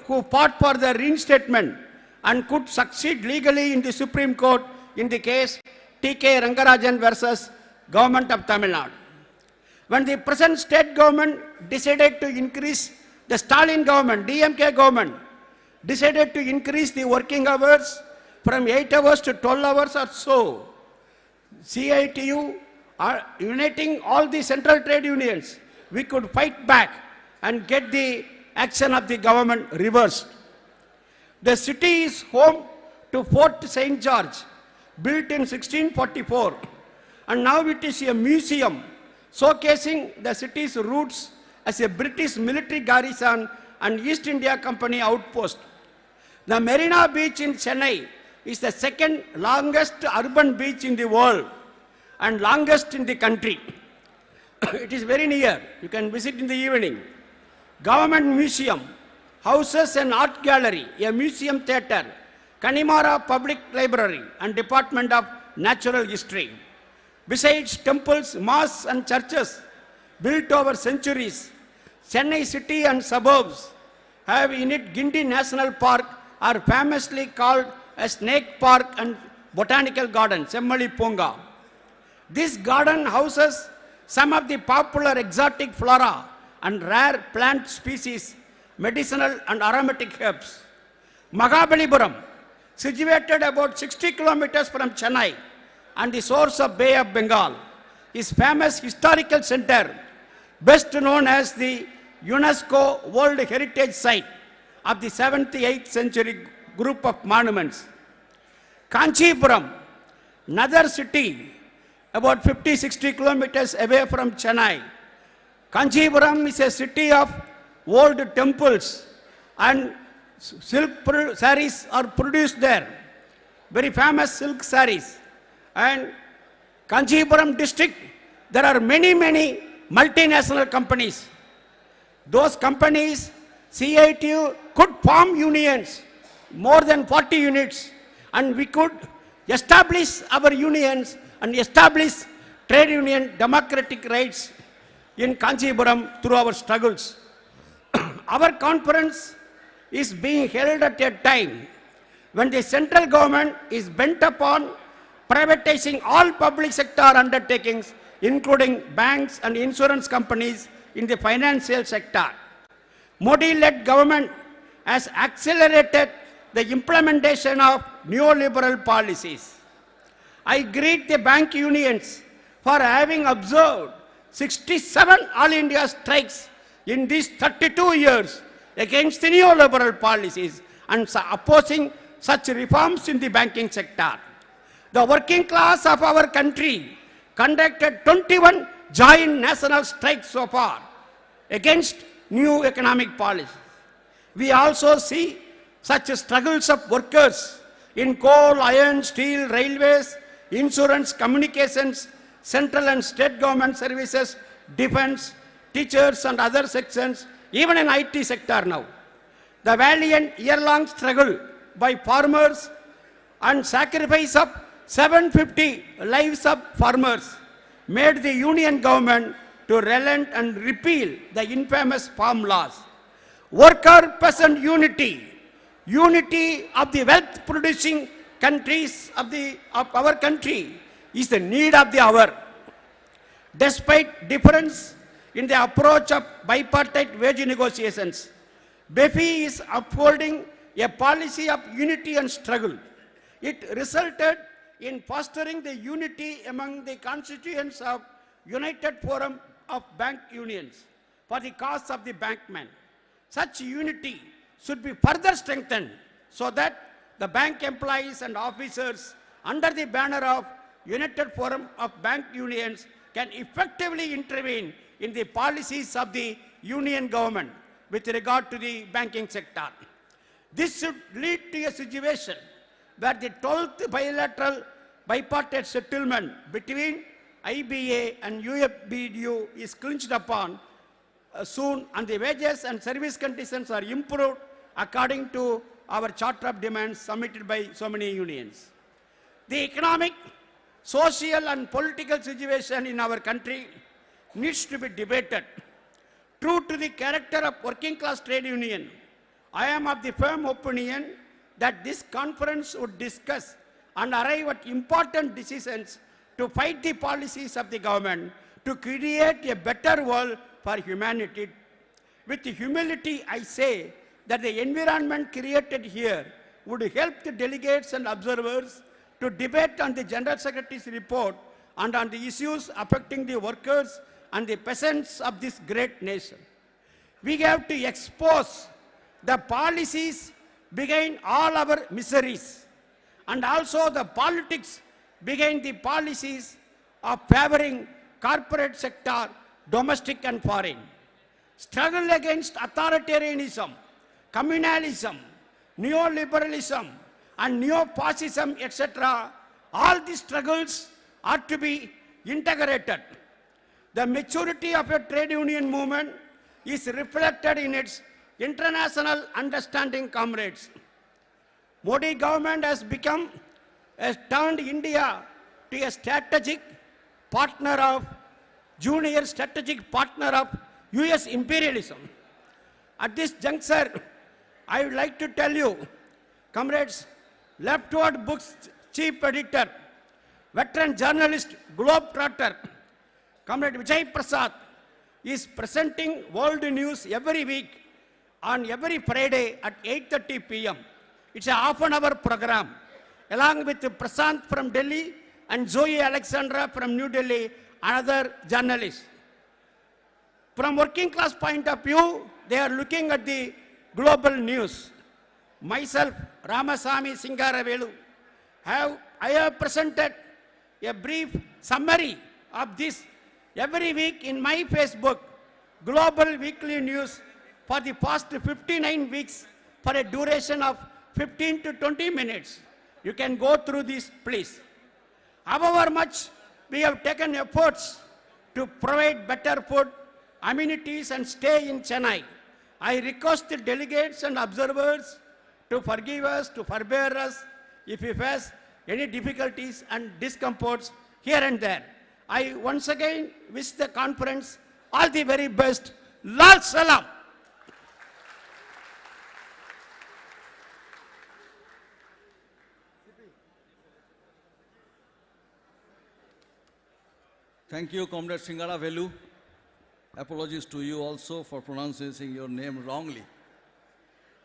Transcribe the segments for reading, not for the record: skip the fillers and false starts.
who fought for the reinstatement and could succeed legally in the Supreme Court in the case T.K. Rangarajan versus Government of Tamil Nadu. When the present state government decided to increase, the Stalin government, DMK government, decided to increase the working hours from 8 hours to 12 hours or so, CITU are uniting all the central trade unions. We could fight back and get the action of the government reversed. The city is home to Fort St. George, built in 1644, and now it is a museum showcasing the city's roots as a British military garrison and East India Company outpost. The Marina Beach in Chennai is the second longest urban beach in the world and longest in the country. It is very near. You can visit in the evening. Government Museum, houses an art gallery, a museum theatre, Kanimara Public Library and Department of Natural History. Besides temples, mosques and churches built over centuries, Chennai city and suburbs have in it Gindi National Park, are famously called a snake park and botanical garden, Semmali Ponga. This garden houses some of the popular exotic flora and rare plant species, medicinal and aromatic herbs. Mahabalipuram, situated about 60 kilometers from Chennai and the source of Bay of Bengal, is famous historical center, best known as the UNESCO World Heritage Site of the 7th to 8th century group of monuments. Kanchipuram, another city about 50-60 kilometers away from Chennai. Kanchipuram is a city of old temples and silk saris are produced there. Very famous silk saris. And Kanchipuram district, there are many multinational companies. Those companies, CITU could form unions, more than 40 units, and we could establish our unions and establish trade union democratic rights in Kanchipuram through our struggles. Our conference is being held at a time when the central government is bent upon privatizing all public sector undertakings, including banks and insurance companies in the financial sector. Modi-led government has accelerated the implementation of neoliberal policies. I greet the bank unions for having observed 67 All India strikes in these 32 years against the neoliberal policies and opposing such reforms in the banking sector. The working class of our country conducted 21 joint national strikes so far against new economic policies. We also see such struggles of workers in coal, iron, steel, railways, insurance, communications, central and state government services, defense, teachers and other sections, even in IT sector now. The valiant year-long struggle by farmers and sacrifice of 750 lives of farmers made the union government to relent and repeal the infamous farm laws. Worker-peasant unity, unity of the wealth-producing countries of our country is the need of the hour. Despite difference in the approach of bipartite wage negotiations, Befi is upholding a policy of unity and struggle. It resulted in fostering the unity among the constituents of United Forum of Bank Unions for the cause of the bankmen. Such unity should be further strengthened so that the bank employees and officers under the banner of United Forum of Bank Unions can effectively intervene in the policies of the union government with regard to the banking sector. This should lead to a situation where the 12th bilateral bipartite settlement between IBA and UFBDU is clinched upon soon, and the wages and service conditions are improved according to our charter of demands submitted by so many unions. The economic, social and political situation in our country needs to be debated. True to the character of working class trade union, I am of the firm opinion that this conference would discuss and arrive at important decisions to fight the policies of the government to create a better world for humanity. With humility, I say that the environment created here would help the delegates and observers to debate on the General Secretary's report and on the issues affecting the workers and the peasants of this great nation. We have to expose the policies behind all our miseries and also the politics behind the policies of favoring corporate sector, domestic and foreign. Struggle against authoritarianism, communalism, neoliberalism and neo-fascism, etc. All these struggles are to be integrated. The maturity of a trade union movement is reflected in its international understanding, comrades. Modi government has turned India to a junior strategic partner of US imperialism. At this juncture, I would like to tell you, comrades, Leftward Books chief editor, veteran journalist, globetrotter, Comrade Vijay Prasad, is presenting world news every week on every Friday at 8:30 p.m. It's a half-an-hour program, along with Prasant from Delhi and Zoe Alexandra from New Delhi, another journalist. From working class point of view, they are looking at the global news. Myself, Ramasamy Singaravelu, I have presented a brief summary of this every week in my Facebook, Global Weekly News, for the past 59 weeks for a duration of 15 to 20 minutes. You can go through this, please. However much we have taken efforts to provide better food, amenities and stay in Chennai, I request the delegates and observers to forgive us, to forbear us if we face any difficulties and discomforts here and there. I once again wish the conference all the very best. Lal Salam. Thank you, Comrade Singaravelu. Apologies to you also for pronouncing your name wrongly.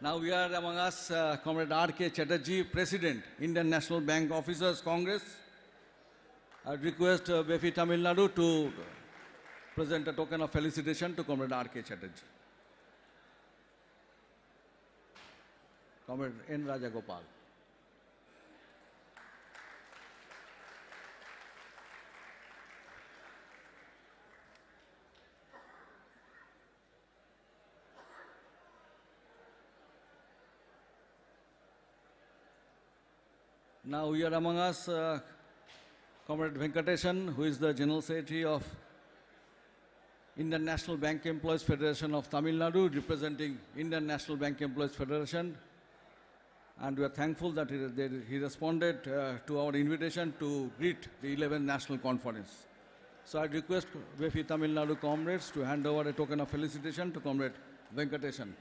Now we are among us Comrade R.K. Chatterjee, President, Indian National Bank Officers Congress. I request Befi Tamil Nadu to present a token of felicitation to Comrade R.K. Chatterjee. Comrade N. Rajagopal. Now we are among us Comrade Venkatesan, who is the General Secretary of Indian National Bank Employees Federation of Tamil Nadu, representing Indian National Bank Employees Federation. And we are thankful that he responded to our invitation to greet the 11th National Conference. So I request Befi Tamil Nadu comrades to hand over a token of felicitation to Comrade Venkatesan.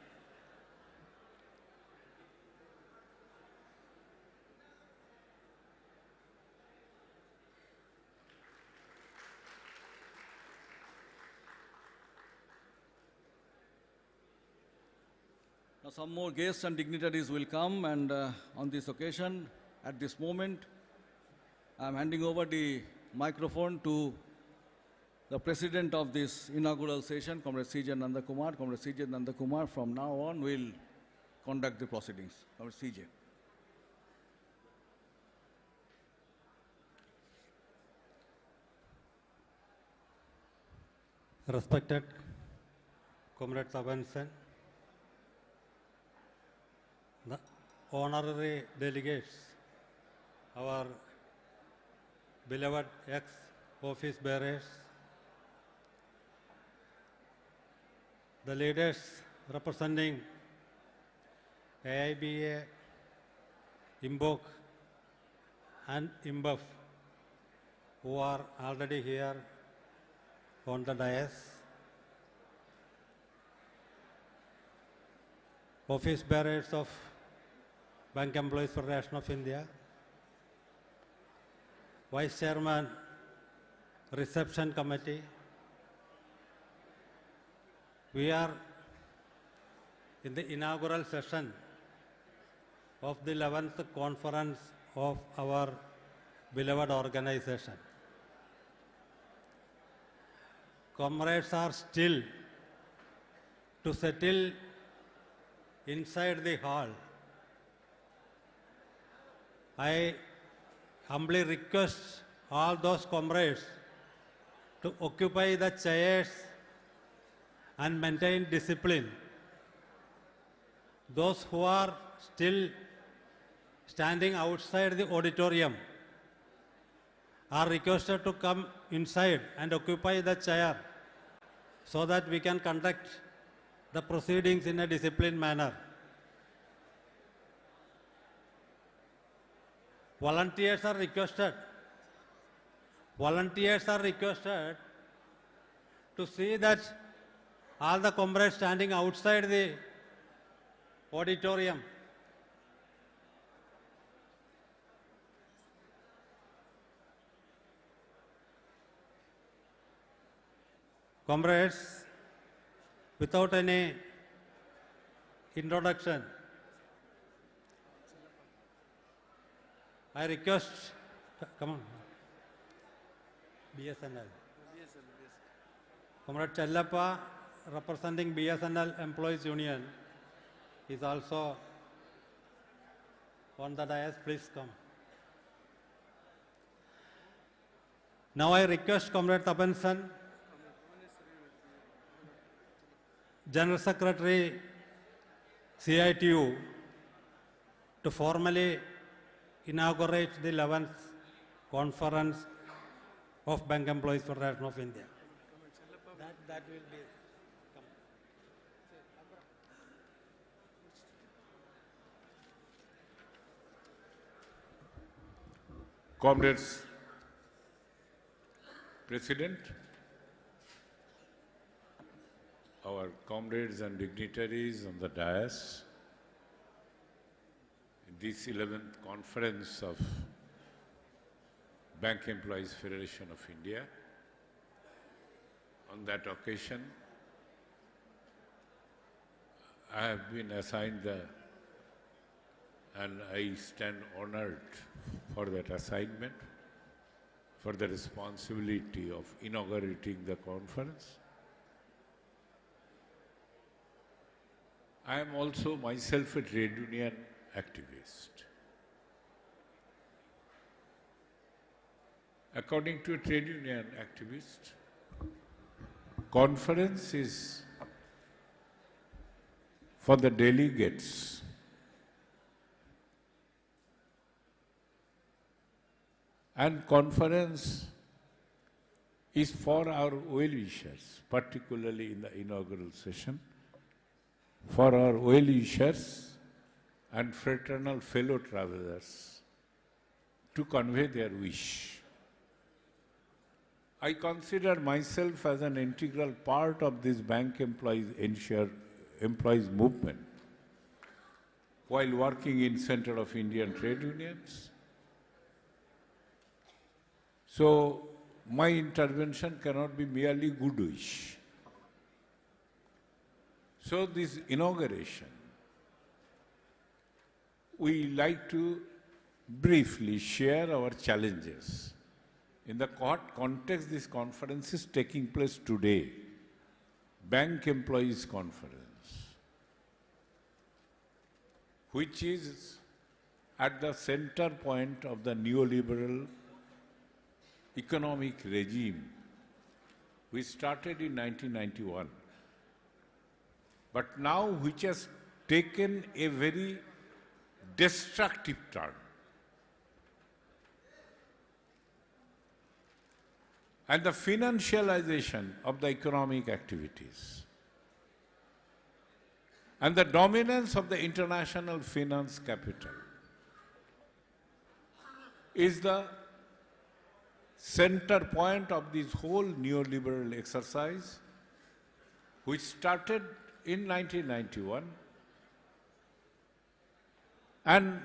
Now some more guests and dignitaries will come, and on this occasion, at this moment, I am handing over the microphone to the President of this inaugural session, Comrade C.J. Nandakumar. Comrade C.J. Nandakumar from now on will conduct the proceedings. Comrade C.J. Respected Comrade Sabansan, the honorary delegates, our beloved ex-office bearers, the leaders representing AIBA, IMBOK and IMBF, who are already here on the dais, office bearers of Bank Employees Federation of India, Vice Chairman, Reception Committee. We are in the inaugural session of the 11th conference of our beloved organization. Comrades are still to settle inside the hall. I humbly request all those comrades to occupy the chairs and maintain discipline. Those who are still standing outside the auditorium are requested to come inside and occupy the chair so that we can conduct the proceedings in a disciplined manner. Volunteers are requested to see that all the comrades standing outside the auditorium comrades, without any introduction, I request, come on, BSNL. Comrade Chellappa, representing BSNL Employees Union, is also on the dais. Please come. Now I request Comrade Tapansan, General Secretary, CITU, to formally inaugurate the 11th conference of Bank Employees Federation of India. That will be. Comrades, President, our comrades and dignitaries on the dais, in this 11th conference of Bank Employees Federation of India. On that occasion, I have been assigned and I stand honored for that assignment, for the responsibility of inaugurating the conference. I am also myself a trade union activist. According to a trade union activist, conference is for the delegates and conference is for our well-wishers, particularly in the inaugural session, for our well-wishers and fraternal fellow travelers to convey their wish. I consider myself as an integral part of this bank employees movement while working in Center of Indian Trade Unions. So my intervention cannot be merely good wish. So this inauguration, we like to briefly share our challenges. In the context, this conference is taking place today, Bank Employees Conference, which is at the center point of the neoliberal economic regime, which started in 1991, but now which has taken a very destructive turn. And the financialization of the economic activities and the dominance of the international finance capital is the center point of this whole neoliberal exercise, which started in 1991 And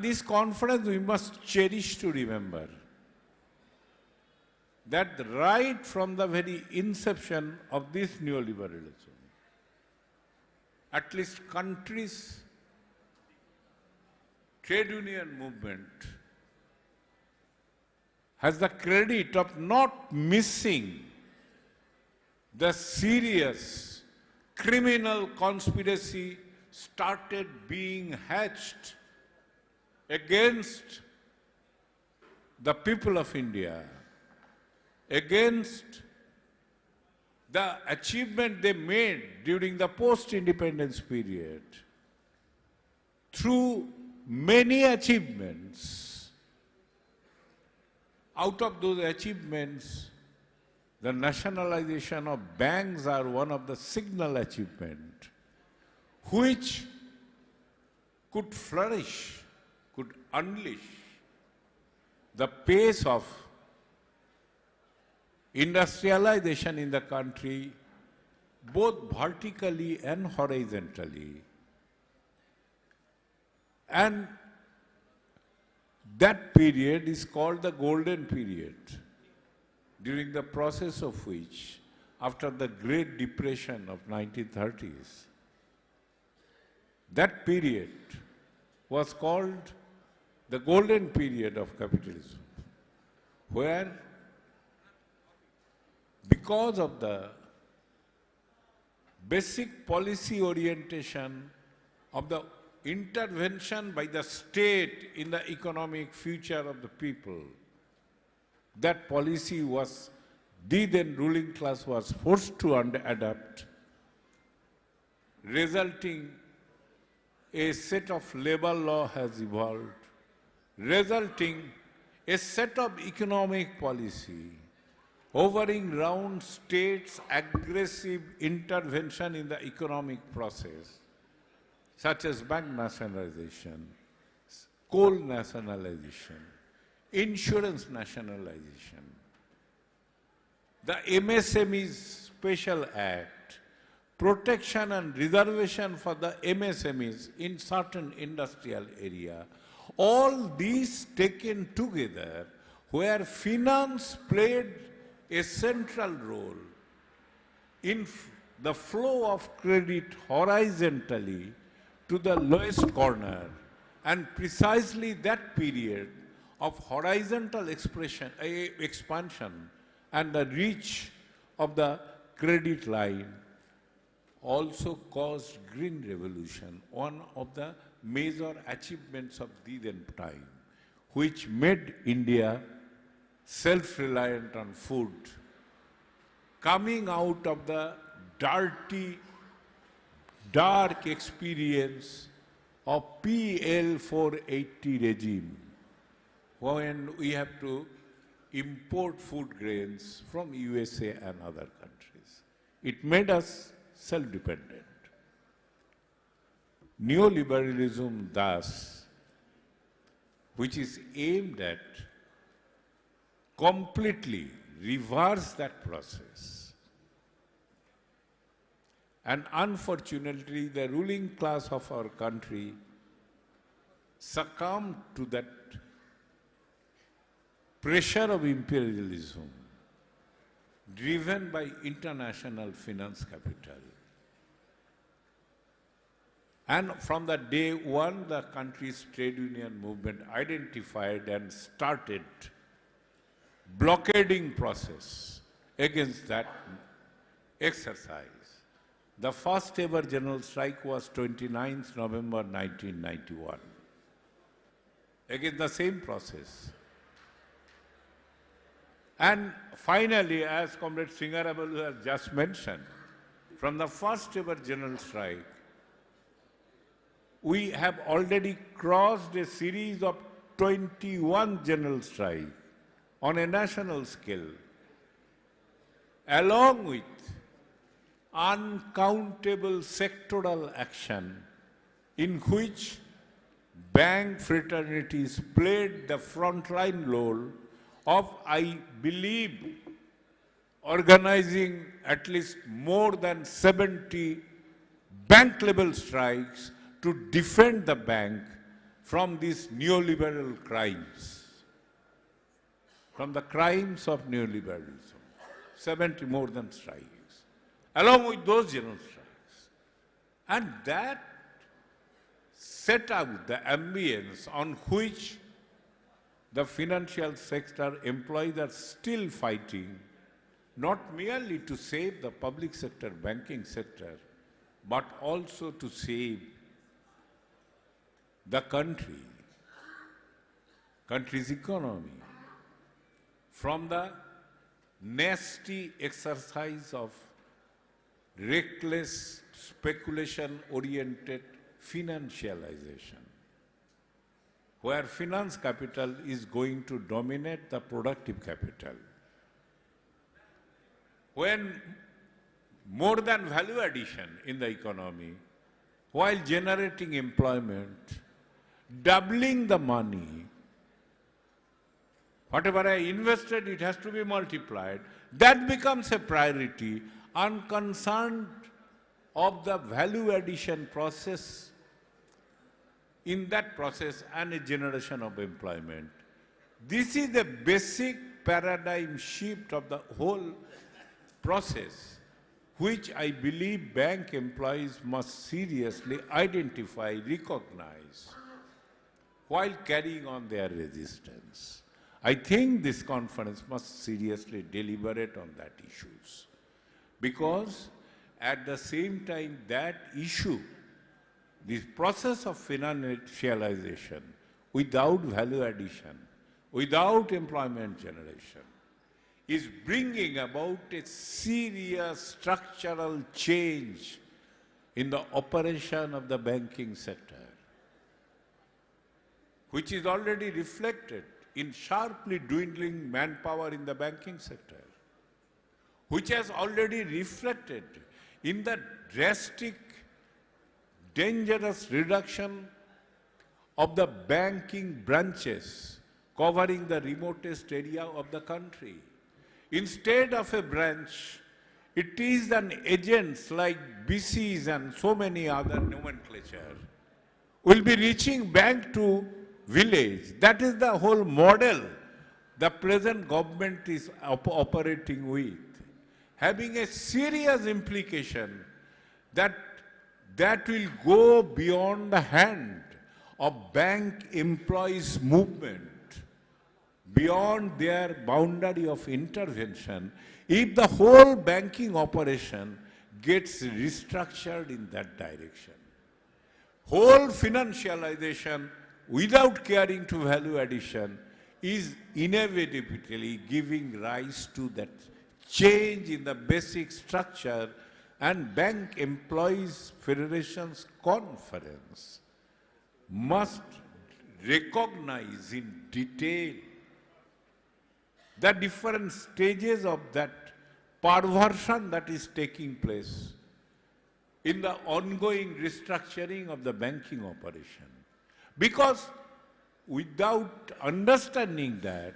this conference we must cherish to remember that right from the very inception of this neoliberalism, at least countries' trade union movement has the credit of not missing the serious criminal conspiracy started being hatched against the people of India, against the achievement they made during the post-independence period. Through many achievements, out of those achievements, the nationalization of banks are one of the signal achievements which could flourish, could unleash the pace of industrialization in the country, both vertically and horizontally. And that period is called the golden period, during the process of which, after the Great Depression of 1930s, that period was called the golden period of capitalism, where because of the basic policy orientation of the intervention by the state in the economic future of the people, that policy was, the then ruling class was forced to adapt, resulting a set of labor law has evolved, resulting a set of economic policy hovering around states' aggressive intervention in the economic process, such as bank nationalization, coal nationalization, insurance nationalization, the MSME's Special Act, protection and reservation for the MSMEs in certain industrial area, all these taken together where finance played a central role in the flow of credit horizontally to the lowest corner, and precisely that period of horizontal expansion and the reach of the credit line also caused Green Revolution, one of the major achievements of the then time, which made India self-reliant on food, coming out of the dirty, dark experience of PL 480 regime, when we have to import food grains from USA and other countries. It made us self-dependent. Neoliberalism, thus, which is aimed at completely reverse that process. And unfortunately, the ruling class of our country succumbed to that pressure of imperialism driven by international finance capital. And from the day one, the country's trade union movement identified and started blockading process against that exercise. The first ever general strike was 29th November 1991. Against the same process. And finally, as Comrade Singarabalu has just mentioned, from the first ever general strike, we have already crossed a series of 21 general strikes on a national scale, along with uncountable sectoral action in which bank fraternities played the frontline role of, I believe, organizing at least more than 70 bank-level strikes to defend the bank from these neoliberal crimes, from the crimes of neoliberalism, 70 more than strikes, along with those general strikes. And that set out the ambience on which the financial sector employees are still fighting, not merely to save the public sector, banking sector, but also to save the country's economy from the nasty exercise of reckless, speculation-oriented financialization, where finance capital is going to dominate the productive capital. When more than value addition in the economy, while generating employment, doubling the money, whatever I invested, it has to be multiplied. That becomes a priority, unconcerned of the value addition process, in that process and a generation of employment. This is the basic paradigm shift of the whole process, which I believe bank employees must seriously identify, recognize, while carrying on their resistance. I think this conference must seriously deliberate on that issues, because at the same time that issue, this process of financialization without value addition, without employment generation, is bringing about a serious structural change in the operation of the banking sector, which is already reflected in sharply dwindling manpower in the banking sector, which has already reflected in the drastic, dangerous reduction of the banking branches covering the remotest area of the country. Instead of a branch, it is an agents like BCs and so many other nomenclature will be reaching bank to village. That is the whole model the present government is operating with, having a serious implication that will go beyond the hand of bank employees' movement, beyond their boundary of intervention, if the whole banking operation gets restructured in that direction. Whole financialization without caring to value addition is inevitably giving rise to that change in the basic structure, and Bank Employees Federation's conference must recognize in detail the different stages of that perversion that is taking place in the ongoing restructuring of the banking operation. Because without understanding that,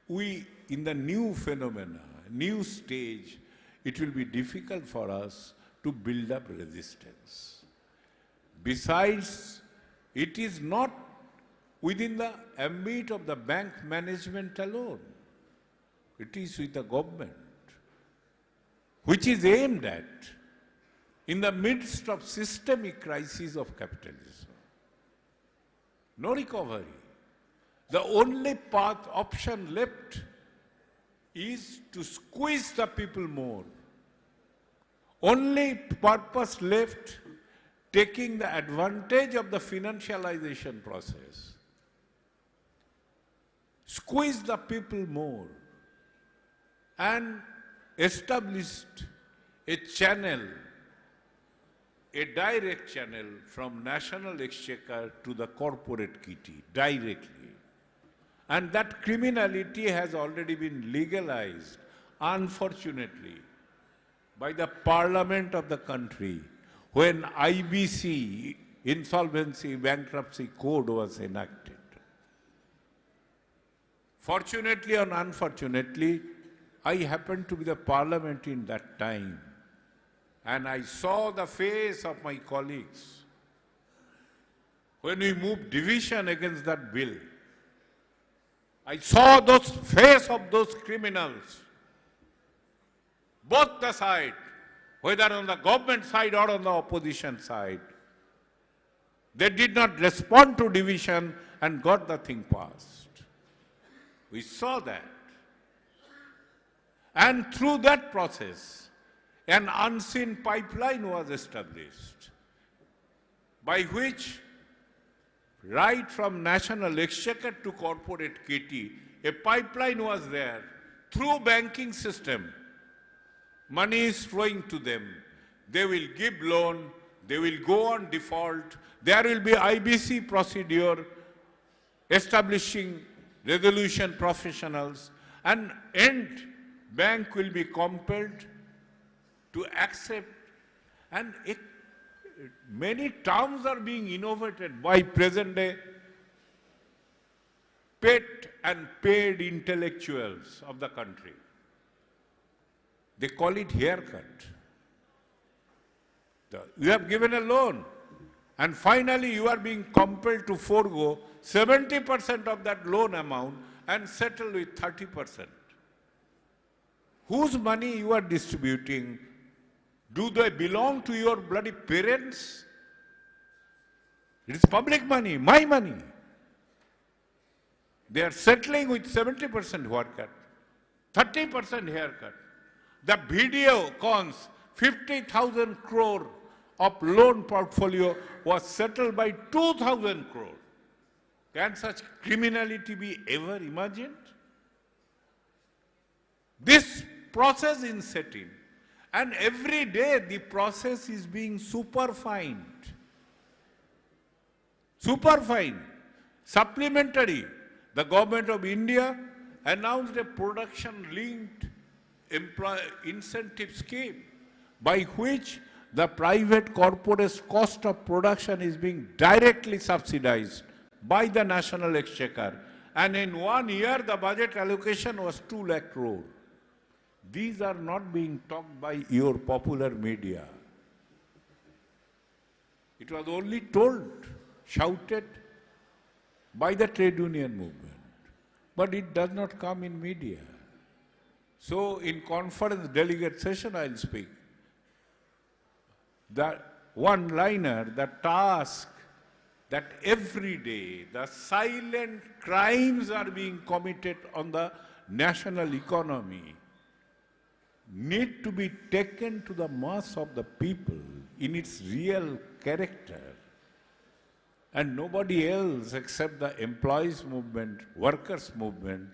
we, in the new phenomena, new stage, it will be difficult for us to build up resistance. Besides, it is not within the ambit of the bank management alone. It is with the government, which is aimed at in the midst of systemic crisis of capitalism. No recovery. The only path, option left is to squeeze the people more. Only purpose left, taking the advantage of the financialization process. Squeeze the people more and established a channel, a direct channel from national exchequer to the corporate kitty, directly. And that criminality has already been legalized, unfortunately, by the parliament of the country when IBC, Insolvency Bankruptcy Code, was enacted. Fortunately or unfortunately, I happened to be the parliament in that time, and I saw the face of my colleagues when we moved division against that bill, I saw those face of those criminals, both the side, whether on the government side or on the opposition side. They did not respond to division and got the thing passed. We saw that. And through that process, an unseen pipeline was established by which, right from national exchequer to corporate kitty, a pipeline was there. Through banking system, money is flowing to them. They will give loan, they will go on default, there will be IBC procedure establishing resolution professionals, and end bank will be compelled to accept, and many terms are being innovated by present day pet and paid intellectuals of the country. They call it haircut. You have given a loan, and finally you are being compelled to forego 70% of that loan amount and settle with 30%. Whose money you are distributing? Do they belong to your bloody parents? It is public money, my money. They are settling with 70% haircut, 30% haircut. The video cons 50,000 crore of loan portfolio was settled by 2,000 crore. Can such criminality be ever imagined? This process is setting, and every day the process is being superfined. Superfined, supplementary. The government of India announced a production-linked incentive scheme by which the private corporate's cost of production is being directly subsidized by the national exchequer, and in 1 year the budget allocation was 2 lakh crore. These are not being talked by your popular media. It was only told, shouted by the trade union movement, but it does not come in media. So in conference delegate session I will speak. The one-liner, the task that every day the silent crimes are being committed on the national economy need to be taken to the mass of the people in its real character. And nobody else except the employees movement, workers movement,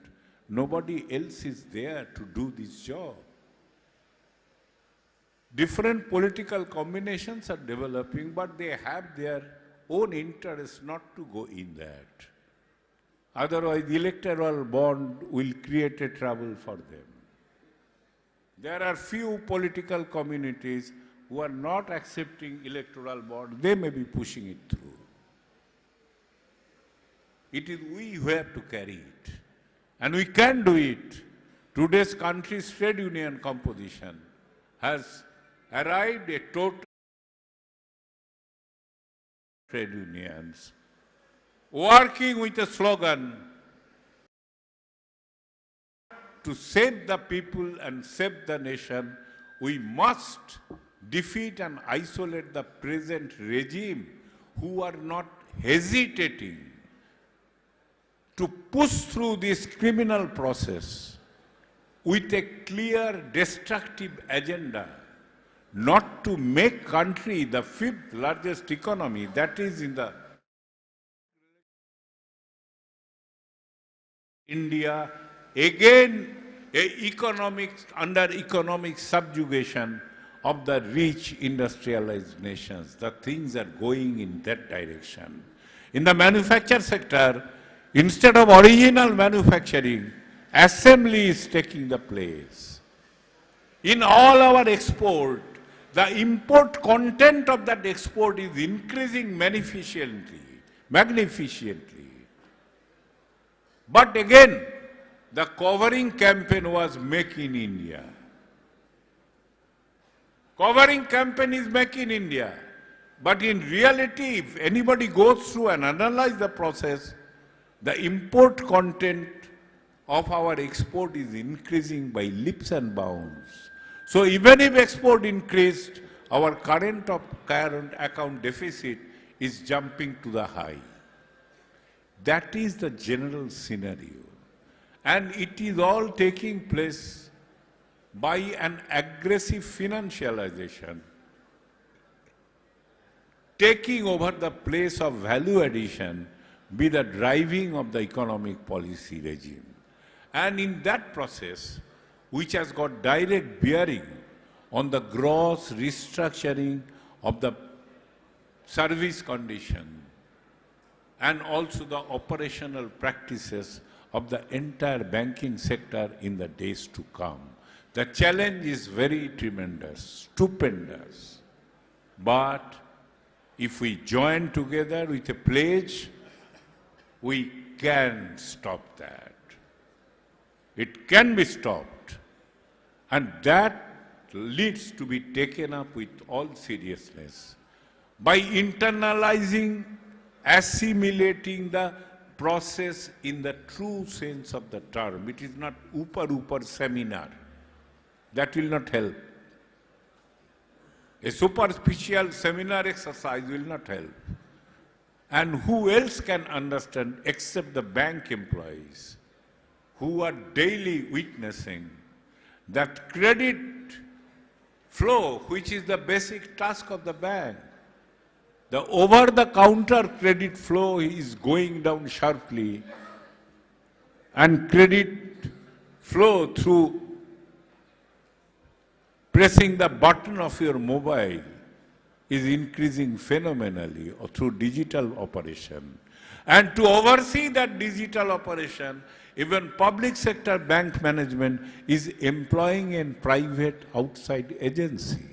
nobody else is there to do this job. Different political combinations are developing, but they have their own interest not to go in that. Otherwise, the electoral bond will create a trouble for them. There are few political communities who are not accepting electoral bond. They may be pushing it through. It is we who have to carry it. And we can do it. Today's country's trade union composition has arrived at total trade unions, working with a slogan to save the people and save the nation. We must defeat and isolate the present regime who are not hesitating to push through this criminal process with a clear destructive agenda, not to make country the 5th largest economy, that is in the India, again under economic subjugation of the rich industrialized nations. The things are going in that direction. In the manufacture sector, instead of original manufacturing, assembly is taking the place. In all our export, the import content of that export is increasing magnificently. But again, the covering campaign was Make in India. Covering campaign is Make in India. But in reality, if anybody goes through and analyze the process, the import content of our export is increasing by leaps and bounds. So even if export increased, our current account deficit is jumping to the high. That is the general scenario. And it is all taking place by an aggressive financialization, taking over the place of value addition, be the driving of the economic policy regime. And in that process, which has got direct bearing on the gross restructuring of the service condition and also the operational practices of the entire banking sector in the days to come. The challenge is very tremendous, stupendous. But if we join together with a pledge, we can stop that. It can be stopped. And that needs to be taken up with all seriousness. By internalizing, assimilating the process in the true sense of the term. It is not upar seminar. That will not help. A superficial seminar exercise will not help. And who else can understand except the bank employees who are daily witnessing that credit flow, which is the basic task of the bank. The over-the-counter credit flow is going down sharply, and credit flow through pressing the button of your mobile is increasing phenomenally or through digital operation. And to oversee that digital operation, even public sector bank management is employing a private outside agency.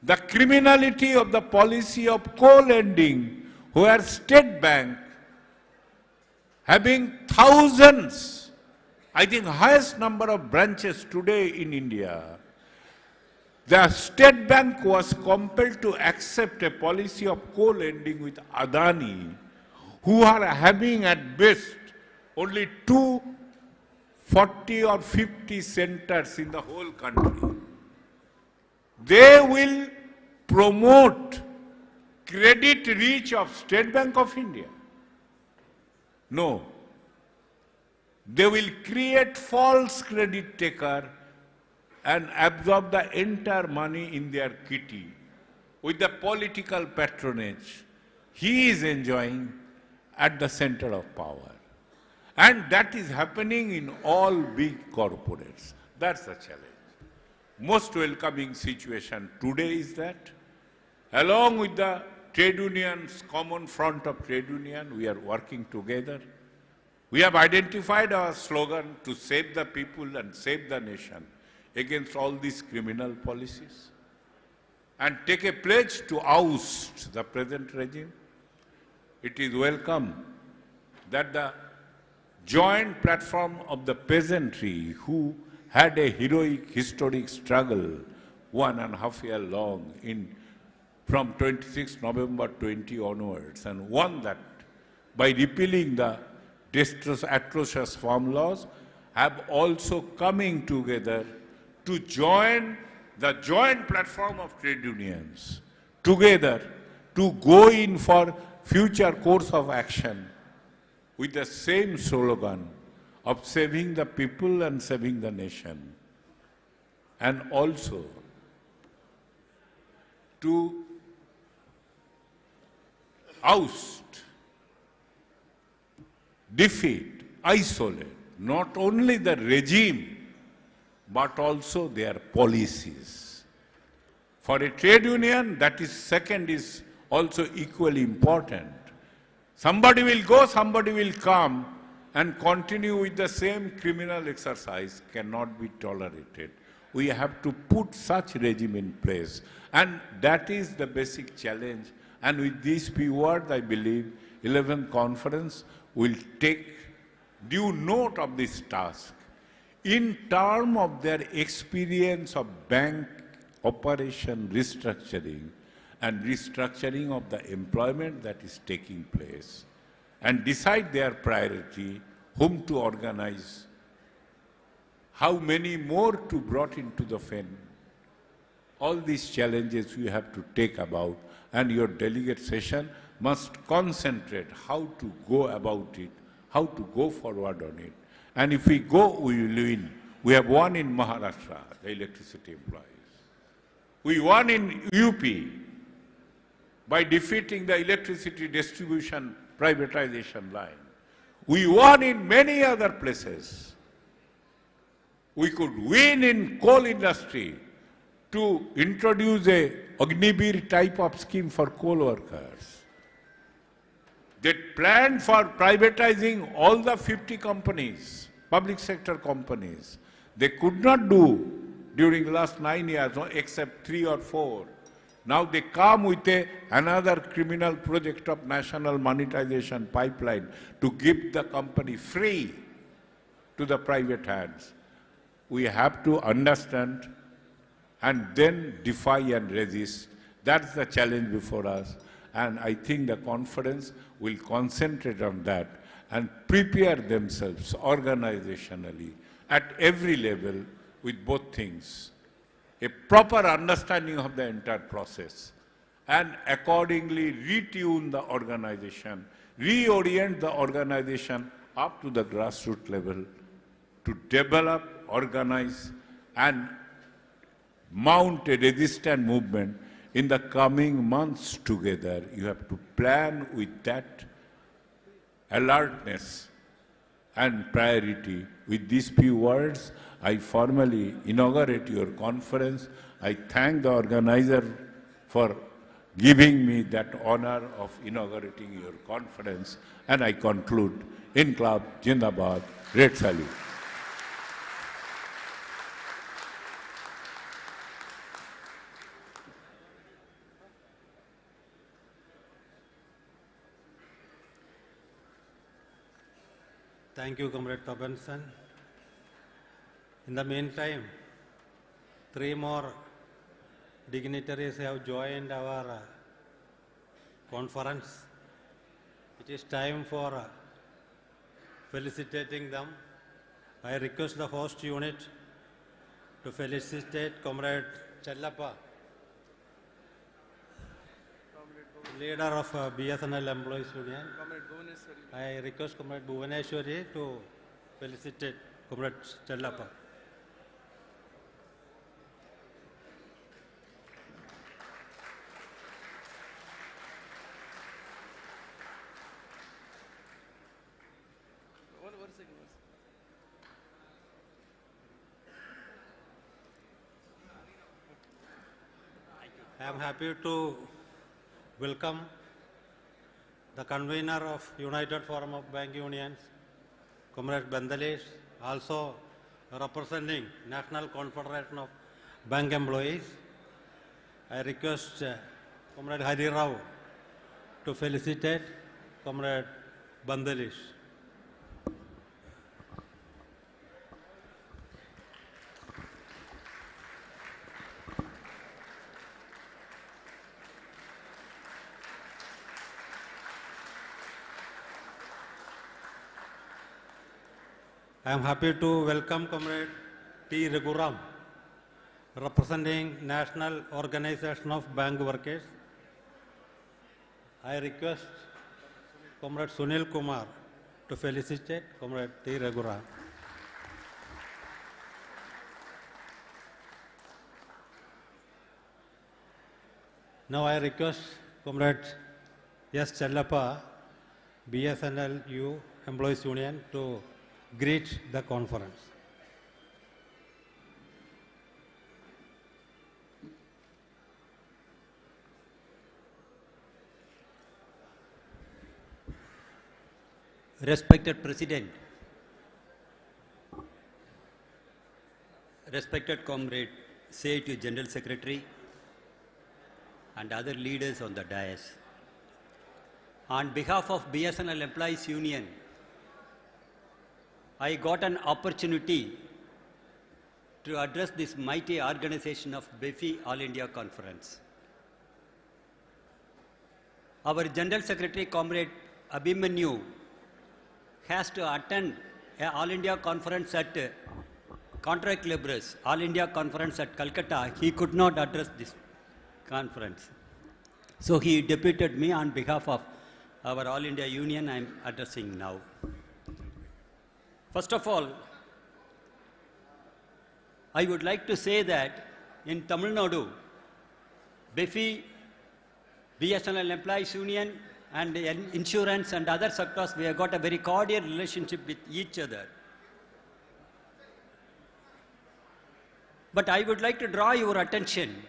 The criminality of the policy of co-lending, where State Bank, having thousands, I think highest number of branches today in India, the State Bank was compelled to accept a policy of co-lending with Adani, who are having at best only 240 or 50 centers in the whole country. They will promote credit reach of State Bank of India. No. They will create false credit taker and absorb the entire money in their kitty with the political patronage he is enjoying at the center of power. And that is happening in all big corporates. That's the challenge. Most welcoming situation today is that, along with the trade unions, common front of trade union, we are working together. We have identified our slogan to save the people and save the nation against all these criminal policies and take a pledge to oust the present regime. It is welcome that the joint platform of the peasantry who had a heroic historic struggle 1.5 years long from 26 November 20 onwards and won that by repealing the atrocious farm laws, have also coming together to join the joint platform of trade unions together to go in for future course of action with the same slogan of saving the people and saving the nation, and also to oust, defeat, isolate not only the regime but also their policies. For a trade union, that is second is also equally important. Somebody will go, somebody will come, and continue with the same criminal exercise cannot be tolerated. We have to put such regime in place. And that is the basic challenge. And with these few words, I believe 11th conference will take due note of this task in terms of their experience of bank operation restructuring and restructuring of the employment that is taking place, and decide their priority, whom to organize, how many more to brought into the fen. All these challenges we have to take about, and your delegate session must concentrate how to go about it, how to go forward on it. And if we go, we will win. We have won in Maharashtra, the electricity employees. We won in UP by defeating the electricity distribution privatization line. We won in many other places. We could win in coal industry to introduce a Agnibir type of scheme for coal workers. They planned for privatizing all the 50 companies, public sector companies. They could not do during the last 9 years, except 3 or 4. Now they come with another criminal project of national monetization pipeline to give the company free to the private hands. We have to understand and then defy and resist. That's the challenge before us. And I think the conference will concentrate on that and prepare themselves organizationally at every level with both things. A proper understanding of the entire process and accordingly retune the organization, reorient the organization up to the grassroots level to develop, organize and mount a resistant movement in the coming months together. You have to plan with that alertness and priority. With these few words, I formally inaugurate your conference. I thank the organizer for giving me that honor of inaugurating your conference, and I conclude. Inqilab Jindabad, Red Salute. Thank you, Comrade Tapansan. In the meantime, 3 more dignitaries have joined our conference. It is time for felicitating them. I request the host unit to felicitate Comrade Chellappa, leader of BSNL Employees Union. I request Comrade Bhuvaneshwari to felicitate Comrade Chellappa. I am happy to welcome the convener of United Forum of Bank Unions, Comrade Bandalish, also representing National Confederation of Bank Employees. I request Comrade Hari Rao to felicitate Comrade Bandalish. I am happy to welcome Comrade T. Raghuram, representing National Organization of Bank Workers. I request Comrade Sunil Kumar to felicitate Comrade T. Raghuram. Now I request Comrade S. Chellappa, BSNL Employees Union, to greet the conference. Respected President, respected Comrade CIT General Secretary and other leaders on the dais, on behalf of BSNL Employees Union, I got an opportunity to address this mighty organization of Befi All India Conference. our General Secretary, Comrade Abhimanyu, has to attend an All India conference at Contract Laborers, All India conference at Calcutta. He could not address this conference. So he deputed me on behalf of our All India Union. I am addressing now. First of all, I would like to say that in Tamil Nadu, Befi, BSNL Employees Union, and insurance and other sectors, we have got a very cordial relationship with each other. But I would like to draw your attention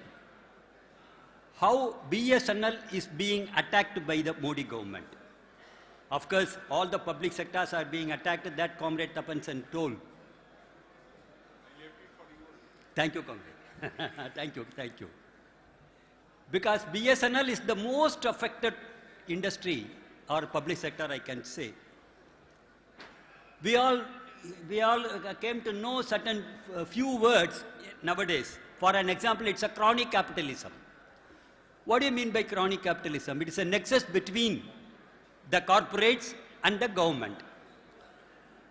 how BSNL is being attacked by the Modi government. Of course, all the public sectors are being attacked, that Comrade Tapansan told. Thank you, Comrade. Thank you. Because BSNL is the most affected industry or public sector, I can say. We all came to know certain few words nowadays. For an example, it's a crony capitalism. What do you mean by crony capitalism? It is a nexus between the corporates and the government.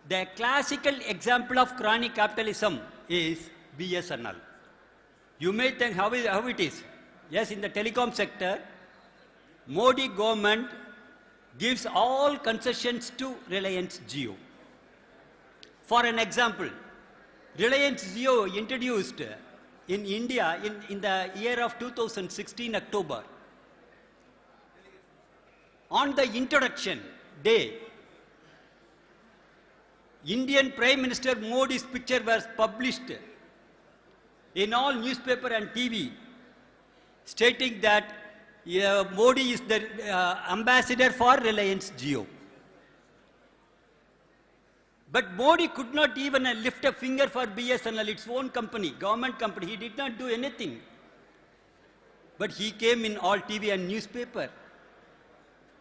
The classical example of crony capitalism is BSNL. You may think how it is. Yes, in the telecom sector, Modi government gives all concessions to Reliance Jio. For an example, Reliance Jio introduced in India in the year of 2016 October. On the introduction day, Indian Prime Minister Modi's picture was published in all newspaper and TV, stating that Modi is the ambassador for Reliance Jio. But Modi could not even lift a finger for BSNL, its own company, government company. He did not do anything. But he came in all TV and newspaper.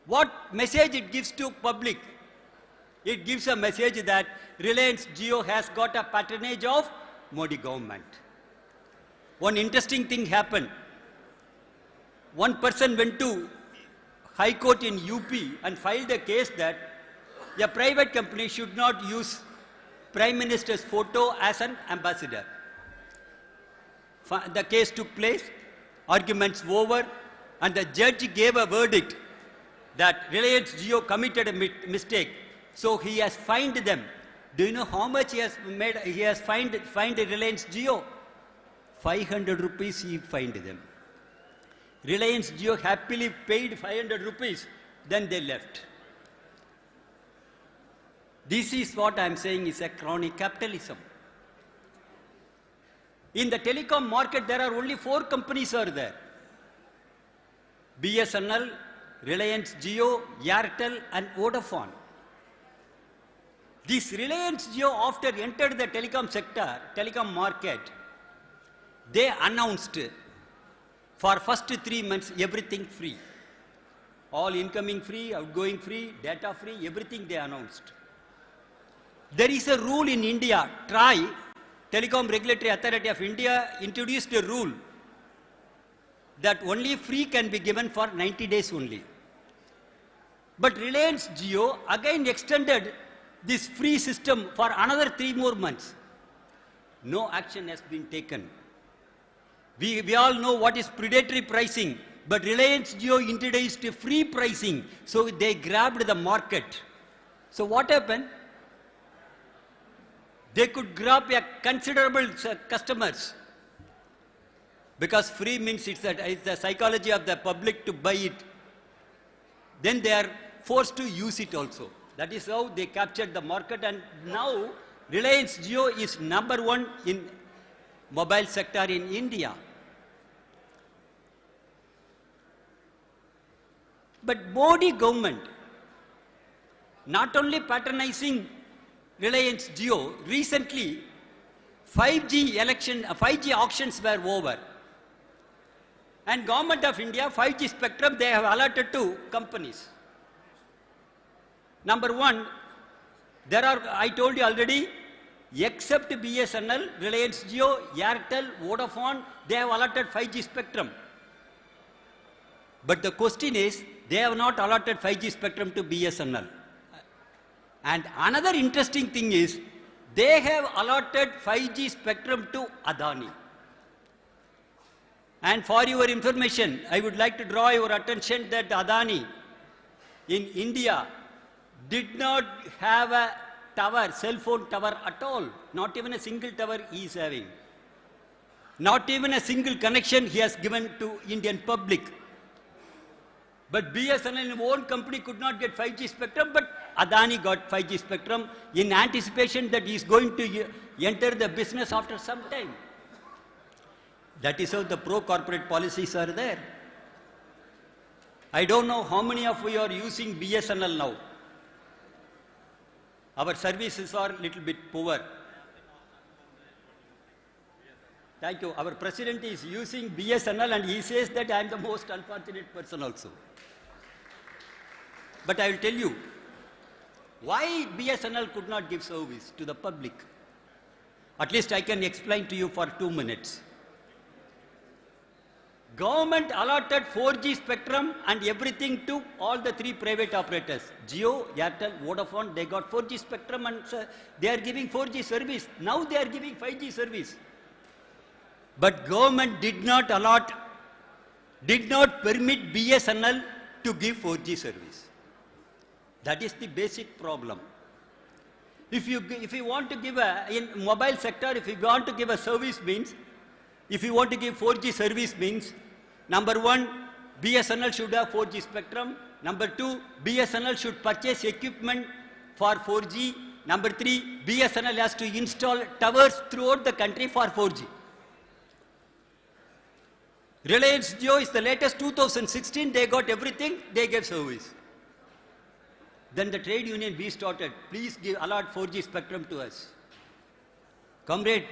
What message it gives to public? It gives a message that Reliance Jio has got a patronage of Modi government. One interesting thing happened. One person went to High Court in UP and filed a case that a private company should not use Prime Minister's photo as an ambassador. The case took place, arguments over, and the judge gave a verdict that Reliance Jio committed a mistake. So he has fined them. Do you know how much he has made? He has fined Reliance Jio? 500 rupees he fined them. Reliance Jio happily paid 500 rupees, then they left. This is what I am saying is a crony capitalism. In the telecom market, there are only 4 companies are there. BSNL, Reliance Jio, Airtel, and Vodafone. This Reliance Jio, after entered the telecom sector, telecom market, they announced for first 3 months everything free. All incoming free, outgoing free, data free, everything they announced. There is a rule in India, TRAI, Telecom Regulatory Authority of India, introduced a rule that only free can be given for 90 days only. But Reliance Jio again extended this free system for another 3 more months. No action has been taken. We all know what is predatory pricing, but Reliance Jio introduced free pricing, so they grabbed the market. So what happened? They could grab a considerable customers, because free means it's the psychology of the public to buy it. Then they are forced to use it also. That is how they captured the market, and now Reliance Jio is #1 in mobile sector in India. But Modi government not only patronizing Reliance Jio, recently 5G auctions were over. And Government of India, 5G spectrum, they have allotted to companies. #1, there are, I told you already, except BSNL, Reliance Jio, Airtel, Vodafone, they have allotted 5G spectrum. But the question is, they have not allotted 5G spectrum to BSNL. And another interesting thing is, they have allotted 5G spectrum to Adani. And for your information, I would like to draw your attention that Adani in India did not have a tower, cell phone tower at all. Not even a single tower he is having. Not even a single connection he has given to Indian public. But BSNL own company could not get 5G spectrum, but Adani got 5G spectrum in anticipation that he is going to enter the business after some time. That is how the pro-corporate policies are there. I don't know how many of you are using BSNL now. Our services are a little bit poor. Thank you. Our president is using BSNL and he says that I am the most unfortunate person also. But I will tell you, why BSNL could not give service to the public. At least I can explain to you for 2 minutes. Government allotted 4G spectrum and everything to all the 3 private operators. Jio, Airtel, Vodafone, they got 4G spectrum and they are giving 4G service. Now they are giving 5G service. But government did not permit BSNL to give 4G service. That is the basic problem. If you want to give in mobile sector, if you want to give a service means, if you want to give 4G service means, number 1, BSNL should have 4G spectrum. Number 2, BSNL should purchase equipment for 4G. Number 3, BSNL has to install towers throughout the country for 4G. Reliance Jio is the latest 2016, they got everything, they gave service. Then the trade union we started, please allot 4G spectrum to us. Comrade,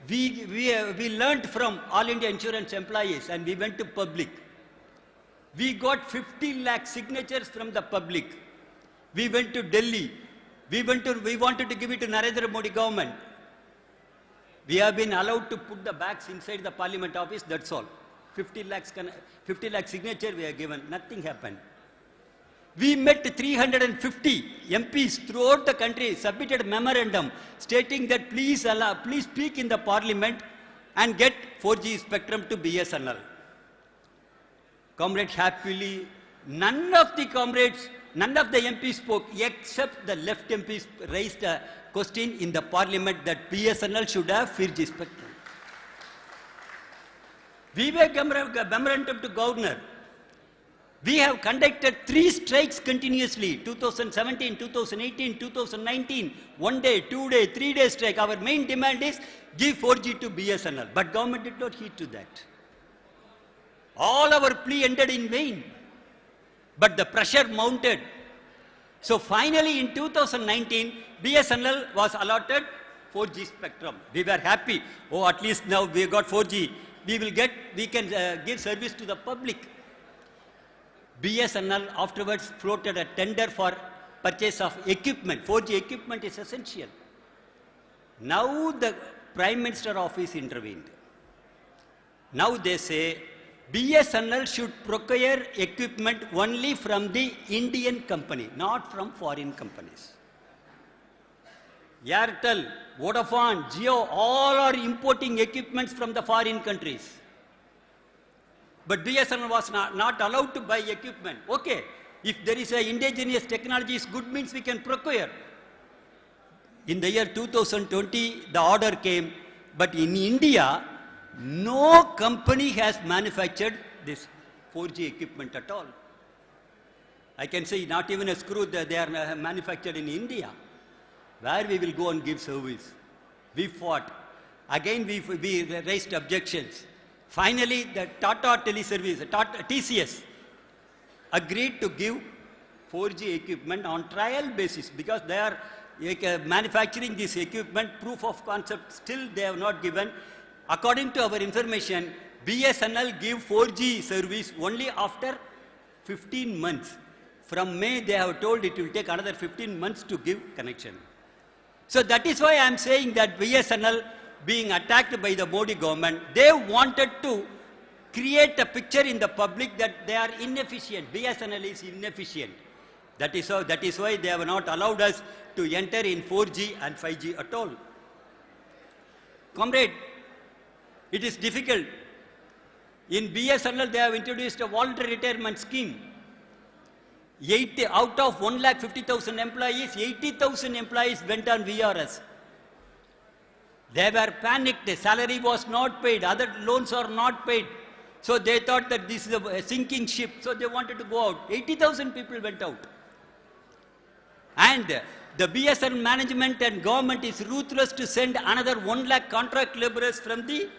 we learned from All India Insurance employees and we went to public. We got 50 lakh signatures from the public. We went to Delhi. We wanted to give it to Narendra Modi government. We have been allowed to put the bags inside the parliament office, that's all. 50 lakh signature we have given, nothing happened. We met 350 MPs throughout the country, submitted a memorandum stating that please speak in the parliament and get 4G spectrum to BSNL. Comrades, happily, none of the MPs spoke except the left MPs raised a question in the parliament that BSNL should have 4G spectrum. We gave a memorandum to governor. We have conducted 3 strikes continuously, 2017, 2018, 2019, 1 day, 2 day, 3 day strike. Our main demand is give 4G to BSNL, but government did not heed to that. All our plea ended in vain, but the pressure mounted. So finally in 2019, BSNL was allotted 4G spectrum. We were happy. Oh, at least now we got 4G. We can give service to the public. BSNL afterwards floated a tender for purchase of equipment. 4G equipment is essential. Now the Prime Minister office intervened. Now they say BSNL should procure equipment only from the Indian company, not from foreign companies. Airtel, Vodafone, Jio, all are importing equipments from the foreign countries. But BSNL was not allowed to buy equipment. Okay, if there is an indigenous technology is good means we can procure. In the year 2020, the order came, but in India, no company has manufactured this 4G equipment at all. I can say not even a screw that they are manufactured in India. Where we will go and give service. We fought. Again, we raised objections. Finally, the Tata Teleservice, TCS, agreed to give 4G equipment on trial basis because they are manufacturing this equipment, proof of concept, still they have not given. According to our information, BSNL give 4G service only after 15 months. From May, they have told it will take another 15 months to give connection. So that is why I am saying that BSNL being attacked by the Modi government, they wanted to create a picture in the public that they are inefficient. BSNL is inefficient. That is why they have not allowed us to enter in 4G and 5G at all. Comrade, it is difficult. In BSNL, they have introduced a voluntary retirement scheme. Out of 1,50,000 employees, 80,000 employees went on VRS. They were panicked. The salary was not paid. Other loans are not paid. So they thought that this is a sinking ship. So they wanted to go out. 80,000 people went out. And the BSNL management and government is ruthless to send another 1 lakh contract laborers from the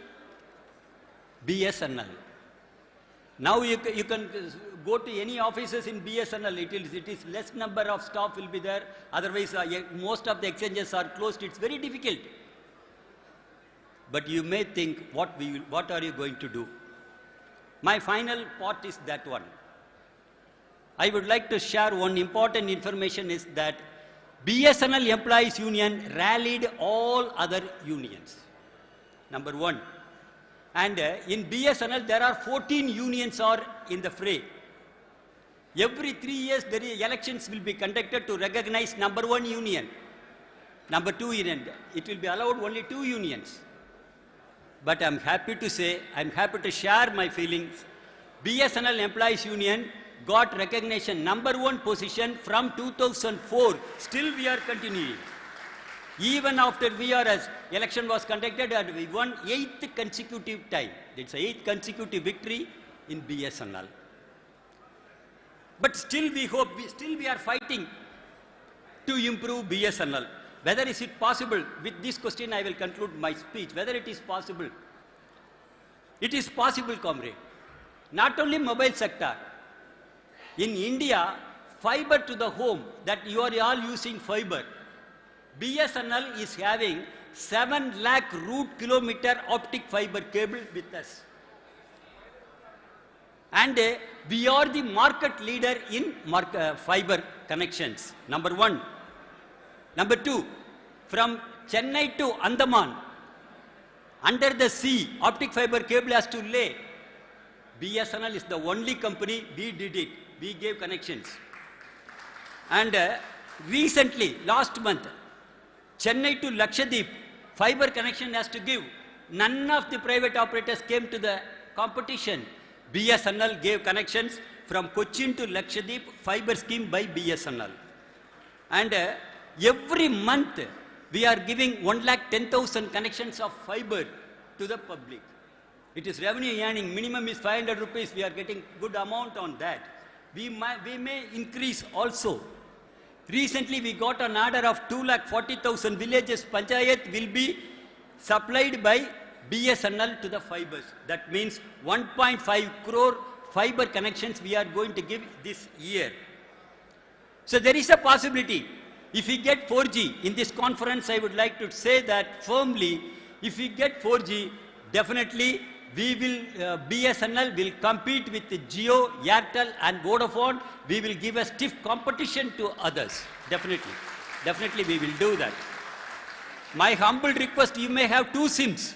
BSNL. Now you can go to any offices in BSNL. It is less number of staff will be there. Otherwise, most of the exchanges are closed. It's very difficult. But you may think, what are you going to do? My final part is that one. I would like to share one important information is that BSNL Employees Union rallied all other unions. Number one. And in BSNL, there are 14 unions are in the fray. Every 3 years, elections will be conducted to recognize number one union. Number two union. It will be allowed only 2 unions. But I'm happy to say, I'm happy to share my feelings. BSNL Employees Union got recognition number one position from 2004. Still we are continuing. Even after VRS, election was conducted and we won 8th consecutive time. It's 8th consecutive victory in BSNL. But still we hope, still we are fighting to improve BSNL. Whether is it possible? With this question I will conclude my speech. Whether it is possible? It is possible, comrade. Not only mobile sector. In India, fiber to the home, that you are all using fiber. BSNL is having 7 lakh root kilometer optic fiber cable with us. And we are the market leader in fiber connections. Number one. Number two, from Chennai to Andaman, under the sea, optic fiber cable has to lay. BSNL is the only company, we did it. We gave connections. And recently, last month, Chennai to Lakshadweep, fiber connection has to give. None of the private operators came to the competition. BSNL gave connections from Cochin to Lakshadweep, fiber scheme by BSNL. And every month, we are giving 1,10,000 connections of fiber to the public. It is revenue earning. Minimum is 500 rupees. We are getting good amount on that. We may increase also. Recently, we got an order of 2,40,000 villages. Panchayat will be supplied by BSNL to the fibers. That means 1.5 crore fiber connections we are going to give this year. So there is a possibility. If we get 4G, in this conference I would like to say that firmly, if we get 4G, definitely we will, BSNL will compete with Jio, Airtel and Vodafone. We will give a stiff competition to others. Definitely. Definitely we will do that. My humble request, you may have 2 SIMs.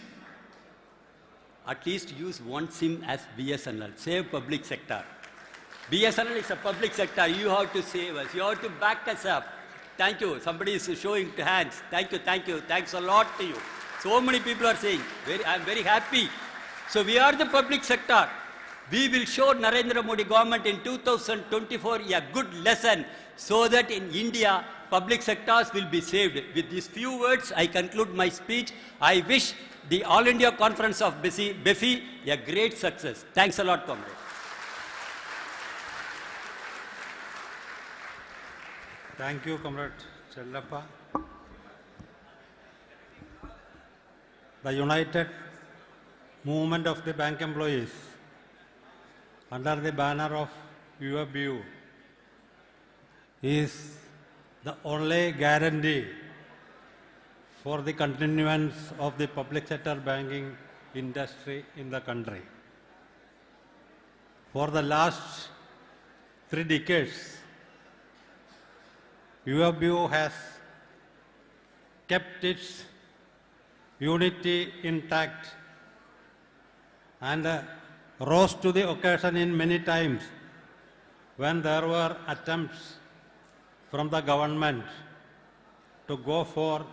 At least use 1 SIM as BSNL. Save public sector. BSNL is a public sector. You have to save us. You have to back us up. Thank you. Somebody is showing hands. Thank you, thank you. Thanks a lot to you. So many people are saying, I am very happy. So we are the public sector. We will show Narendra Modi government in 2024 a good lesson so that in India, public sectors will be saved. With these few words, I conclude my speech. I wish the All India Conference of Befi a great success. Thanks a lot, comrade. Thank you, Comrade Chellappa. The United Movement of the Bank Employees, under the banner of UFBU, is the only guarantee for the continuance of the public sector banking industry in the country. For the last 3 decades, UFBU has kept its unity intact and rose to the occasion in many times when there were attempts from the government to go for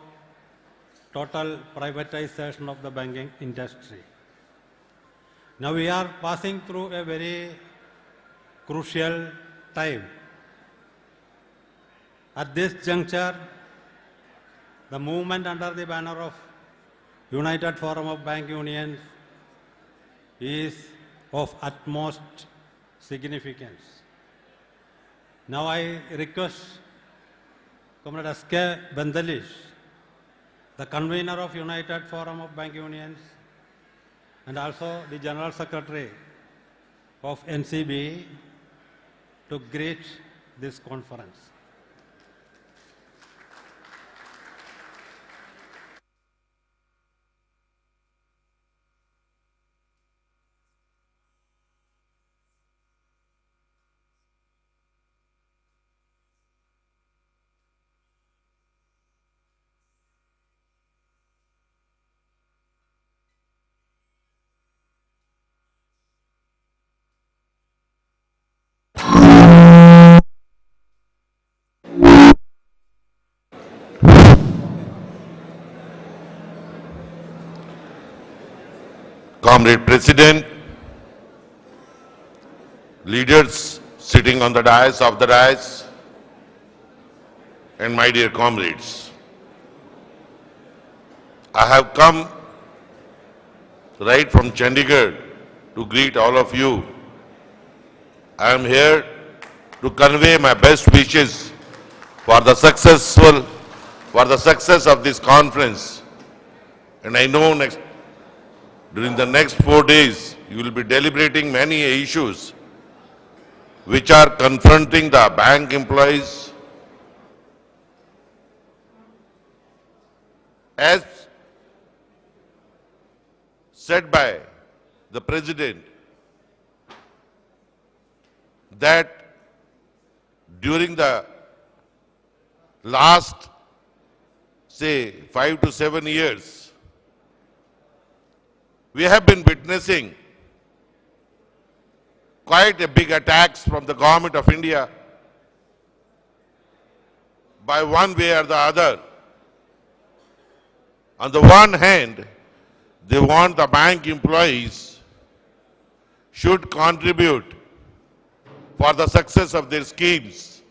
total privatization of the banking industry. Now we are passing through a very crucial time. At this juncture, the movement under the banner of United Forum of Bank Unions is of utmost significance. Now I request Comrade S.K. Bandalish, the convener of United Forum of Bank Unions and also the General Secretary of NCB, to greet this conference. Comrade President, leaders sitting on the dais of the dais, and my dear comrades, I have come right from Chandigarh to greet all of you. I am here to convey my best wishes for the success of this conference. And I know during the next 4 days, you will be deliberating many issues which are confronting the bank employees. As said by the President, that during the last, say, 5 to 7 years, we have been witnessing quite a big attacks from the government of India by one way or the other. On the one hand, they want the bank employees should contribute for the success of their schemes.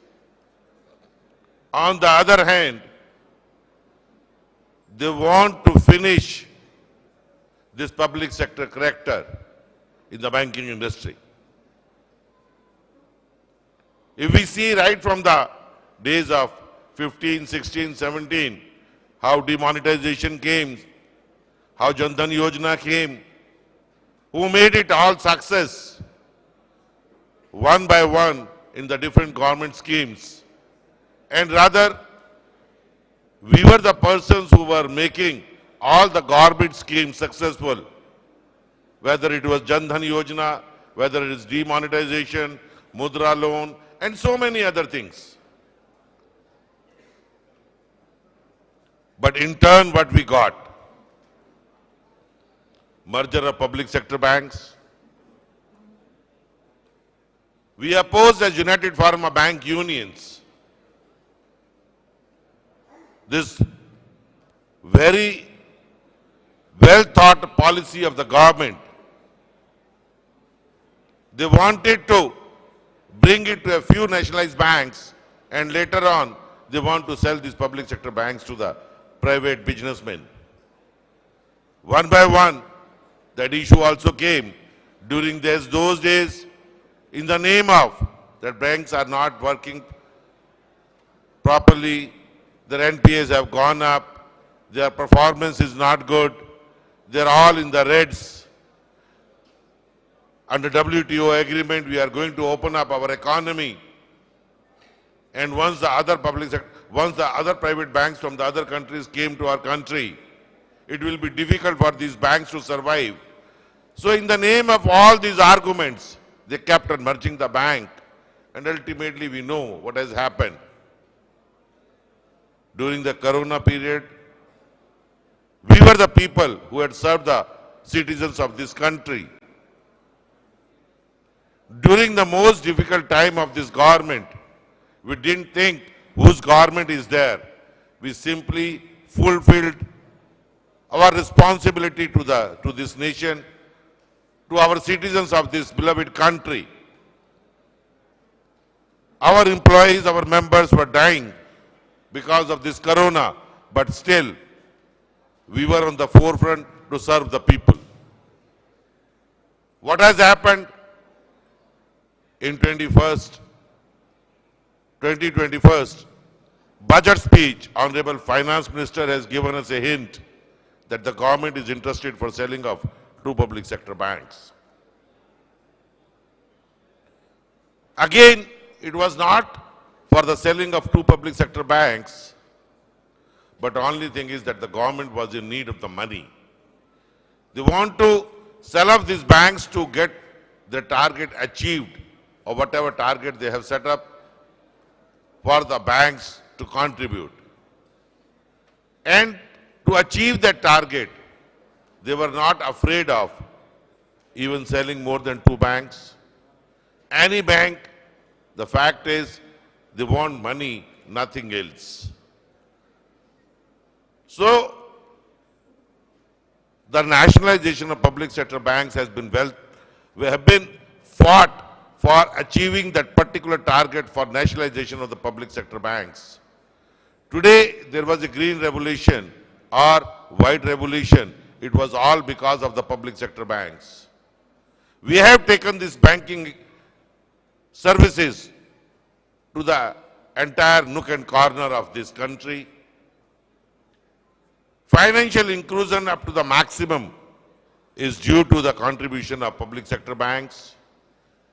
On the other hand, they want to finish this public sector character in the banking industry. If we see right from the days of 15, 16, 17, how demonetization came, how Jan Dhan Yojana came, who made it all success, one by one in the different government schemes. And rather, we were the persons who were making all the garbage schemes successful, whether it was Jan Dhan Yojana, whether it is demonetization, Mudra loan, and so many other things. But in turn, what we got? Merger of public sector banks. We opposed as United Forum of Bank Unions this very well thought policy of the government. They wanted to bring it to a few nationalized banks, and later on they want to sell these public sector banks to the private businessmen. One by one, that issue also came during those days, in the name of that banks are not working properly, their NPAs have gone up, their performance is not good, they're all in the reds. Under WTO agreement, we are going to open up our economy. And once the other private banks from the other countries came to our country, it will be difficult for these banks to survive. So in the name of all these arguments, they kept on merging the bank. And ultimately we know what has happened. During the Corona period, we were the people who had served the citizens of this country. During the most difficult time of this government, we didn't think whose government is there. We simply fulfilled our responsibility to this nation, to our citizens of this beloved country. Our employees, our members were dying because of this corona, but still we were on the forefront to serve the people. What has happened in 2021 budget speech? Honorable Finance Minister has given us a hint that the government is interested for selling of 2 public sector banks. Again, it was not for the selling of 2 public sector banks, but the only thing is that the government was in need of the money. They want to sell off these banks to get the target achieved, or whatever target they have set up for the banks to contribute. And to achieve that target, they were not afraid of even selling more than 2 banks. Any bank, the fact is, they want money, nothing else. So, the nationalization of public sector banks has been we have been fought for achieving that particular target for nationalization of the public sector banks. Today, there was a green revolution or white revolution. It was all because of the public sector banks. We have taken this banking services to the entire nook and corner of this country. Financial inclusion up to the maximum is due to the contribution of public sector banks.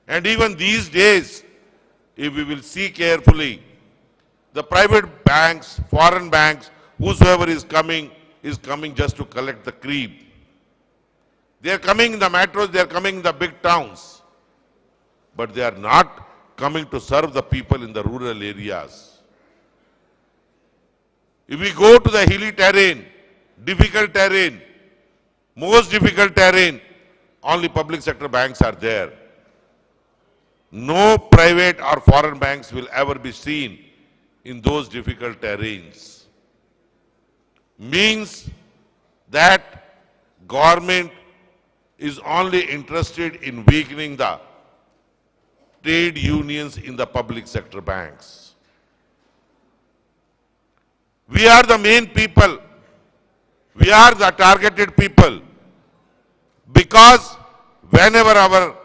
And even these days, if we will see carefully, the private banks, foreign banks, whosoever is coming just to collect the creep. They are coming in the metros, they are coming in the big towns, but they are not coming to serve the people in the rural areas. If we go to the hilly terrain, difficult terrain, most difficult terrain, only public sector banks are there. No private or foreign banks will ever be seen in those difficult terrains. Means that government is only interested in weakening the trade unions in the public sector banks. We are the main people. We are the targeted people, because whenever our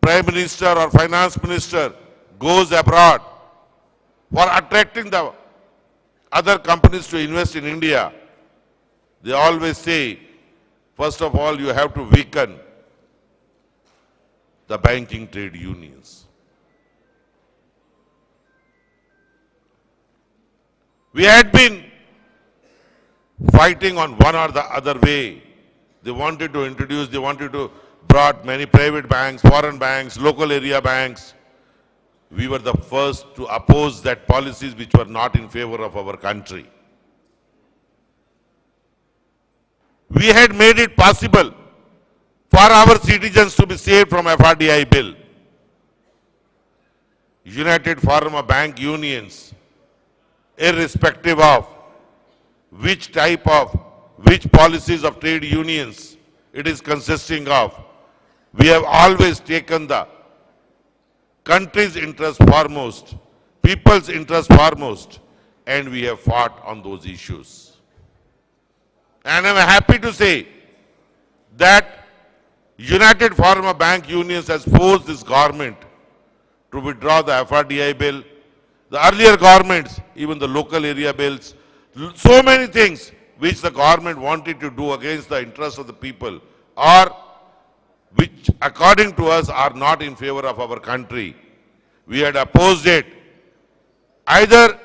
Prime Minister or Finance Minister goes abroad for attracting the other companies to invest in India, they always say, first of all, you have to weaken the banking trade unions. We had been fighting on one or the other way. They wanted to brought many private banks, foreign banks, local area banks. We were the first to oppose that policies which were not in favor of our country. We had made it possible for our citizens to be saved from FRDI bill. United Forum of Bank Unions, irrespective of which policies of trade unions it is consisting of, we have always taken the country's interest foremost, people's interest foremost, and we have fought on those issues. And I'm happy to say that United Forum of Bank Unions has forced this government to withdraw the FRDI bill. The earlier governments, even the local area bills, so many things which the government wanted to do against the interests of the people, or which according to us are not in favor of our country. We had opposed it. Either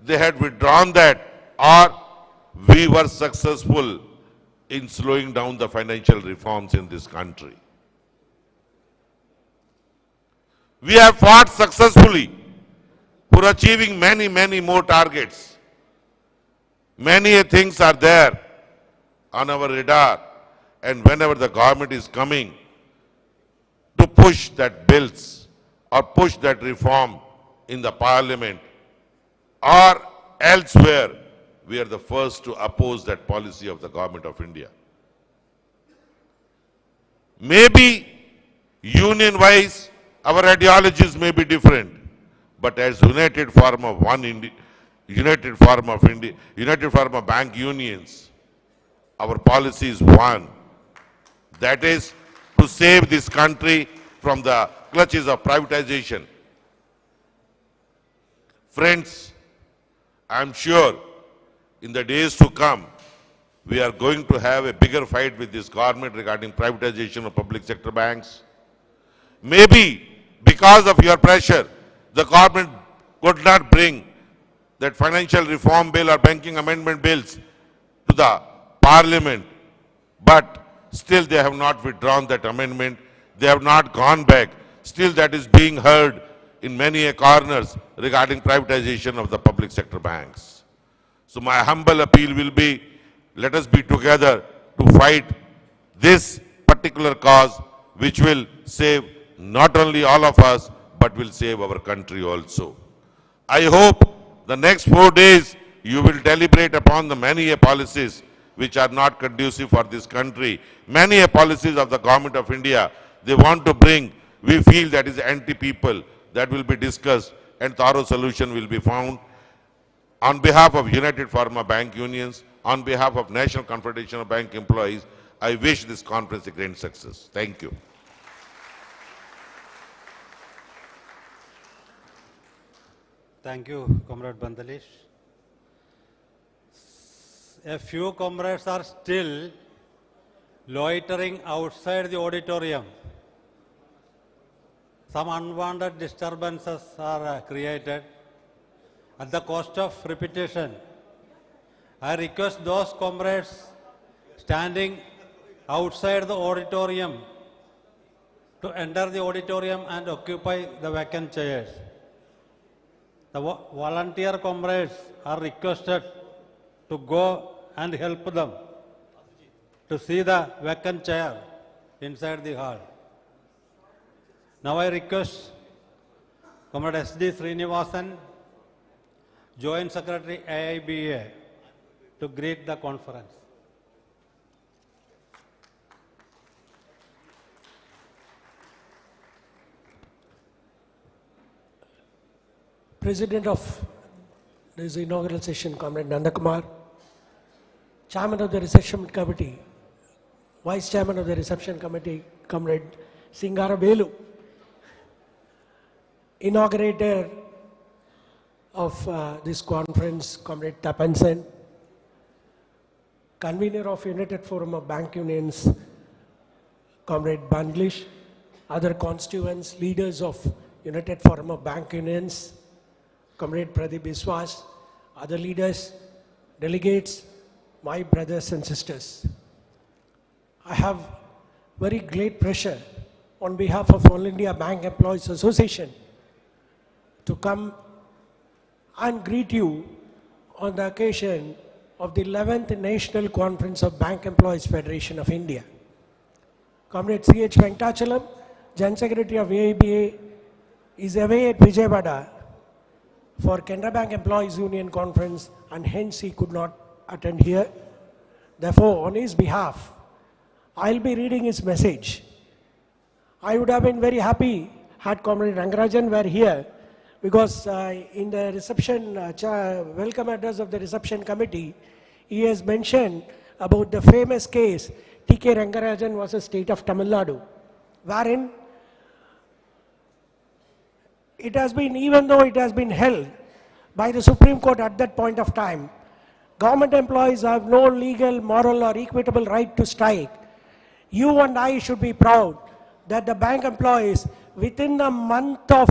they had withdrawn that, or we were successful in slowing down the financial reforms in this country. We have fought successfully for achieving many, many more targets. Many things are there on our radar, and whenever the government is coming to push that bills or push that reform in the parliament or elsewhere, we are the first to oppose that policy of the government of India. Maybe union-wise, our ideologies may be different, but as united form of united form of bank unions, our policy is one. That is to save this country from the clutches of privatization. Friends, I am sure in the days to come, we are going to have a bigger fight with this government regarding privatization of public sector banks. Maybe because of your pressure, the government could not bring that financial reform bill or banking amendment bills to the parliament, but still they have not withdrawn that amendment. They have not gone back. Still that is being heard in many corners regarding privatization of the public sector banks. So my humble appeal will be, let us be together to fight this particular cause which will save not only all of us, but will save our country also. I hope the next 4 days you will deliberate upon the many policies which are not conducive for this country. Many policies of the government of India, they want to bring, we feel that is anti-people, that will be discussed and thorough solution will be found. On behalf of United Pharma Bank Unions, on behalf of National Confederation of Bank Employees, I wish this conference a great success. Thank you. Thank you, Comrade Bandalish. A few comrades are still loitering outside the auditorium. Some unwanted disturbances are created. At the cost of repetition, I request those comrades standing outside the auditorium to enter the auditorium and occupy the vacant chairs. The volunteer comrades are requested to go and help them to see the vacant chair inside the hall. Now I request Comrade S.D. Srinivasan, Joint Secretary AIBA, to greet the conference. President of this inaugural session, Comrade Nandakumar, Chairman of the Reception Committee, Vice Chairman of the Reception Committee, Comrade Singara Velu, inaugurator of this conference, Comrade Tapan Sen, convener of United Forum of Bank Unions, Comrade Bandlish, other constituents, leaders of United Forum of Bank Unions, Comrade Pradeep Biswas, other leaders, delegates, my brothers and sisters. I have very great pressure on behalf of All India Bank Employees Association to come and greet you on the occasion of the 11th National Conference of Bank Employees Federation of India. Comrade C.H. Venkatachalam, General Secretary of AIBA, is away at Vijayawada for Canara Bank Employees Union Conference, and hence he could not attend here. Therefore, on his behalf, I'll be reading his message. I would have been very happy had Comrade Rangarajan were here, because in the reception, welcome address of the reception committee, he has mentioned about the famous case T.K. Rangarajan versus State of Tamil Nadu, wherein it has been, even though it has been held by the Supreme Court at that point of time, government employees have no legal, moral or equitable right to strike. You and I should be proud that the bank employees, within a month of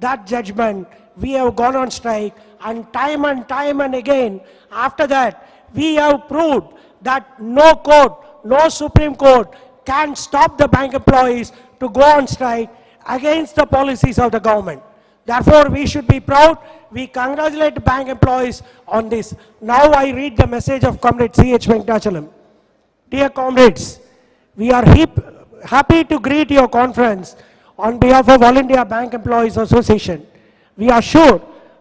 that judgment, we have gone on strike, and time and again, after that, we have proved that no court, no Supreme Court can stop the bank employees to go on strike against the policies of the government. Therefore, we should be proud. We congratulate the bank employees on this. Now I read the message of Comrade C.H. Venkatachalam. Dear comrades, we are happy to greet your conference on behalf of All India Bank Employees Association, we are sure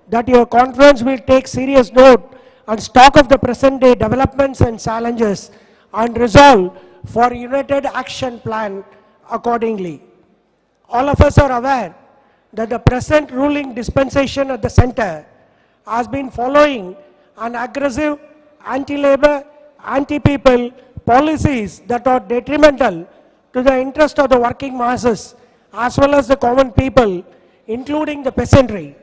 that your conference will take serious note and stock of the present day developments and challenges and resolve for united action plan accordingly. All of us are aware that the present ruling dispensation at the center has been following an aggressive anti-labor, anti-people policies that are detrimental to the interest of the working masses as well as the common people, including the peasantry,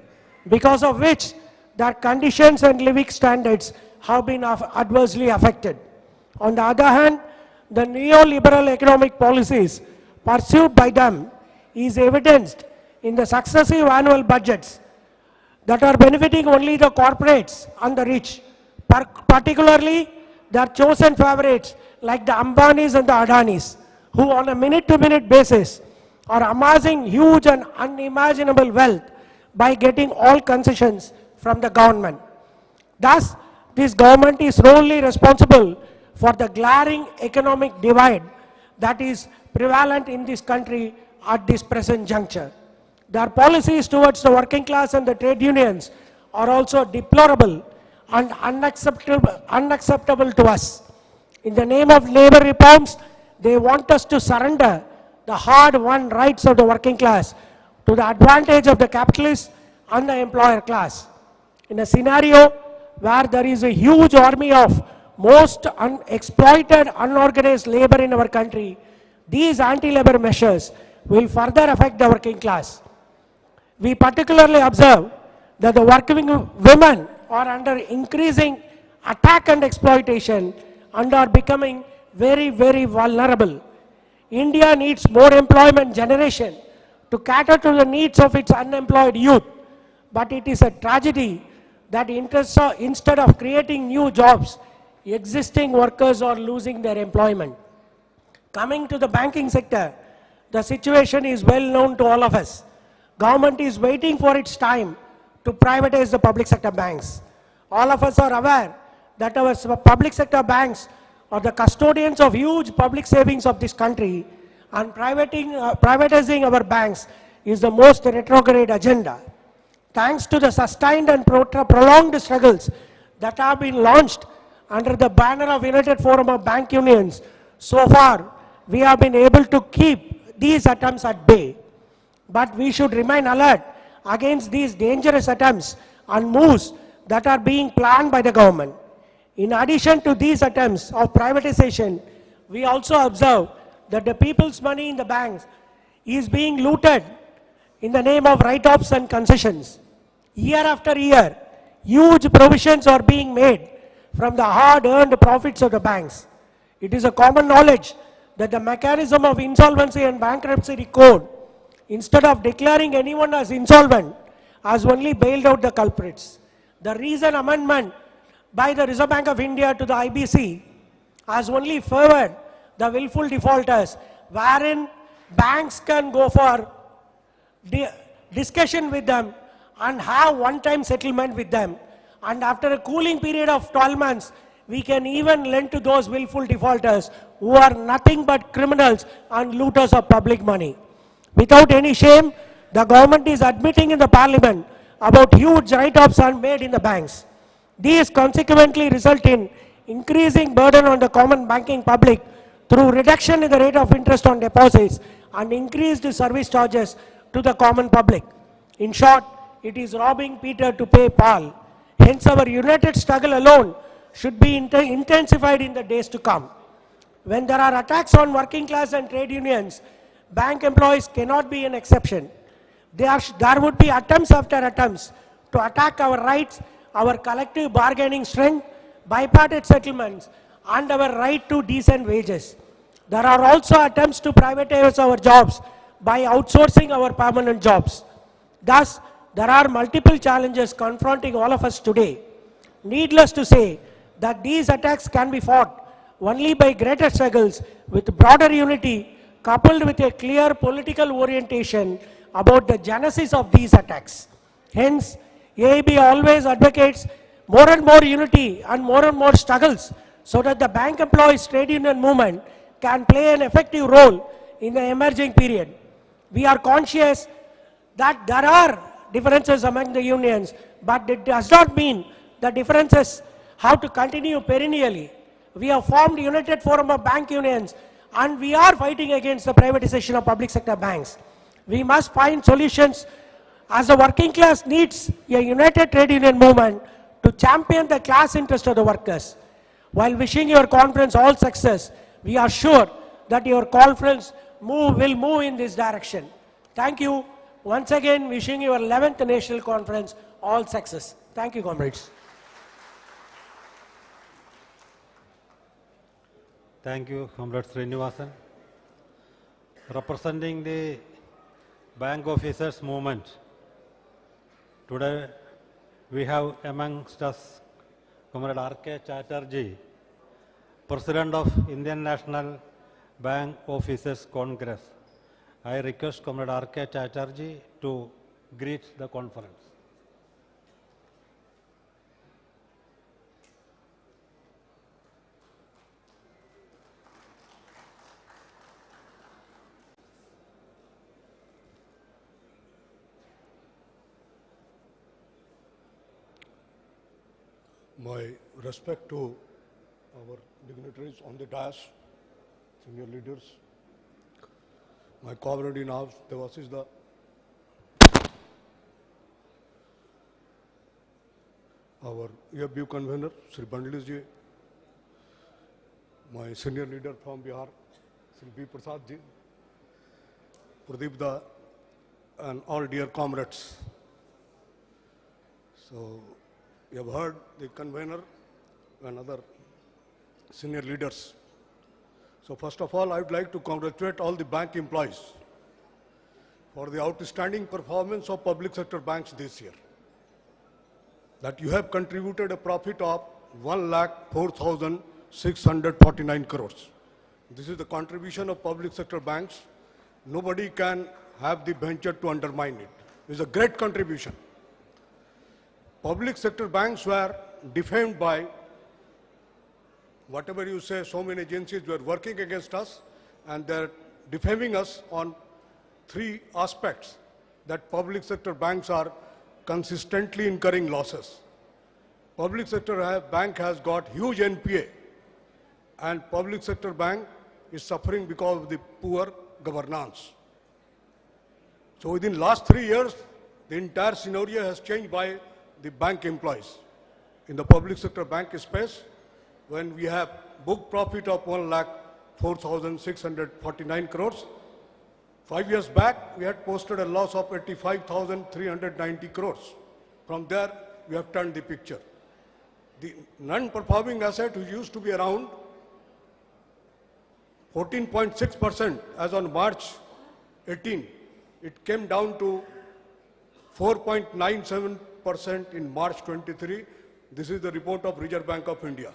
because of which their conditions and living standards have been adversely affected. On the other hand, the neoliberal economic policies pursued by them is evidenced in the successive annual budgets that are benefiting only the corporates and the rich, particularly their chosen favorites like the Ambanis and the Adanis, who on a minute-to-minute basis are amassing huge and unimaginable wealth by getting all concessions from the government. Thus, this government is solely responsible for the glaring economic divide that is prevalent in this country at this present juncture. Their policies towards the working class and the trade unions are also deplorable and unacceptable to us. In the name of labor reforms, they want us to surrender the hard-won rights of the working class to the advantage of the capitalist and the employer class. In a scenario where there is a huge army of most exploited unorganized labor in our country, these anti-labor measures will further affect the working class. We particularly observe that the working women are under increasing attack and exploitation and are becoming very, very vulnerable. India needs more employment generation to cater to the needs of its unemployed youth. But it is a tragedy that instead of creating new jobs, existing workers are losing their employment. Coming to the banking sector, the situation is well known to all of us. Government is waiting for its time to privatize the public sector banks. All of us are aware that our public sector banks are the custodians of huge public savings of this country, and privatizing our banks is the most retrograde agenda. Thanks to the sustained and prolonged struggles that have been launched under the banner of United Forum of Bank Unions, so far we have been able to keep these attempts at bay. But we should remain alert against these dangerous attempts and moves that are being planned by the government. In addition to these attempts of privatization, we also observe that the people's money in the banks is being looted in the name of write-offs and concessions. Year after year, huge provisions are being made from the hard-earned profits of the banks. It is a common knowledge that the mechanism of insolvency and bankruptcy code, instead of declaring anyone as insolvent, has only bailed out the culprits. The recent amendment by the Reserve Bank of India to the IBC has only favored the willful defaulters, wherein banks can go for discussion with them and have one-time settlement with them. And after a cooling period of 12 months, we can even lend to those willful defaulters who are nothing but criminals and looters of public money. Without any shame, the government is admitting in the parliament about huge write-offs are made in the banks. These consequently result in increasing burden on the common banking public through reduction in the rate of interest on deposits and increased service charges to the common public. In short, it is robbing Peter to pay Paul. Hence, our united struggle alone should be intensified in the days to come. When there are attacks on working class and trade unions, bank employees cannot be an exception. There would be attempts after attempts to attack our rights, our collective bargaining strength, bipartite settlements, and our right to decent wages. There are also attempts to privatize our jobs by outsourcing our permanent jobs. Thus, there are multiple challenges confronting all of us today. Needless to say that these attacks can be fought only by greater struggles with broader unity coupled with a clear political orientation about the genesis of these attacks. Hence, AIB always advocates more and more unity and more struggles so that the bank employees trade union movement can play an effective role in the emerging period. We are conscious that there are differences among the unions, but it does not mean the differences have to continue perennially. We have formed United Forum of Bank Unions, and we are fighting against the privatization of public sector banks. We must find solutions as the working class needs a united trade union movement to champion the class interest of the workers. While wishing your conference all success, we are sure that your conference will move in this direction. Thank you. Once again, wishing your 11th National Conference all success. Thank you, comrades. Thank you, Comrade Srinivasan. Representing the Bank Officers Movement, today we have amongst us Comrade R.K. Chatterjee, President of Indian National Bank Officers Congress. I request Comrade R.K. Chatterjee to greet the conference. My respect to our dignitaries on the dais, senior leaders, my comrade in arms, Devasisda, our EFBU convener, Sri Bandlis ji, my senior leader from Bihar, Sri B. Prasad ji, Pradeep da, and all dear comrades. So, you have heard the convener and other senior leaders. So first of all, I would like to congratulate all the bank employees for the outstanding performance of public sector banks this year. That you have contributed a profit of 1,04,649 crores. This is the contribution of public sector banks. Nobody can have the venture to undermine it. It is a great contribution. Public sector banks were defamed by whatever you say, so many agencies were working against us, and they're defaming us on three aspects: that public sector banks are consistently incurring losses. Public sector bank has got huge NPA, and public sector bank is suffering because of the poor governance. So within last 3 years, the entire scenario has changed by the bank employees. In the public sector bank space, when we have book profit of 1,04,649 crores, 5 years back, we had posted a loss of 85,390 crores. From there, we have turned the picture. The non-performing asset, which used to be around 14.6% as on March 18, it came down to 4.97% in March 23. This is the report of Reserve Bank of India.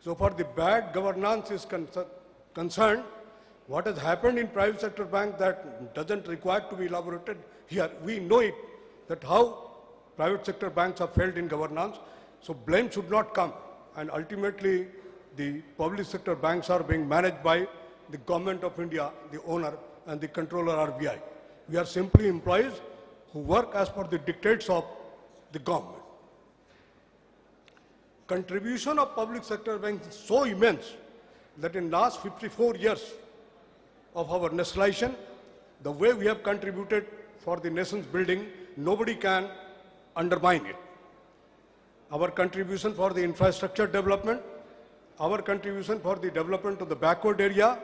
So for the bad governance is concerned, what has happened in private sector bank that doesn't require to be elaborated here. We know it, that how private sector banks have failed in governance. So blame should not come. And ultimately, the public sector banks are being managed by the government of India, the owner and the controller RBI. We are simply employees who work as per the dictates of the government. Contribution of public sector banks is so immense that in last 54 years of our nationalization, the way we have contributed for the nation's building, nobody can undermine it. Our contribution for the infrastructure development, our contribution for the development of the backward area,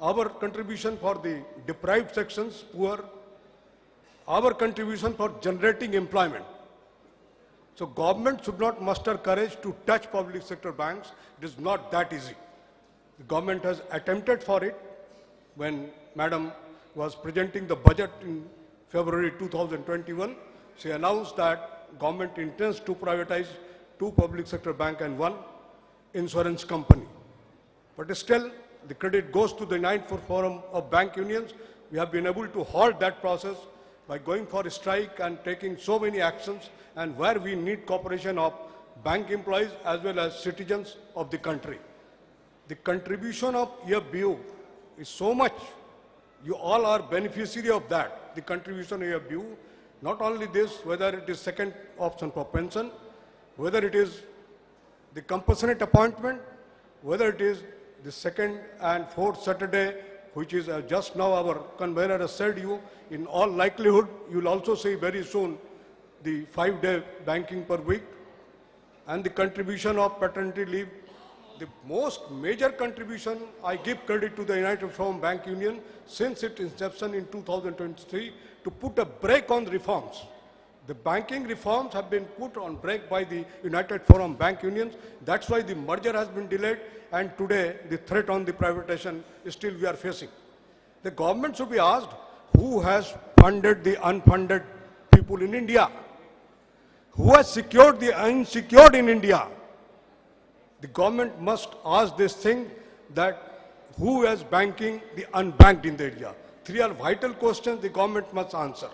our contribution for the deprived sections, poor, our contribution for generating employment. So government should not muster courage to touch public sector banks. It is not that easy. The government has attempted for it. When Madam was presenting the budget in February 2021, she announced that government intends to privatize 2 public sector banks and 1 insurance company. But still, the credit goes to the 9th Forum of Bank Unions. We have been able to halt that process by going for a strike and taking so many actions, and where we need cooperation of bank employees as well as citizens of the country. The contribution of EFBU is so much You all are beneficiary of that, the contribution you have due. Not only this, whether it is second option for pension, whether it is the compassionate appointment, whether it is the second and fourth Saturday, which is just now our convener has said you, in all likelihood, you will also see very soon the 5-day banking per week and the contribution of paternity leave. The most major contribution, I give credit to the United Forum Bank Union since its inception in 2023 to put a brake on reforms. The banking reforms have been put on brake by the United Forum Bank Unions. That's why the merger has been delayed, and today the threat on the privatization is still we are facing. The government should be asked, who has funded the unfunded people in India? Who has secured the unsecured in India? The government must ask this thing, that who is banking the unbanked in the area? Three are vital questions the government must answer.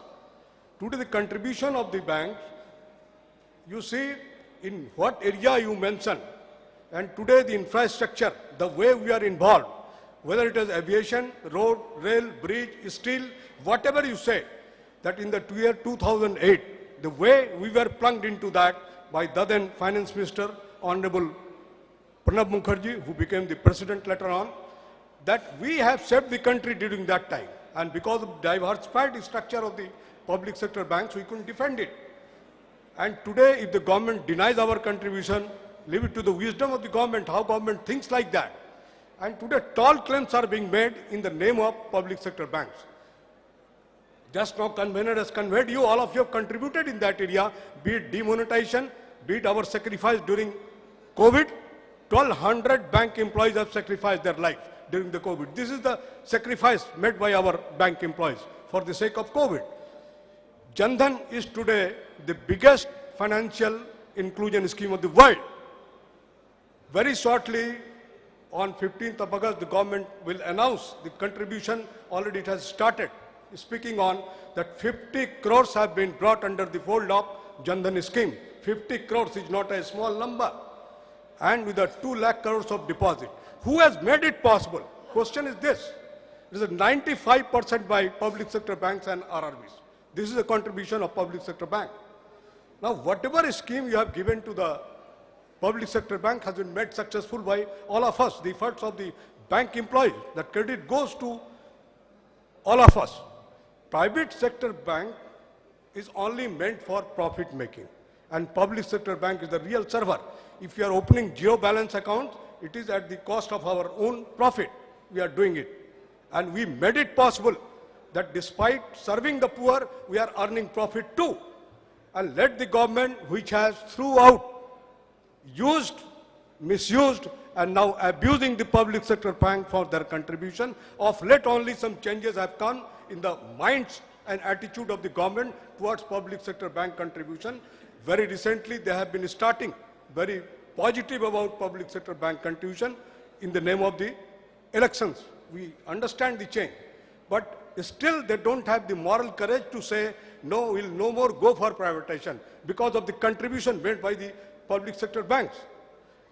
Today the contribution of the banks, you see in what area you mention, and today the infrastructure, the way we are involved, whether it is aviation, road, rail, bridge, steel, whatever you say, that in the year 2008, the way we were plugged into that by the then Finance Minister, Honorable Pranab Mukherjee, who became the President later on, that we have saved the country during that time. And because of diversified structure of the public sector banks, we couldn't defend it. And today, if the government denies our contribution, leave it to the wisdom of the government, how government thinks like that. And today, tall claims are being made in the name of public sector banks. Just now, convener has conveyed you, all of you have contributed in that area, be it demonetization, be it our sacrifice during COVID. 1,200 bank employees have sacrificed their life during the COVID. This is the sacrifice made by our bank employees for the sake of COVID. Jan Dhan is today the biggest financial inclusion scheme of the world. Very shortly, on 15th of August, the government will announce the contribution. Already it has started. Speaking on that 50 crores have been brought under the fold of Jan Dhan scheme. 50 crores is not a small number. And with a 2 lakh crores of deposit. Who has made it possible? Question is this. It is a 95% by public sector banks and RRBs. This is the contribution of public sector bank. Now, whatever scheme you have given to the public sector bank has been made successful by all of us, the efforts of the bank employees. The credit goes to all of us. Private sector bank is only meant for profit making, and public sector bank is the real server. If you are opening zero balance account, it is at the cost of our own profit. We are doing it. And we made it possible that despite serving the poor, we are earning profit too. And let the government, which has throughout used, misused, and now abusing the public sector bank for their contribution, of late only some changes have come in the minds and attitude of the government towards public sector bank contribution. Very recently, they have been starting very positive about public sector bank contribution in the name of the elections. We understand the change, but still they don't have the moral courage to say, no, we'll no more go for privatization because of the contribution made by the public sector banks.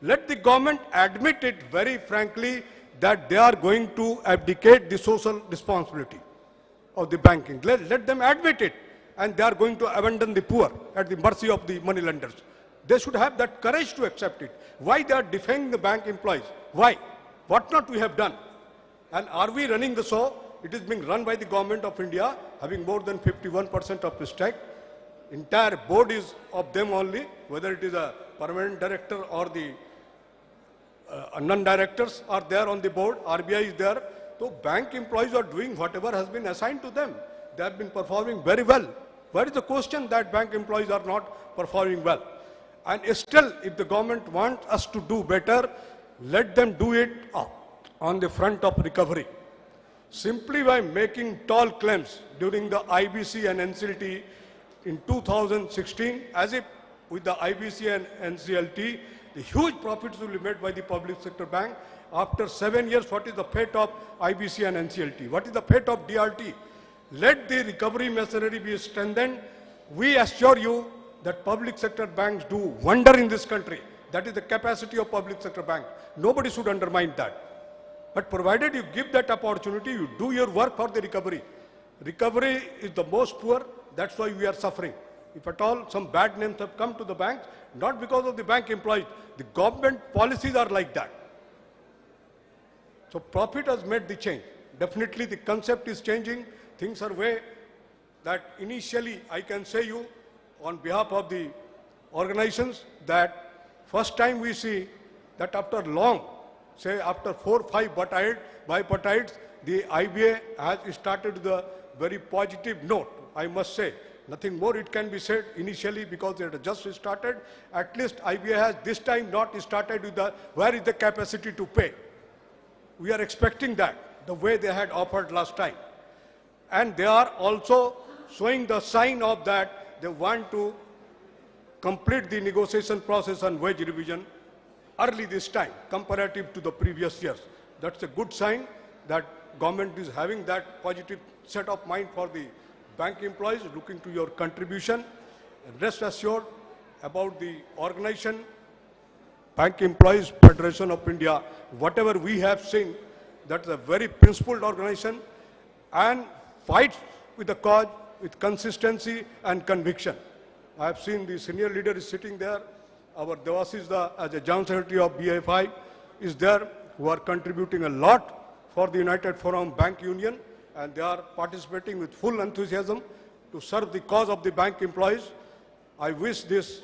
Let the government admit it very frankly that they are going to abdicate the social responsibility of the banking. Let them admit it, and they are going to abandon the poor at the mercy of the money lenders. They should have that courage to accept it. Why they are defying the bank employees? Why? What not we have done? And are we running the show? It is being run by the government of India, having more than 51% of the stake. Entire board is of them only, whether it is a permanent director or the non-directors are there on the board, RBI is there. So bank employees are doing whatever has been assigned to them. They have been performing very well. Where is the question that bank employees are not performing well? And still, if the government wants us to do better, let them do it on the front of recovery. Simply by making tall claims during the IBC and NCLT in 2016, as if with the IBC and NCLT, the huge profits will be made by the public sector bank. After 7 years, what is the fate of IBC and NCLT? What is the fate of DRT? Let the recovery machinery be strengthened. We assure you that public sector banks do wonder in this country. That is the capacity of public sector bank. Nobody should undermine that. But provided you give that opportunity, you do your work for the recovery. Recovery is the most poor, that's why we are suffering. If at all some bad names have come to the banks, not because of the bank employees, the government policies are like that. So profit has made the change. Definitely the concept is changing. Things are way that initially I can say you on behalf of the organizations that first time we see that after long, say after 4 or 5 bipartites, the IBA has started with a very positive note, I must say. Nothing more it can be said initially because it had just started. At least IBA has this time not started with the, where is the capacity to pay? We are expecting that, the way they had offered last time. And they are also showing the sign of that they want to complete the negotiation process on wage revision early this time, comparative to the previous years. That's a good sign that government is having that positive set of mind for the bank employees, looking to your contribution. And rest assured about the organization, Bank Employees Federation of India, whatever we have seen, that's a very principled organization and fights with the cause with consistency and conviction. I have seen the senior leader is sitting there. Our Devasis, as a General Secretary of BFI, is there, who are contributing a lot for the United Forum Bank Union, and they are participating with full enthusiasm to serve the cause of the bank employees. I wish this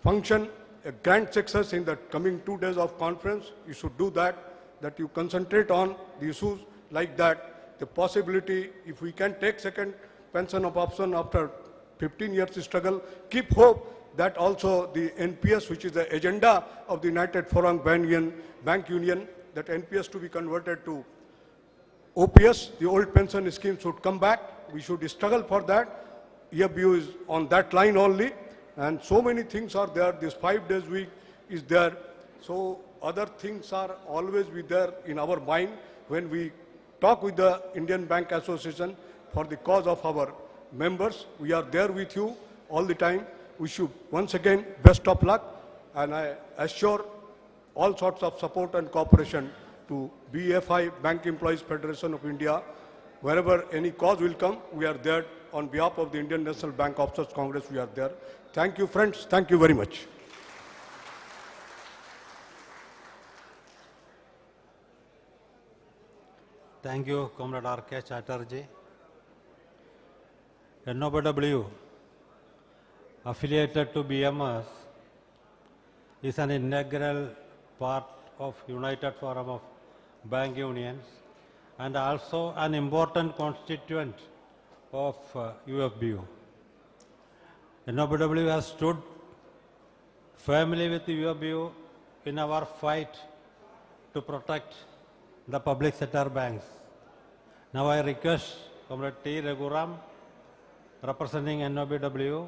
function a grand success in the coming 2 days of conference. You should do that you concentrate on the issues like that. The possibility, if we can take second pension of option after 15 years struggle, keep hope that also the NPS, which is the agenda of the United Forum Bank Union, that NPS to be converted to OPS, the old pension scheme should come back. We should struggle for that. EFBU is on that line only. And so many things are there. This 5 days week is there. So other things are always be there in our mind when we talk with the Indian Bank Association for the cause of our members. We are there with you all the time. We should once again best of luck, and I assure all sorts of support and cooperation to BFI, Bank Employees Federation of India. Wherever any cause will come, we are there. On behalf of the Indian National Bank Officers Congress, we are there. Thank you, friends. Thank you very much. Thank you, Comrade R.K. Chatterjee. NOBW, affiliated to BMS, is an integral part of United Forum of Bank Unions and also an important constituent of UFBU. NOBW has stood firmly with UFBU in our fight to protect the public sector banks. Now I request Comrade T. Raghuram, representing NOBW,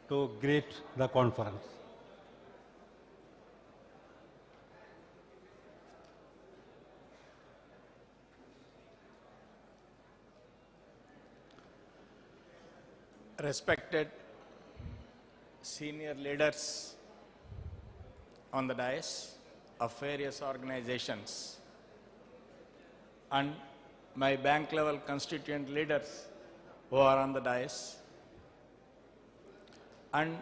to greet the conference. Respected senior leaders on the dais of various organizations and my bank level constituent leaders who are on the dais and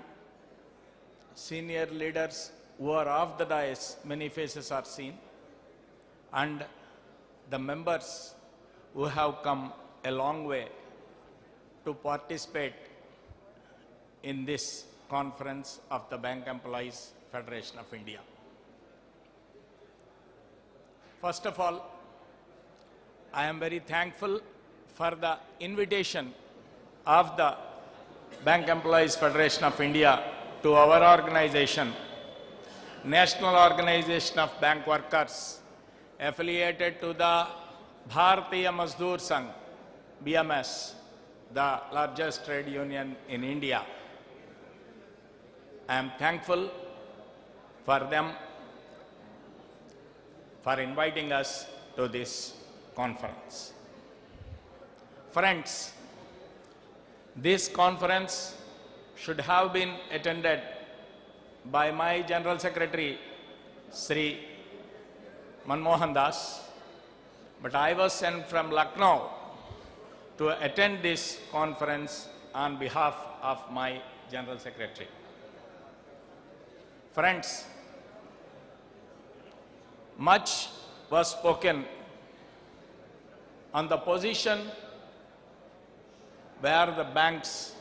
senior leaders who are off the dais, many faces are seen, and the members who have come a long way to participate in this conference of the Bank Employees Federation of India. First of all, I am very thankful for the invitation of the Bank Employees Federation of India to our organization, National Organization of Bank Workers, affiliated to the Bharatiya Mazdoor Sangh, BMS, the largest trade union in India. I am thankful for them for inviting us to this conference. Friends, this conference should have been attended by my General Secretary, Sri Manmohan Das, but I was sent from Lucknow to attend this conference on behalf of my General Secretary. Friends, much was spoken on the position where the banks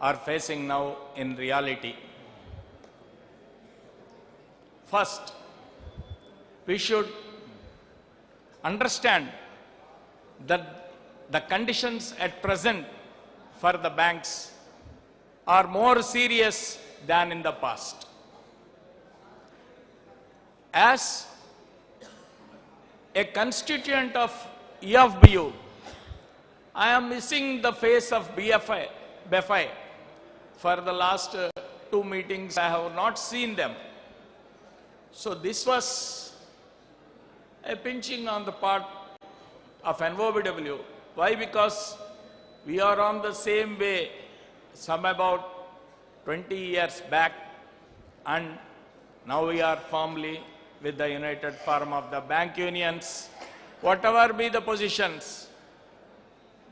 are facing now in reality. First, we should understand that the conditions at present for the banks are more serious than in the past. As a constituent of EFBU, I am missing the face of Befi. For the last 2 meetings, I have not seen them. So this was a pinching on the part of NOBW. Why? Because we are on the same way some about 20 years back, and now we are firmly with the United Forum of the Bank Unions. Whatever be the positions,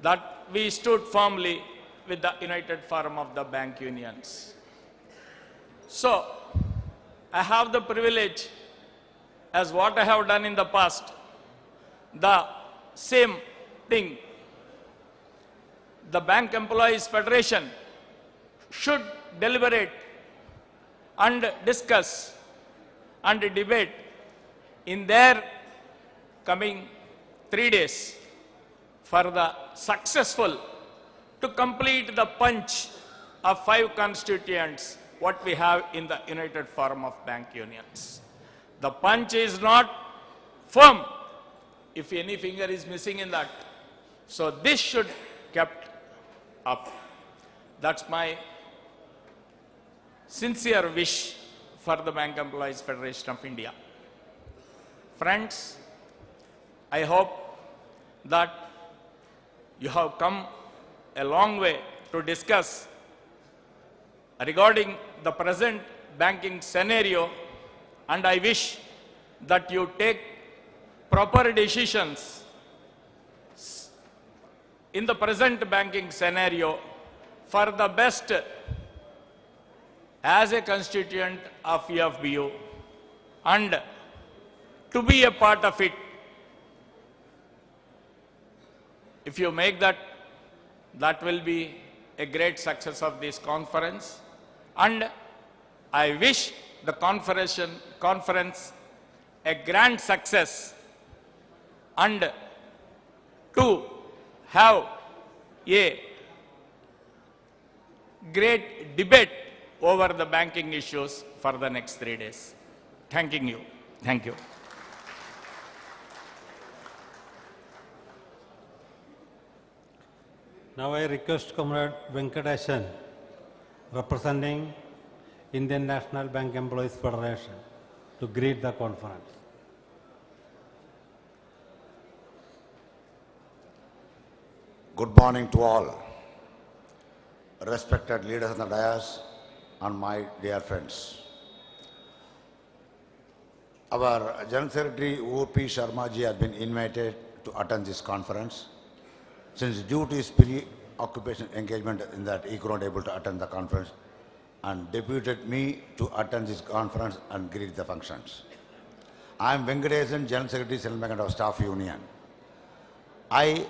that we stood firmly with the United Forum of the Bank Unions. So, I have the privilege, as what I have done in the past, the same thing. The Bank Employees Federation should deliberate and discuss and debate in their coming 3 days for the successful to complete the punch of 5 constituents what we have in the United Forum of Bank Unions. The punch is not firm if any finger is missing in that. So this should kept up. That's my sincere wish for the Bank Employees Federation of India. Friends, I hope that you have come a long way to discuss regarding the present banking scenario, and I wish that you take proper decisions in the present banking scenario for the best as a constituent of EFBU, and to be a part of it. If you make that, that will be a great success of this conference. And I wish the conference a grand success, and to have a great debate over the banking issues for the next 3 days. Thanking you. Thank you. Now I request Comrade Venkatesan, representing Indian National Bank Employees Federation, to greet the conference. Good morning to all, respected leaders on the dais and my dear friends. Our General Secretary O.P. Sharma ji has been invited to attend this conference. Since due to his preoccupation engagement in that, he could not able to attend the conference and deputed me to attend this conference and greet the functions. I am Venkatesan, General Secretary, Central Bank of Staff Union. I,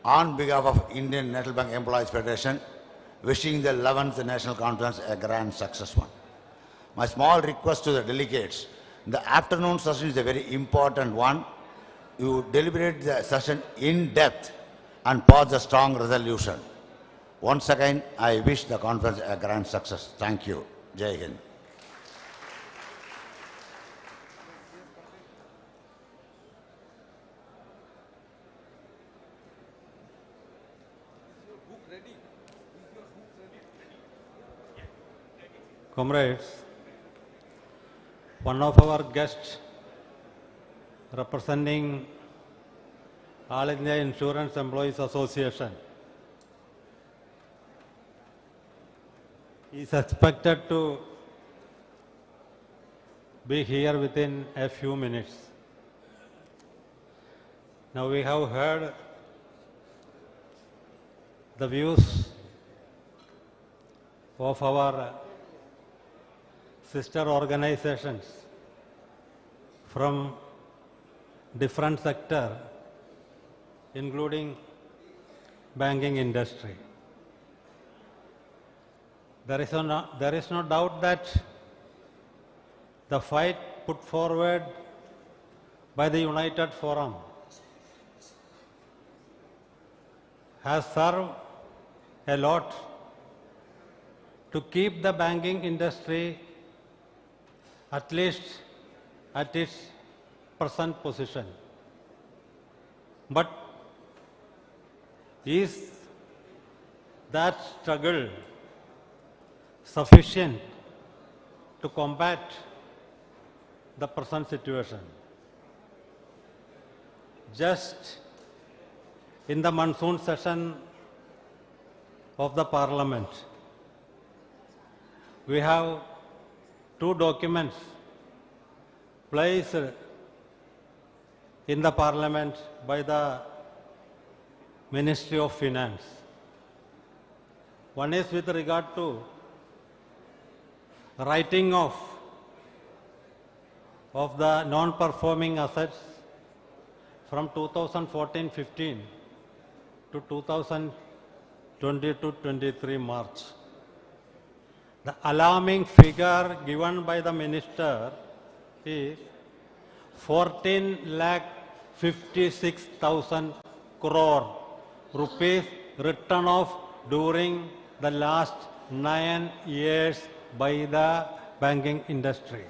on behalf of Indian National Bank Employees Federation, wishing the 11th National Conference a grand success one. My small request to the delegates, the afternoon session is a very important one. You deliberate the session in depth and pass a strong resolution. Once again, I wish the conference a grand success. Thank you. Jai Hind. Comrades, one of our guests representing All India Insurance Employees Association is expected to be here within a few minutes. Now we have heard the views of our sister organizations from different sectors, including banking industry. There is no doubt that the fight put forward by the United Forum has served a lot to keep the banking industry at least at its present position. But is that struggle sufficient to combat the present situation? Just in the monsoon session of the Parliament, we have two documents placed in the Parliament by the Ministry of Finance. One is with regard to writing off of the non-performing assets from 2014-15 to 2022-23 March. The alarming figure given by the minister is 14,56,000 crore rupees written off during the last 9 years by the banking industry.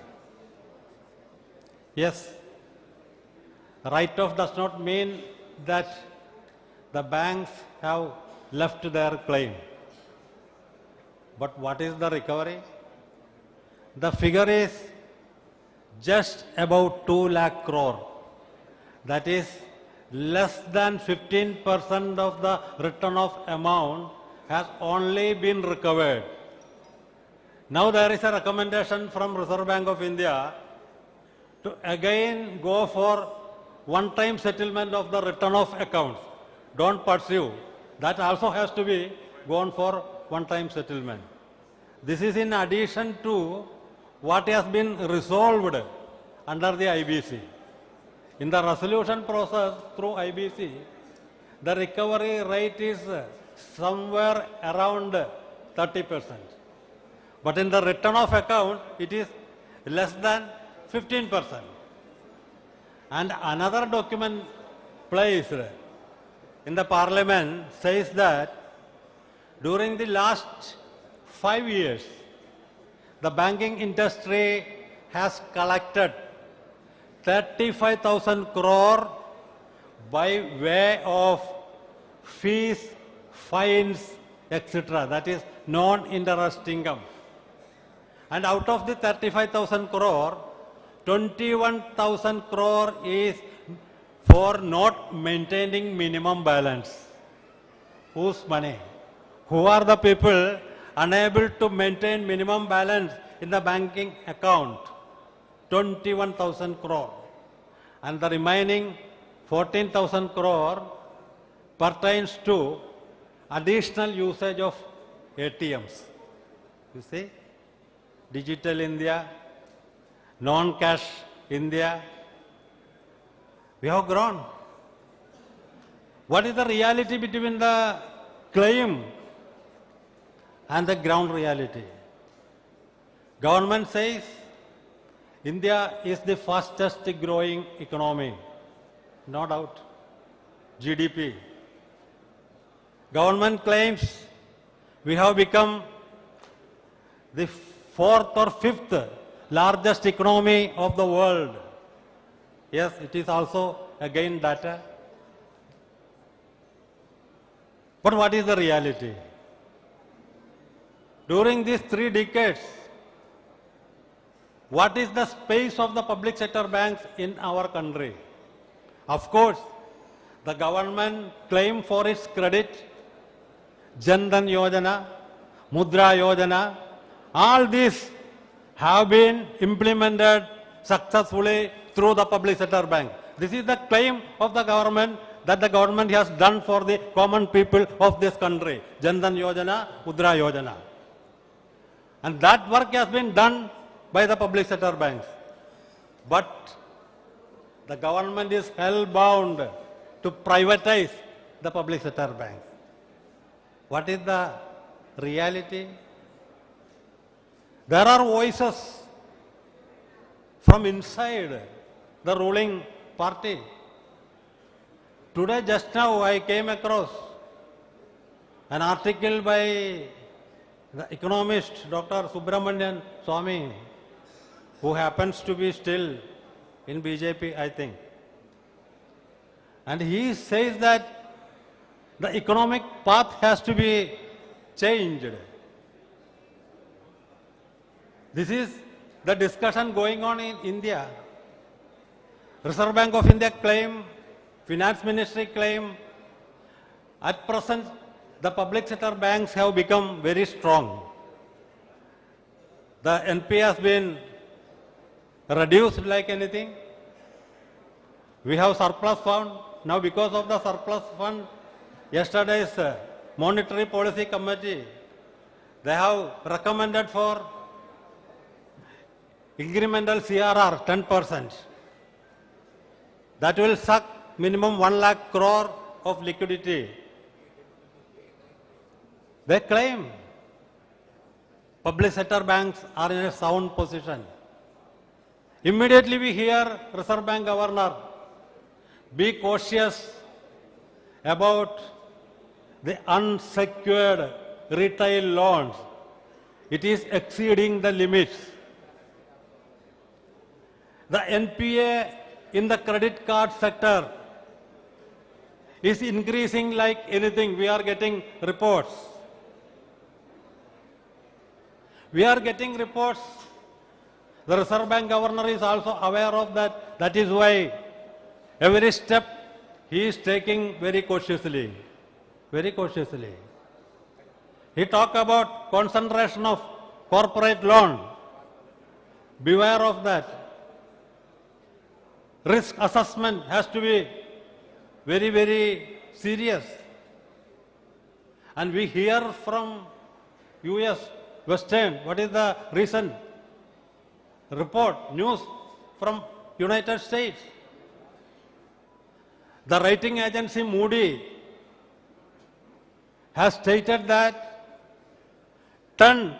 Yes, write-off does not mean that the banks have left their claim. But what is the recovery? The figure is just about 2 lakh crore. That is less than 15% of the written off amount has only been recovered. Now there is a recommendation from Reserve Bank of India to again go for one-time settlement of the written off accounts. Don't pursue. That also has to be gone for one-time settlement. This is in addition to what has been resolved under the IBC. In the resolution process through IBC, the recovery rate is somewhere around 30%. But in the written off account, it is less than 15%. And another document placed in the Parliament says that during the last 5 years, the banking industry has collected 35,000 crore by way of fees, fines, etc. That is non-interest income. And out of the 35,000 crore, 21,000 crore is for not maintaining minimum balance. Whose money? Who are the people unable to maintain minimum balance in the banking account? 21,000 crore. And the remaining 14,000 crore pertains to additional usage of ATMs. You see? Digital India, non-cash India. We have grown. What is the reality between the claim and the ground reality? Government says India is the fastest growing economy. No doubt. GDP. Government claims we have become the fourth or fifth largest economy of the world. Yes, it is also again data. But what is the reality? During these 3 decades, what is the space of the public sector banks in our country? Of course, the government claimed for its credit, Jan Dhan Yojana, Mudra Yojana, all these have been implemented successfully through the public sector bank. This is the claim of the government that the government has done for the common people of this country. Jan Dhan Yojana, Mudra Yojana. And that work has been done by the public sector banks. But the government is hell-bound to privatize the public sector banks. What is the reality? There are voices from inside the ruling party. Today, just now, I came across an article by the economist, Dr. Subramanian Swamy, who happens to be still in BJP, I think. And he says that the economic path has to be changed. This is the discussion going on in India. Reserve Bank of India claim, Finance Ministry claim, at present the public sector banks have become very strong. The NP has been reduced like anything. We have surplus fund. Now because of the surplus fund, yesterday's Monetary Policy Committee, they have recommended for incremental CRR 10%. That will suck minimum 1 lakh crore of liquidity. They claim public sector banks are in a sound position. Immediately we hear Reserve Bank Governor, be cautious about the unsecured retail loans. It is exceeding the limits. The NPA in the credit card sector is increasing like anything. We are getting reports. We are getting reports. The Reserve Bank Governor is also aware of that. That is why every step he is taking very cautiously. Very cautiously. He talked about concentration of corporate loan. Beware of that. Risk assessment has to be very, very serious. And we hear from US, Western, what is the recent report, news from United States? The rating agency Moody has stated that 10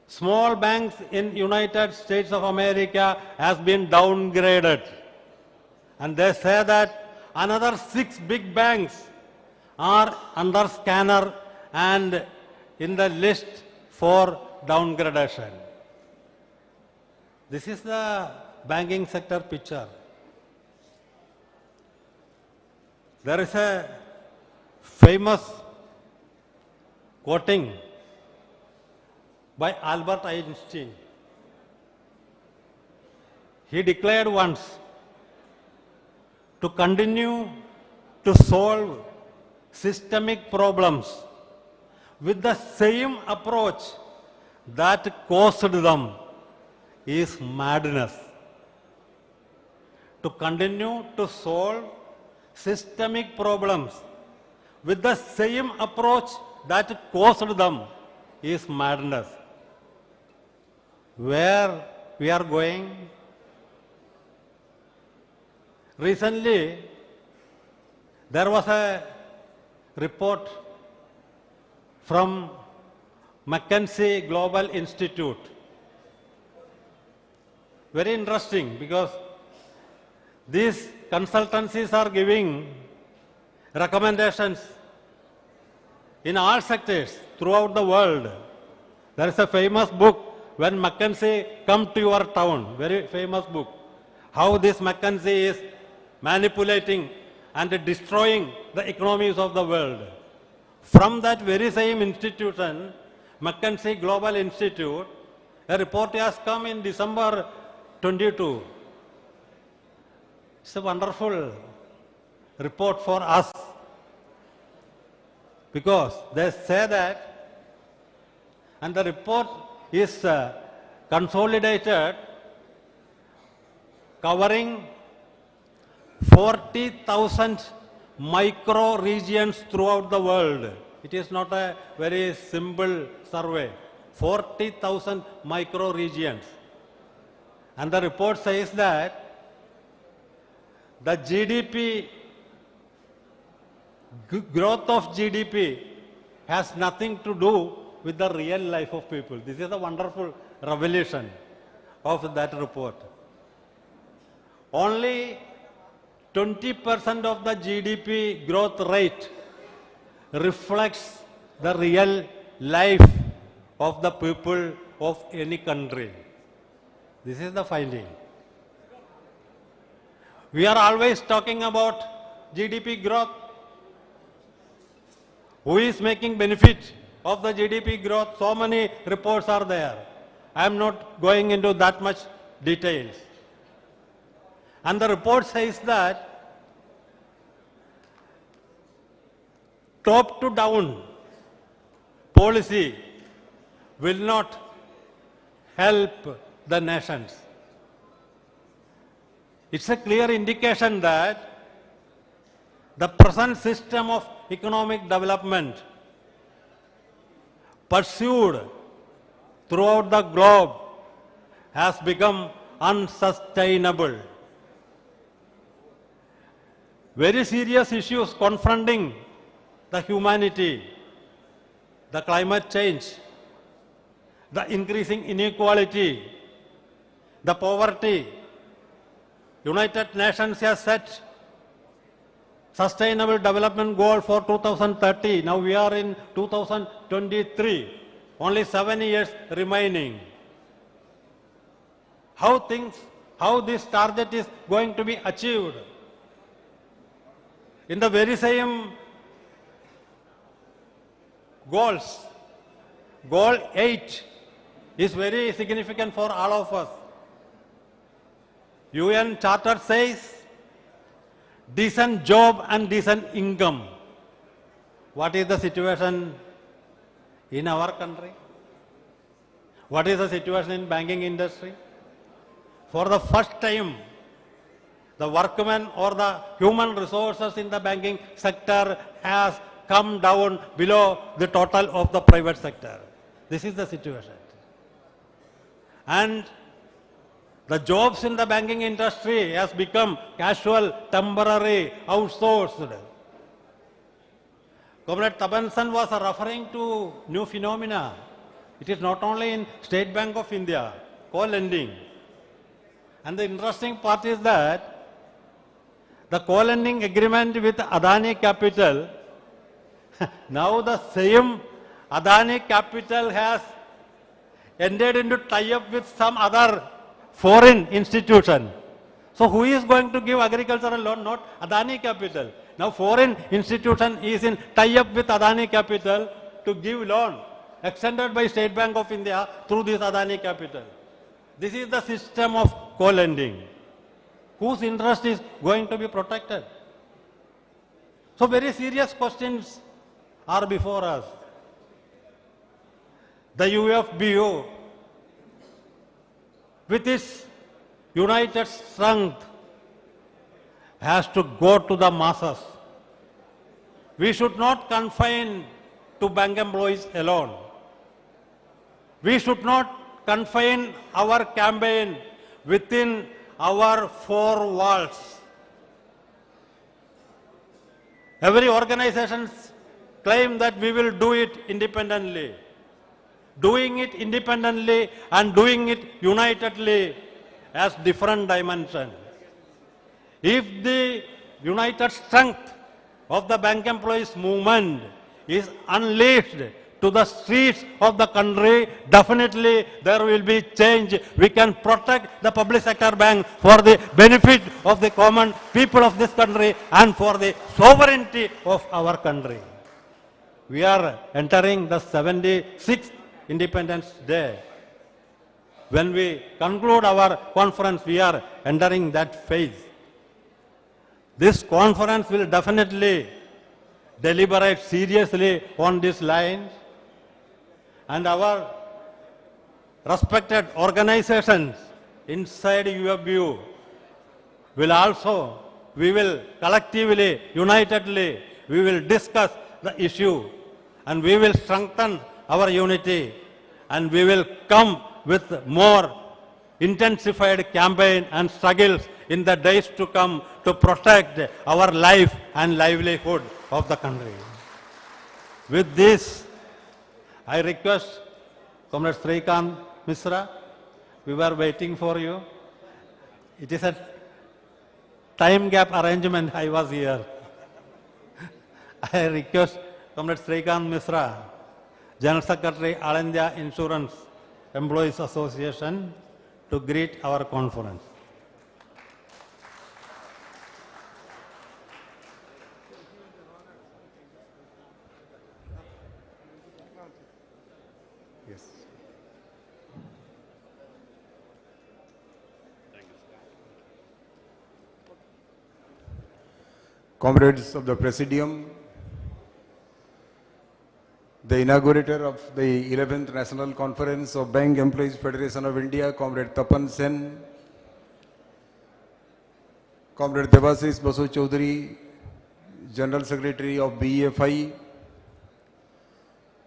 small banks in United States of America has been downgraded. And they say that another 6 big banks are under scanner and in the list for downgradation. This is the banking sector picture. There is a famous quoting by Albert Einstein. He declared once, to continue to solve systemic problems with the same approach that caused them is madness. To continue to solve systemic problems with the same approach that caused them is madness. Where we are going? Recently, there was a report from McKinsey Global Institute. Very interesting because these consultancies are giving recommendations in all sectors throughout the world. There is a famous book, When McKinsey Come to Your Town, very famous book. How this McKinsey is manipulating and destroying the economies of the world. From that very same institution, McKinsey Global Institute, a report has come in December 22. It's a wonderful report for us because they say that, and the report is consolidated, covering 40,000 micro regions throughout the world. It is not a very simple survey. 40,000 micro regions. And the report says that the GDP, growth of GDP has nothing to do with the real life of people. This is a wonderful revelation of that report. Only 20% of the GDP growth rate reflects the real life of the people of any country. This is the finding. We are always talking about GDP growth. Who is making benefit of the GDP growth? So many reports are there. I am not going into that much details. And the report says that top to down policy will not help the nations. It's a clear indication that the present system of economic development pursued throughout the globe has become unsustainable. Very serious issues confronting the humanity, the climate change, the increasing inequality, the poverty. United Nations has set Sustainable Development Goal for 2030. Now we are in 2023. Only 7 years remaining. How this target is going to be achieved? In the very same goals, Goal 8 is very significant for all of us. UN Charter says, decent job and decent income. What is the situation in our country? What is the situation in banking industry? For the first time, the workmen or the human resources in the banking sector has come down below the total of the private sector. This is the situation. And the jobs in the banking industry has become casual, temporary, outsourced. Comrade Tabansan was referring to new phenomena. It is not only in State Bank of India, co-lending. And the interesting part is that the co-lending agreement with Adani Capital, now the same Adani Capital has entered into tie-up with some other foreign institution. So who is going to give agricultural loan? Not Adani Capital. Now foreign institution is in tie-up with Adani Capital to give loan extended by State Bank of India through this Adani Capital. This is the system of co-lending. Whose interest is going to be protected? So very serious questions are before us. The UFBO, with its united strength, has to go to the masses. We should not confine to bank employees alone. We should not confine our campaign within our four walls. Every organization claim that we will do it independently. Doing it independently and doing it unitedly has different dimensions. If the united strength of the bank employees movement is unleashed to the streets of the country, definitely there will be change. We can protect the public sector bank for the benefit of the common people of this country and for the sovereignty of our country. We are entering the 76th Independence Day. When we conclude our conference, we are entering that phase. This conference will definitely deliberate seriously on these lines, and our respected organizations inside UFBU will also we will collectively, unitedly, we will discuss the issue and we will strengthen our unity and we will come with more intensified campaign and struggles in the days to come to protect our life and livelihood of the country. With this, I request Comrade Srikant Misra, we were waiting for you. It is a time gap arrangement, I was here. I request Comrade Srikant Misra, General Secretary, All India Insurance Employees Association, to greet our conference. Comrades of the Presidium, the inaugurator of the 11th National Conference of Bank Employees Federation of India, Comrade Tapan Sen, Comrade Devasis Basu Chaudhary, General Secretary of BEFI,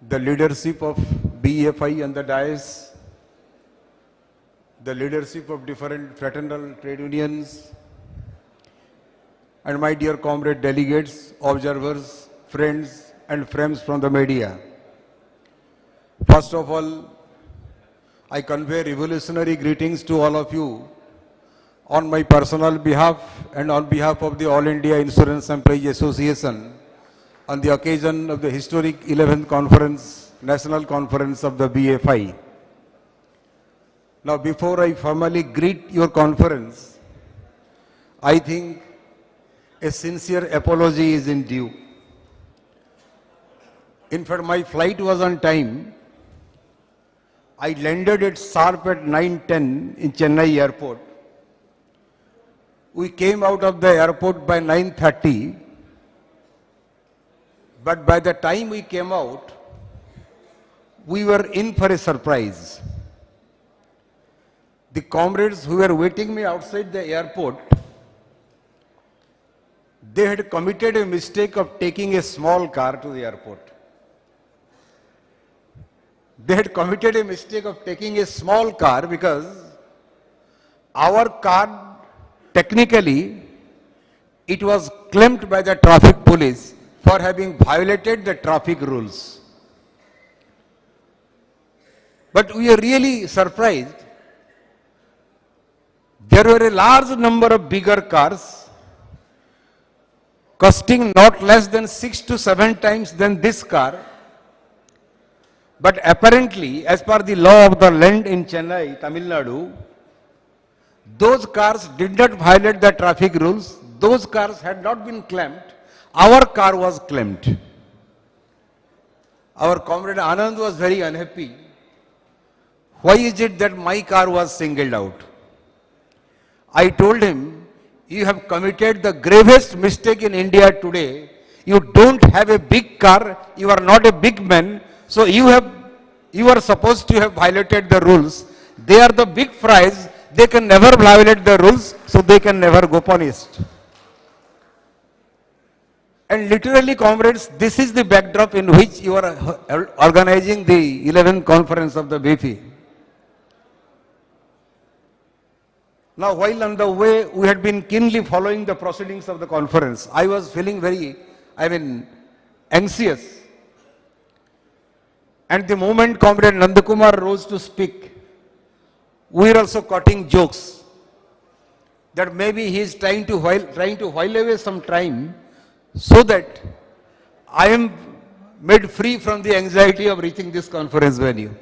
the leadership of BEFI and the dais, the leadership of different fraternal trade unions, and my dear comrade delegates, observers, friends and friends from the media. First of all, I convey revolutionary greetings to all of you on my personal behalf and on behalf of the All India Insurance Employees Association on the occasion of the historic 11th conference, National Conference of the BFI. Now, before I formally greet your conference, I think a sincere apology is in due. In fact, my flight was on time. I landed at sharp at 9:10 in Chennai airport. We came out of the airport by 9:30, but by the time we came out, we were in for a surprise. The comrades who were waiting me outside the airport, they had committed a mistake of taking a small car to the airport. They had committed a mistake of taking a small car because our car, technically, it was claimed by the traffic police for having violated the traffic rules. But we are really surprised. There were a large number of bigger cars costing not less than 6 to 7 times than this car. But apparently, as per the law of the land in Chennai, Tamil Nadu, those cars did not violate the traffic rules. Those cars had not been claimed. Our car was claimed. Our comrade Anand was very unhappy. Why is it that my car was singled out? I told him, you have committed the gravest mistake in India today. You don't have a big car. You are not a big man. So you are supposed to have violated the rules. They are the big fries. They can never violate the rules, so they can never go punished. And literally, comrades, this is the backdrop in which you are organizing the 11th conference of the Befi. Now, while on the way, we had been keenly following the proceedings of the conference. I was feeling very, anxious. And the moment Comrade Nandakumar rose to speak, we were also cutting jokes that maybe he is trying to while away some time so that I am made free from the anxiety of reaching this conference venue.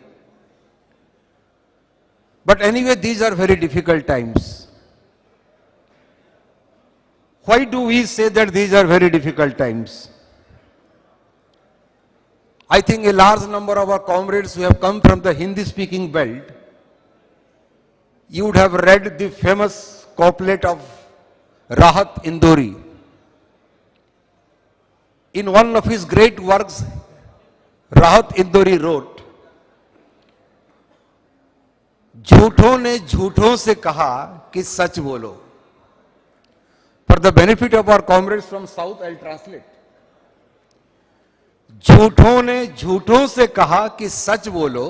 But anyway, these are very difficult times. Why do we say that these are very difficult times? I think a large number of our comrades who have come from the Hindi-speaking belt, you would have read the famous couplet of Rahat Indori. In one of his great works, Rahat Indori wrote, झूठों ने झूठों से कहा कि सच बोलो, पर the benefit of our comrades from South, I'll translate. झूठों ने झूठों से कहा कि सच बोलो,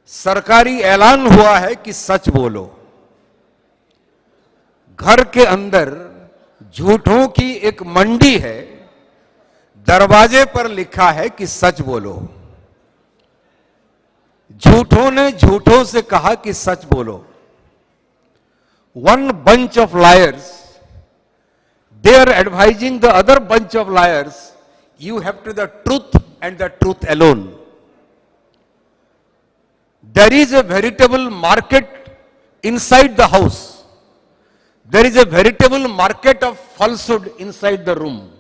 सरकारी ऐलान हुआ है कि सच बोलो। घर के अंदर झूठों की एक मंडी है, दरवाजे पर लिखा है कि सच बोलो। झूठों ने झूठों से कहा कि सच बोलो। One bunch of liars, they are advising the other bunch of liars, you have to the truth and the truth alone. There is a veritable market inside the house. There is a veritable market of falsehood inside the room.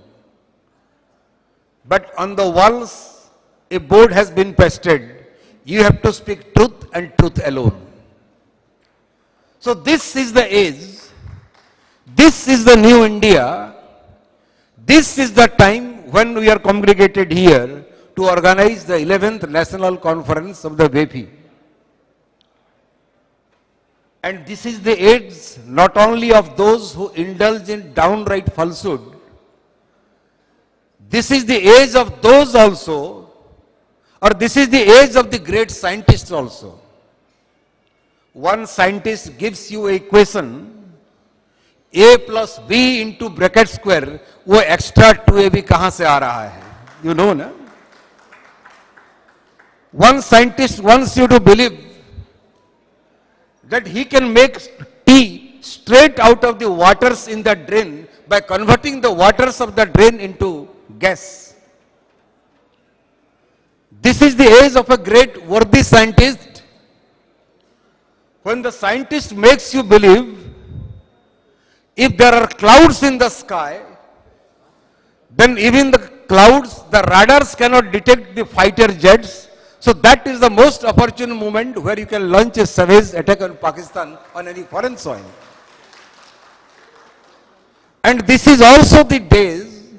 But on the walls, a board has been pasted. You have to speak truth and truth alone. So this is the age. This is the new India. This is the time when we are congregated here to organize the 11th National Conference of the Befi. And this is the age not only of those who indulge in downright falsehood. This is the age of those also, or this is the age of the great scientists also. One scientist gives you a equation, a plus b into bracket square, वो extra 2ab कहाँ से आ रहा है? You know, ना? One scientist wants you to believe that he can make tea straight out of the waters in the drain by converting the waters of the drain into gas. This is the age of a great worthy scientist. When the scientist makes you believe if there are clouds in the sky, then even the clouds, the radars cannot detect the fighter jets. So that is the most opportune moment where you can launch a savage attack on Pakistan on any foreign soil. And this is also the days,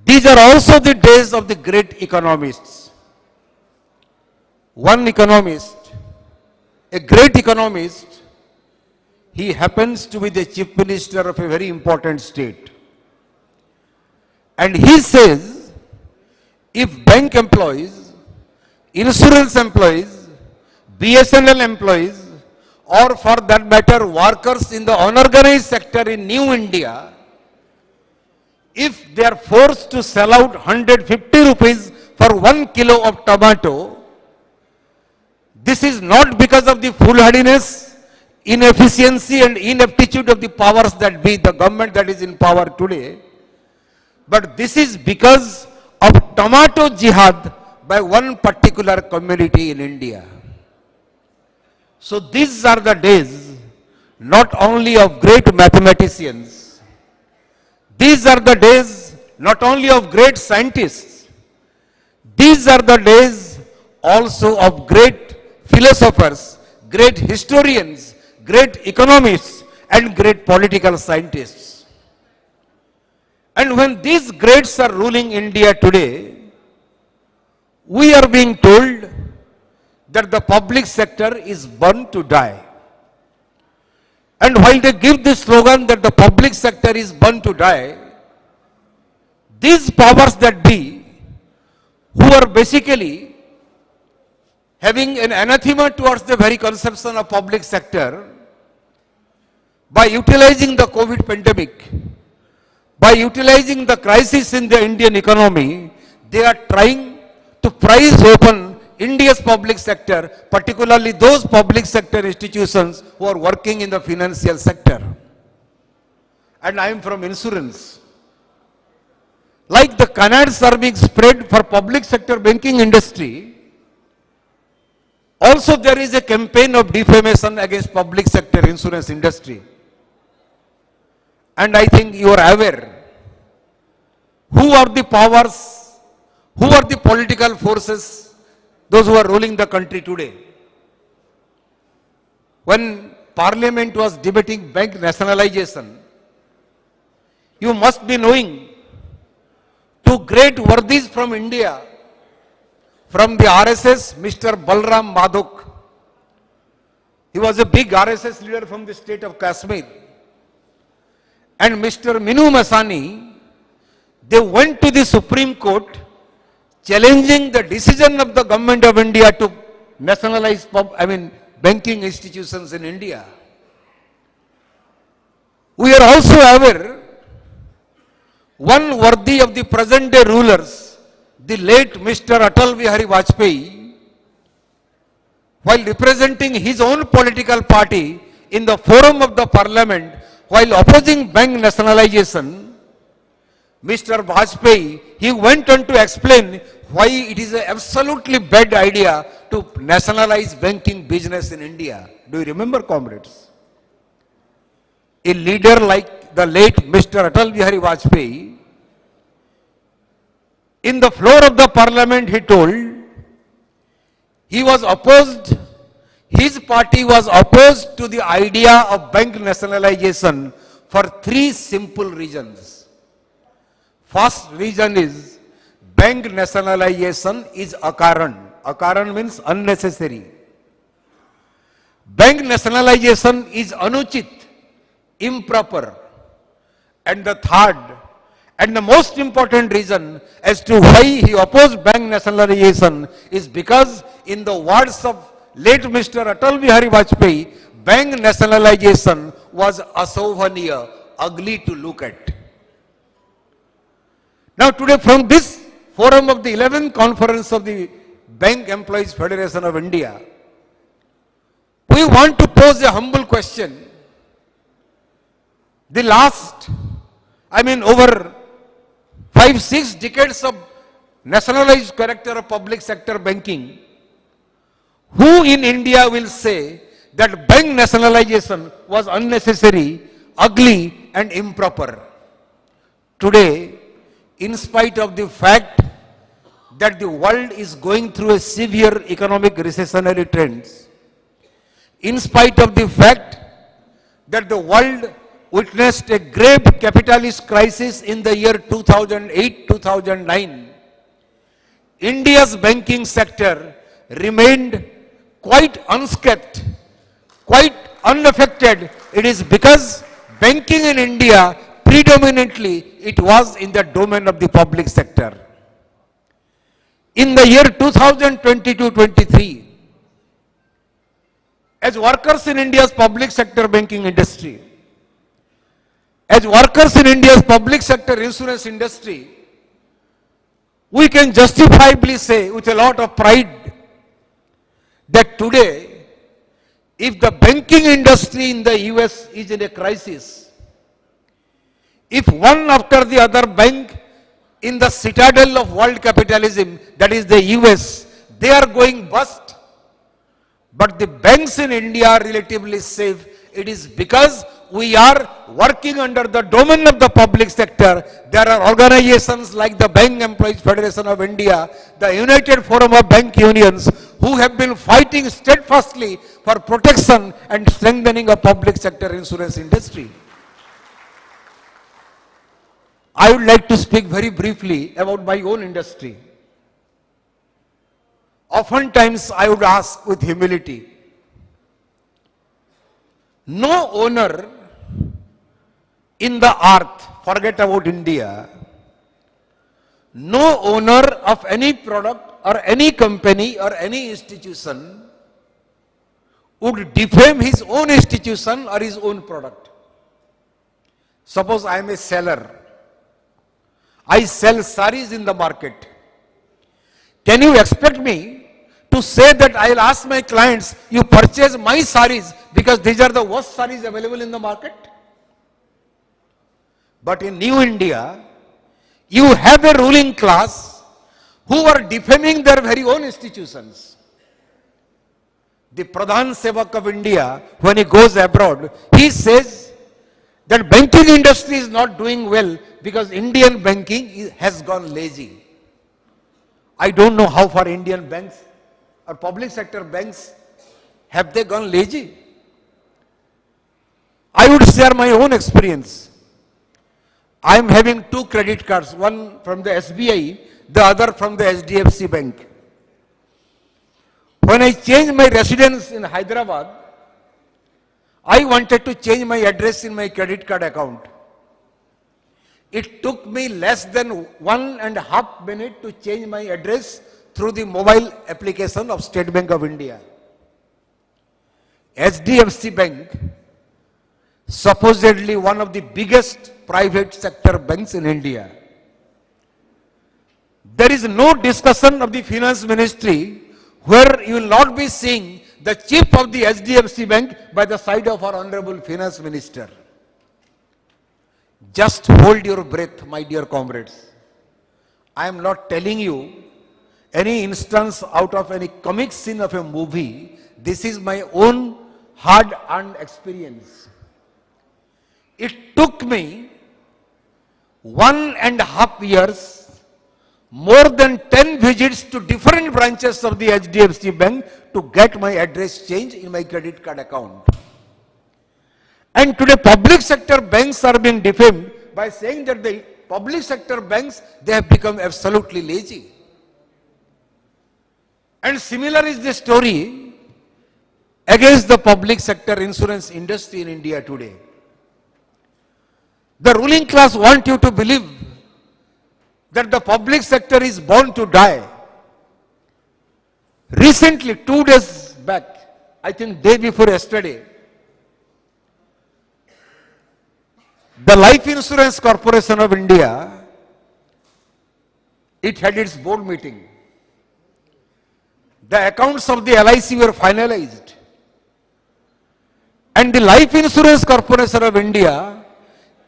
these are also the days of the great economists. One economist, a great economist, he happens to be the chief minister of a very important state. And he says, if bank employees, insurance employees, BSNL employees, or for that matter workers in the unorganized sector in New India, if they are forced to sell out 150 rupees for 1 kilo of tomato, this is not because of the foolhardiness, inefficiency and ineptitude of the powers that be, the government that is in power today, but this is because of tomato jihad by one particular community in India. So these are the days not only of great mathematicians, these are the days not only of great scientists, these are the days also of great philosophers, great historians, great economists and great political scientists. And when these greats are ruling India today, we are being told that the public sector is born to die. And while they give this slogan that the public sector is born to die, these powers that be, who are basically having an anathema towards the very conception of public sector, by utilizing the COVID pandemic, by utilizing the crisis in the Indian economy, they are trying to prise open India's public sector, particularly those public sector institutions who are working in the financial sector. And I am from insurance. Like the canards are being spread for public sector banking industry, also there is a campaign of defamation against public sector insurance industry. And I think you are aware who are the powers, who are the political forces, those who are ruling the country today. When Parliament was debating bank nationalization, you must be knowing two great worthies from India, from the RSS, Mr. Balram Madhok. He was a big RSS leader from the state of Kashmir. and Mr. Minu Masani, they went to the Supreme Court challenging the decision of the government of India to nationalize banking institutions in India. We are also aware, one worthy of the present day rulers, the late Mr. Atal Bihari Vajpayee, while representing his own political party in the forum of the parliament while opposing bank nationalization, Mr. Vajpayee, he went on to explain why it is an absolutely bad idea to nationalize banking business in India. Do you remember, comrades? A leader like the late Mr. Atal Bihari Vajpayee, in the floor of the parliament, he told he was opposed, his party was opposed to the idea of bank nationalization for three simple reasons. First reason is bank nationalization is akaran. Akaran means unnecessary. Bank nationalization is anuchit, improper. And the third and the most important reason as to why he opposed bank nationalization is because, in the words of late Mr. Atal Bihari Vajpayee, bank nationalization was asovaniya, ugly to look at. Now today, from this forum of the 11th conference of the Bank Employees Federation of India, we want to pose a humble question. The last, over 5-6 decades of nationalized character of public sector banking, who in India will say that bank nationalization was unnecessary, ugly and improper? Today, in spite of the fact that the world is going through a severe economic recessionary trends, in spite of the fact that the world witnessed a grave capitalist crisis in the year 2008-2009, India's banking sector remained quite unscathed, quite unaffected. It is because banking in India, predominantly, it was in the domain of the public sector. In the year 2022-23, as workers in India's public sector banking industry, as workers in India's public sector insurance industry, we can justifiably say with a lot of pride that today, if the banking industry in the US is in a crisis, if one after the other bank in the citadel of world capitalism, that is the US, they are going bust, but the banks in India are relatively safe, it is because we are working under the domain of the public sector. There are organizations like the Bank Employees Federation of India, the United Forum of Bank Unions, who have been fighting steadfastly for protection and strengthening of public sector insurance industry. I would like to speak very briefly about my own industry. Oftentimes I would ask with humility, no owner in the earth, forget about India, no owner of any product or any company or any institution would defame his own institution or his own product. Suppose I am a seller. I sell saris in the market. Can you expect me to say that I will ask my clients, you purchase my saris because these are the worst saris available in the market? But in New India, you have a ruling class who are defaming their very own institutions. The Pradhan Sevak of India, when he goes abroad, he says that banking industry is not doing well because Indian banking has gone lazy. I don't know how far Indian banks or public sector banks have they gone lazy. I would share my own experience. I am having 2 credit cards, one from the SBI, the other from the HDFC Bank. When I changed my residence in Hyderabad, I wanted to change my address in my credit card account. It took me less than 1.5 minutes to change my address through the mobile application of State Bank of India. HDFC Bank, supposedly one of the biggest private sector banks in India. There is no discussion of the finance ministry where you will not be seeing the chief of the HDFC Bank by the side of our honorable finance minister. Just hold your breath, my dear comrades. I am not telling you any instance out of any comic scene of a movie. This is my own hard-earned experience. It took me 1.5 years, more than 10 visits to different branches of the HDFC Bank to get my address changed in my credit card account. And today public sector banks are being defamed by saying that the public sector banks, they have become absolutely lazy. And similar is the story against the public sector insurance industry in India today. The ruling class want you to believe that the public sector is born to die. Recently, 2 days back, I think day before yesterday, the Life Insurance Corporation of India, it had its board meeting. The accounts of the LIC were finalized. And the Life Insurance Corporation of India,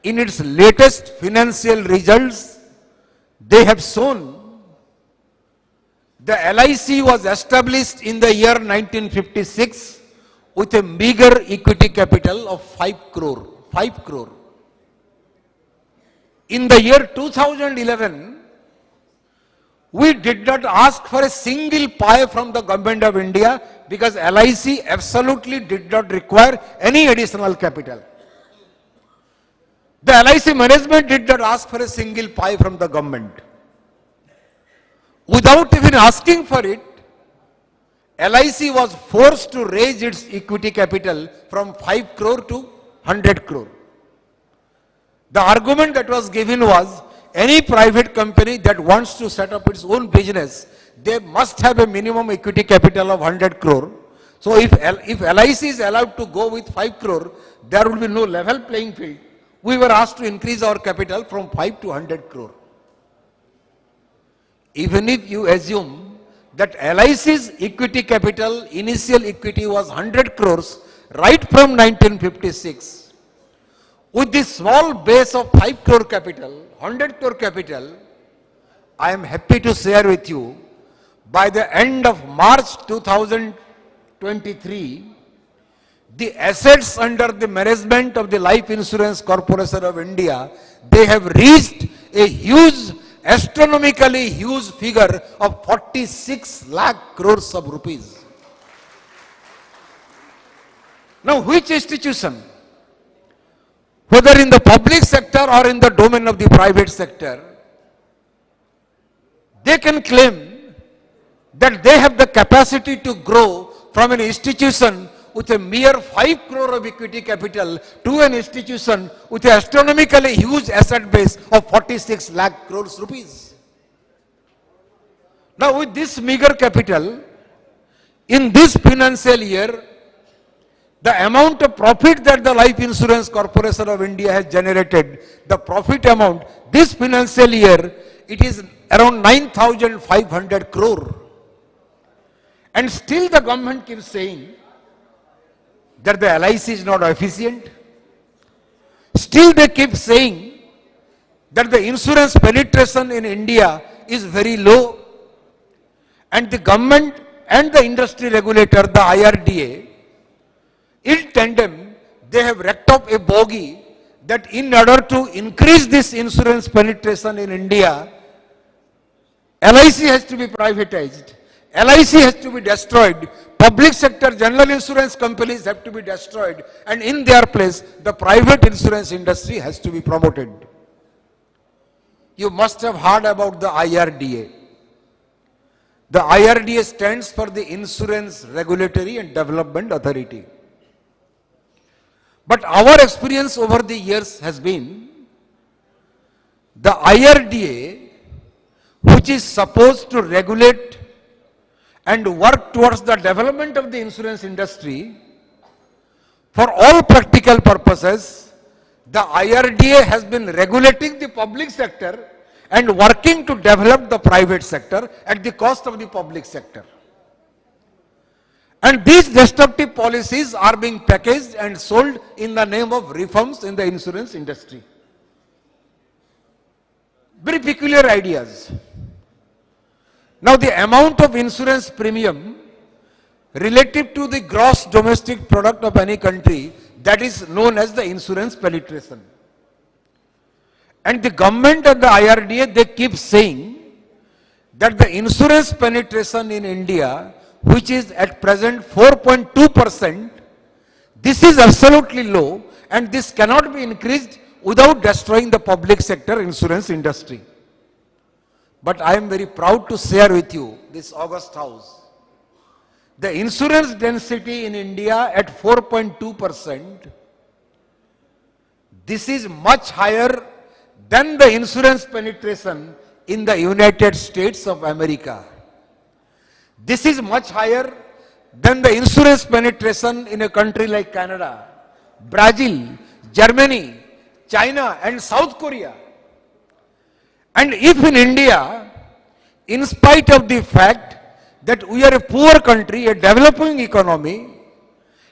in its latest financial results, they have shown the LIC was established in the year 1956 with a meager equity capital of 5 crore. 5 crore. In the year 2011, we did not ask for a single pie from the government of India because LIC absolutely did not require any additional capital. The LIC management did not ask for a single pie from the government. Without even asking for it, LIC was forced to raise its equity capital from 5 crore to 100 crore. The argument that was given was, any private company that wants to set up its own business, they must have a minimum equity capital of 100 crore. So if LIC is allowed to go with 5 crore, there will be no level playing field. We were asked to increase our capital from 5 to 100 crore. Even if you assume that LIC's equity capital, initial equity was 100 crores right from 1956, with this small base of 5 crore capital, 100 crore capital, I am happy to share with you, by the end of March 2023, the assets under the management of the Life Insurance Corporation of India, they have reached a huge, astronomically huge figure of 46 lakh crores of rupees. Now, which institution, whether in the public sector or in the domain of the private sector, they can claim that they have the capacity to grow from an institution with a mere 5 crore of equity capital to an institution with an astronomically huge asset base of 46 lakh crores rupees. Now with this meager capital, in this financial year, the amount of profit that the Life Insurance Corporation of India has generated, the profit amount this financial year, it is around 9,500 crore. And still the government keeps saying that the LIC is not efficient. Still they keep saying that the insurance penetration in India is very low. And the government and the industry regulator, the IRDA, in tandem, they have racked up a bogey that in order to increase this insurance penetration in India, LIC has to be privatized. LIC has to be destroyed. Public sector general insurance companies have to be destroyed. And in their place, the private insurance industry has to be promoted. You must have heard about the IRDA. The IRDA stands for the Insurance Regulatory and Development Authority. But our experience over the years has been the IRDA, which is supposed to regulate and work towards the development of the insurance industry, for all practical purposes, the IRDA has been regulating the public sector and working to develop the private sector at the cost of the public sector. And these destructive policies are being packaged and sold in the name of reforms in the insurance industry. Very peculiar ideas. Now the amount of insurance premium relative to the gross domestic product of any country, that is known as the insurance penetration. And the government and the IRDA, they keep saying that the insurance penetration in India, which is at present 4.2%, this is absolutely low and this cannot be increased without destroying the public sector insurance industry. But I am very proud to share with you this August House. The insurance density in India at 4.2%, this is much higher than the insurance penetration in the United States of America. This is much higher than the insurance penetration in a country like Canada, Brazil, Germany, China and South Korea. And if in India, in spite of the fact that we are a poor country, a developing economy,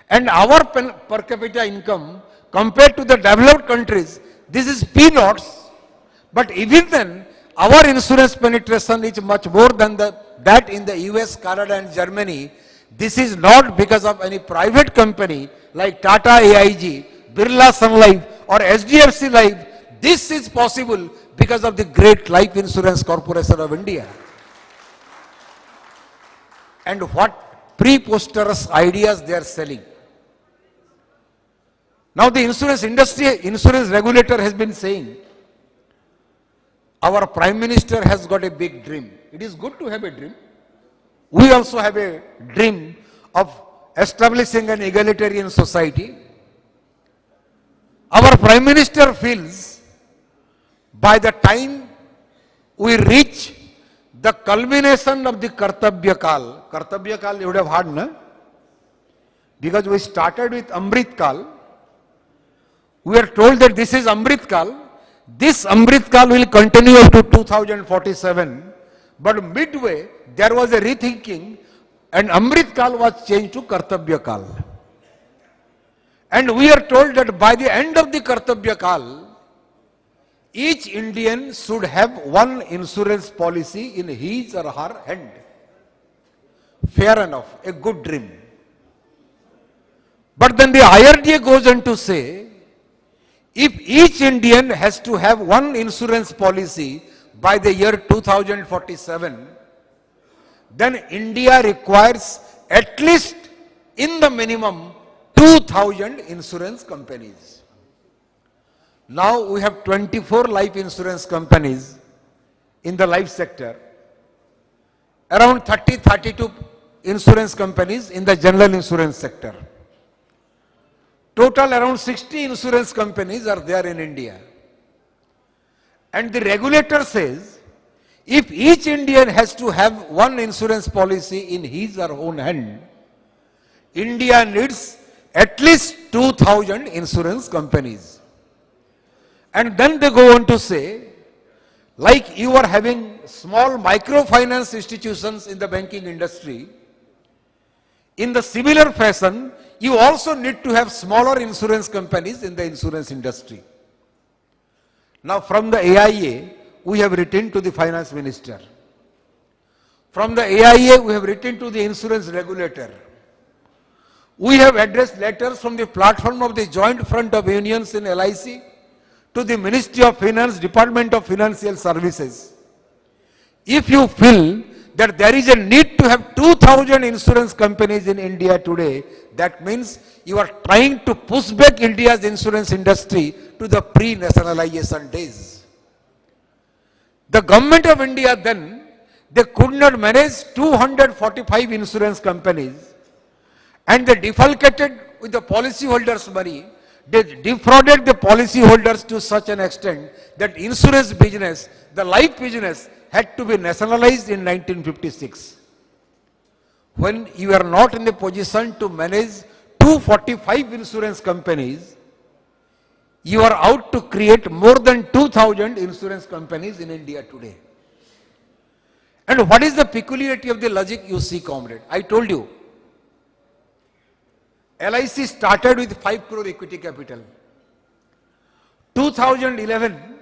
and our per capita income compared to the developed countries, this is peanuts, but even then, our insurance penetration is much more than that in the US, Canada and Germany. This is not because of any private company like Tata AIG, Birla Sun Life or HDFC Life. This is possible because of the great Life Insurance Corporation of India. And what preposterous ideas they are selling. Now the insurance industry, insurance regulator has been saying, our Prime Minister has got a big dream. It is good to have a dream. We also have a dream of establishing an egalitarian society. Our Prime Minister feels by the time we reach the culmination of the Kartabya Kal you would have heard, no? Because we started with Amrit Kal. We are told that this is Amrit Kal. This Amrit Kal will continue up to 2047. But midway, there was a rethinking and Amrit Kal was changed to Kartabya Kal. And we are told that by the end of the Kartabya Kal, each Indian should have one insurance policy in his or her hand. Fair enough, a good dream. But then the IRDA goes on to say, if each Indian has to have one insurance policy by the year 2047, then India requires at least in the minimum 2,000 insurance companies. Now we have 24 life insurance companies in the life sector, around 32 insurance companies in the general insurance sector. Total around 60 insurance companies are there in India. And the regulator says, if each Indian has to have one insurance policy in his or her own hand, India needs at least 2,000 insurance companies. And then they go on to say, like you are having small microfinance institutions in the banking industry, in the similar fashion, you also need to have smaller insurance companies in the insurance industry. Now from the AIA, we have written to the finance minister. From the AIA, we have written to the insurance regulator. We have addressed letters from the platform of the Joint Front of Unions in LIC to the Ministry of Finance, Department of Financial Services. If you feel that there is a need to have 2,000 insurance companies in India today, that means you are trying to push back India's insurance industry to the pre-nationalization days. The government of India then, they could not manage 245 insurance companies and they defalcated with the policyholders' money, They defrauded the policyholders to such an extent that insurance business, the life business, had to be nationalized in 1956. When you are not in the position to manage 245 insurance companies, you are out to create more than 2,000 insurance companies in India today. And what is the peculiarity of the logic you see, comrade? I told you, LIC started with 5 crore equity capital. 2011,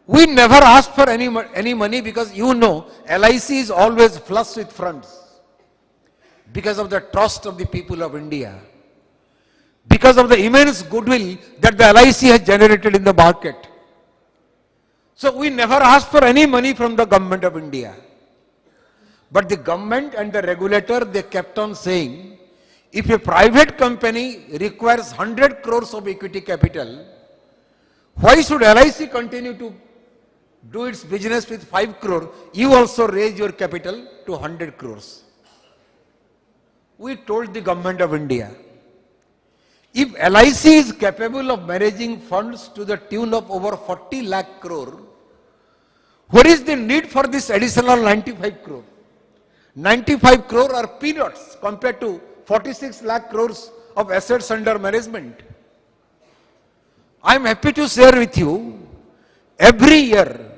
we never asked for any money because you know LIC is always flush with funds because of the trust of the people of India, because of the immense goodwill that the LIC has generated in the market. So we never asked for any money from the government of India. But the government and the regulator, they kept on saying, if a private company requires 100 crores of equity capital, why should LIC continue to do its business with 5 crore? You also raise your capital to 100 crores. We told the government of India, if LIC is capable of managing funds to the tune of over 40 lakh crore, what is the need for this additional 95 crore? 95 crore are peanuts compared to 46 lakh crores of assets under management. I am happy to share with you, every year,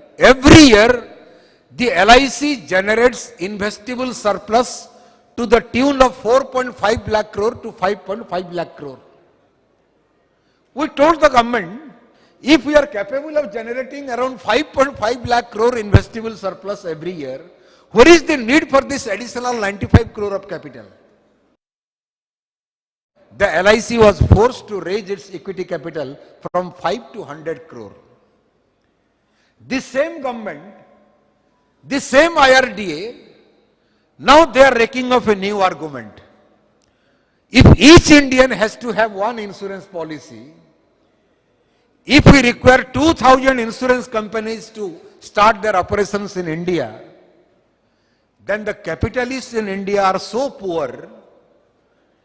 the LIC generates investable surplus to the tune of 4.5 lakh crore to 5.5 lakh crore. We told the government, if we are capable of generating around 5.5 lakh crore investable surplus every year, what is the need for this additional 95 crore of capital? The LIC was forced to raise its equity capital from 5 to 100 crore. This same government, this same IRDA, now they are raking off a new argument. If each Indian has to have one insurance policy, if we require 2,000 insurance companies to start their operations in India, then the capitalists in India are so poor,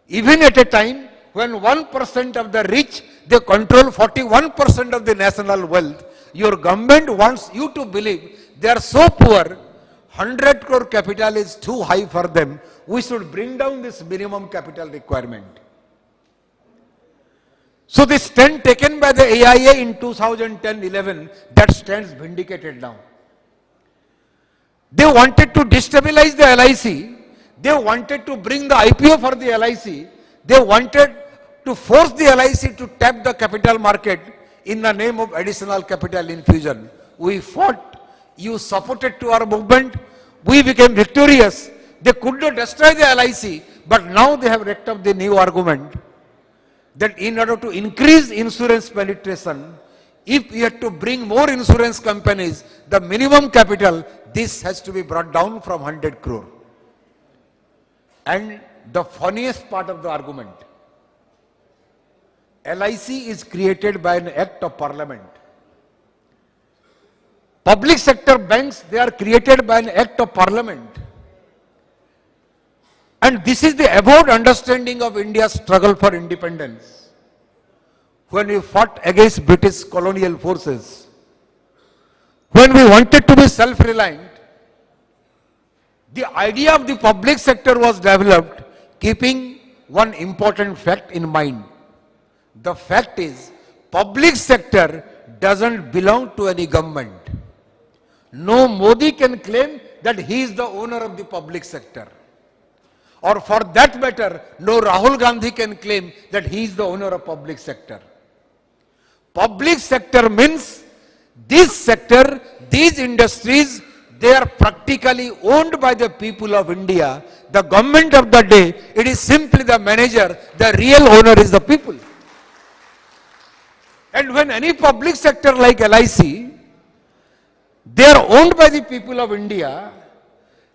even at a time when 1% of the rich, they control 41% of the national wealth. Your government wants you to believe they are so poor, 100 crore capital is too high for them. We should bring down this minimum capital requirement. So the stand taken by the AIA in 2010-11, that stands vindicated now. They wanted to destabilize the LIC. They wanted to bring the IPO for the LIC. They wanted to force the LIC to tap the capital market in the name of additional capital infusion. We fought. You supported to our movement. We became victorious. They could not destroy the LIC, but now they have raked up the new argument that in order to increase insurance penetration, if we have to bring more insurance companies, the minimum capital, this has to be brought down from 100 crore. And the funniest part of the argument, LIC is created by an act of parliament. Public sector banks, they are created by an act of parliament. And this is the avowed understanding of India's struggle for independence. When we fought against British colonial forces, when we wanted to be self-reliant, the idea of the public sector was developed keeping one important fact in mind. The fact is, public sector doesn't belong to any government. No Modi can claim that he is the owner of the public sector. Or for that matter, no Rahul Gandhi can claim that he is the owner of public sector. Public sector means this sector, these industries, they are practically owned by the people of India. The government of the day, it is simply the manager, the real owner is the people. And when any public sector like LIC, they are owned by the people of India,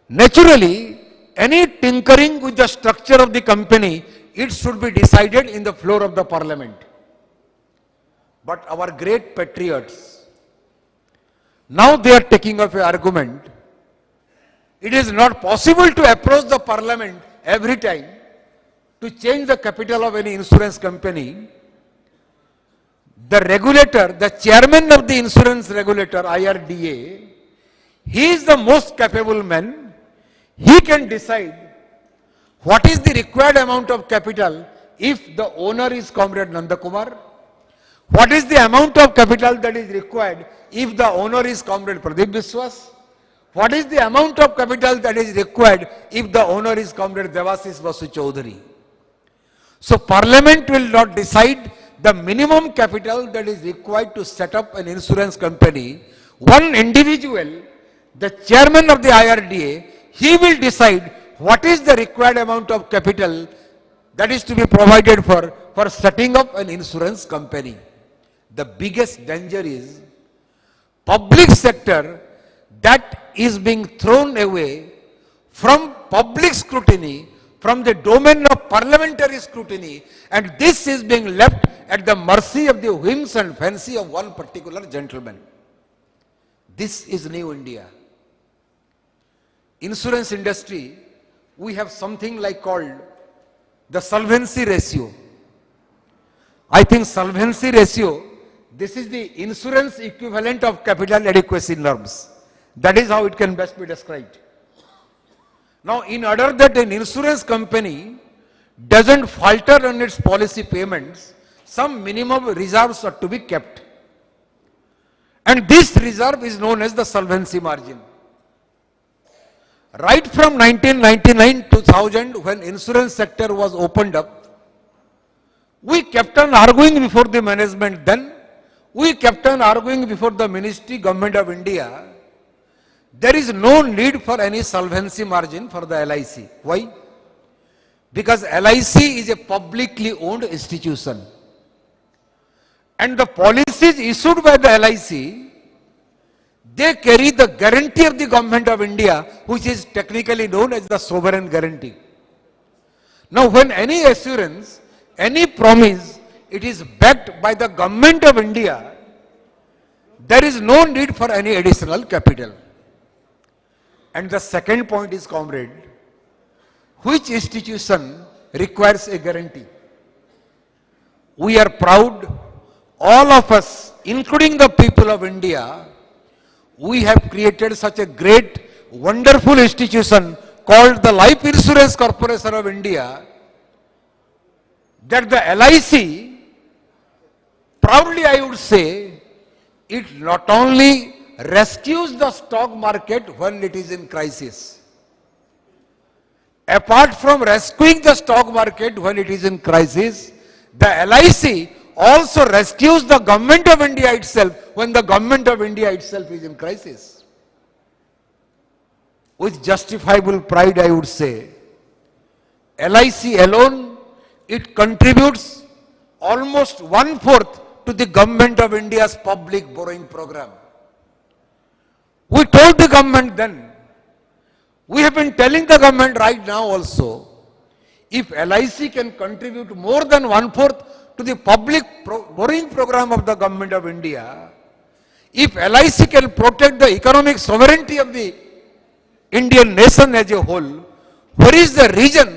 naturally, any tinkering with the structure of the company, it should be decided in the floor of the parliament. But our great patriots, now they are taking up an argument. It is not possible to approach the parliament every time to change the capital of any insurance company. the regulator, the chairman of the insurance regulator, IRDA, he is the most capable man. He can decide what is the required amount of capital if the owner is Comrade Nandakumar. What is the amount of capital that is required if the owner is Comrade Pradeep Biswas? What is the amount of capital that is required if the owner is Comrade Devasis Vasu Chaudhary? So Parliament will not decide the minimum capital that is required to set up an insurance company. One individual, the chairman of the IRDA, he will decide what is the required amount of capital that is to be provided for setting up an insurance company. The biggest danger is public sector that is being thrown away from public scrutiny, from the domain of parliamentary scrutiny, and this is being left at the mercy of the whims and fancy of one particular gentleman. This is New India. Insurance industry, we have something like called the solvency ratio. I think solvency ratio, this is the insurance equivalent of capital adequacy norms. That is how it can best be described. Now, in order that an insurance company doesn't falter on its policy payments, some minimum reserves are to be kept. And this reserve is known as the solvency margin. Right from 1999-2000, when insurance sector was opened up, we kept on arguing before the management then, we kept on arguing before the ministry, Government of India, there is no need for any solvency margin for the LIC. Why? Because LIC is a publicly owned institution. And the policies issued by the LIC, they carry the guarantee of the Government of India, which is technically known as the sovereign guarantee. Now, when any assurance, any promise, it is backed by the Government of India, there is no need for any additional capital. And the second point is, comrade, which institution requires a guarantee? We are proud, all of us, including the people of India, we have created such a great, wonderful institution called the Life Insurance Corporation of India, that the LIC, proudly I would say, it not only rescues the stock market when it is in crisis. Apart from rescuing the stock market when it is in crisis, the LIC also rescues the Government of India itself when the Government of India itself is in crisis. With justifiable pride, I would say, LIC alone, it contributes almost 1/4 to the Government of India's public borrowing program. We told the government then, we have been telling the government right now also, if LIC can contribute more than 1/4 to the public borrowing program of the Government of India, if LIC can protect the economic sovereignty of the Indian nation as a whole, where is the reason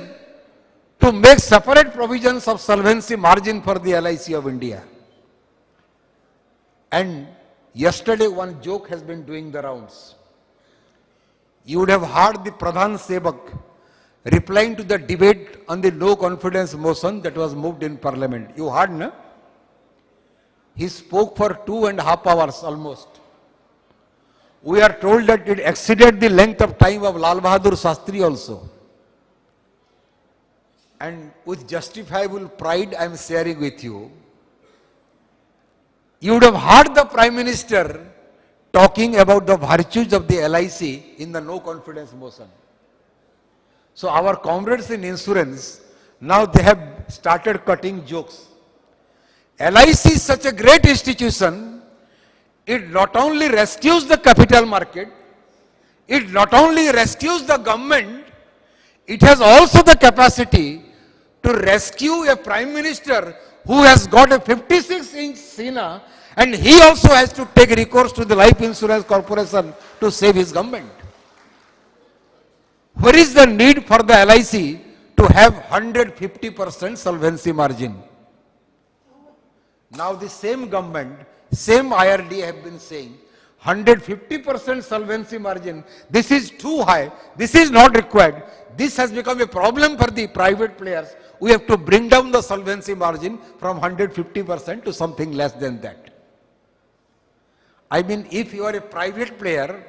to make separate provisions of solvency margin for the LIC of India? And yesterday one joke has been doing the rounds. You would have heard the Pradhan Sevak replying to the debate on the no confidence motion that was moved in Parliament. You heard, no? He spoke for 2.5 hours almost. We are told that it exceeded the length of time of Lal Bahadur Shastri also. And with justifiable pride I am sharing with you, you would have heard the Prime Minister talking about the virtues of the LIC in the no confidence motion. So our comrades in insurance, now they have started cutting jokes. LIC is such a great institution, it not only rescues the capital market, it not only rescues the government, it has also the capacity to rescue a Prime Minister who has got a 56-inch Sena, and he also has to take recourse to the Life Insurance Corporation to save his government. Where is the need for the LIC to have 150% solvency margin? Now the same government, same IRD have been saying 150% solvency margin, this is too high, this is not required. This has become a problem for the private players. We have to bring down the solvency margin from 150% to something less than that. I mean, if you are a private player,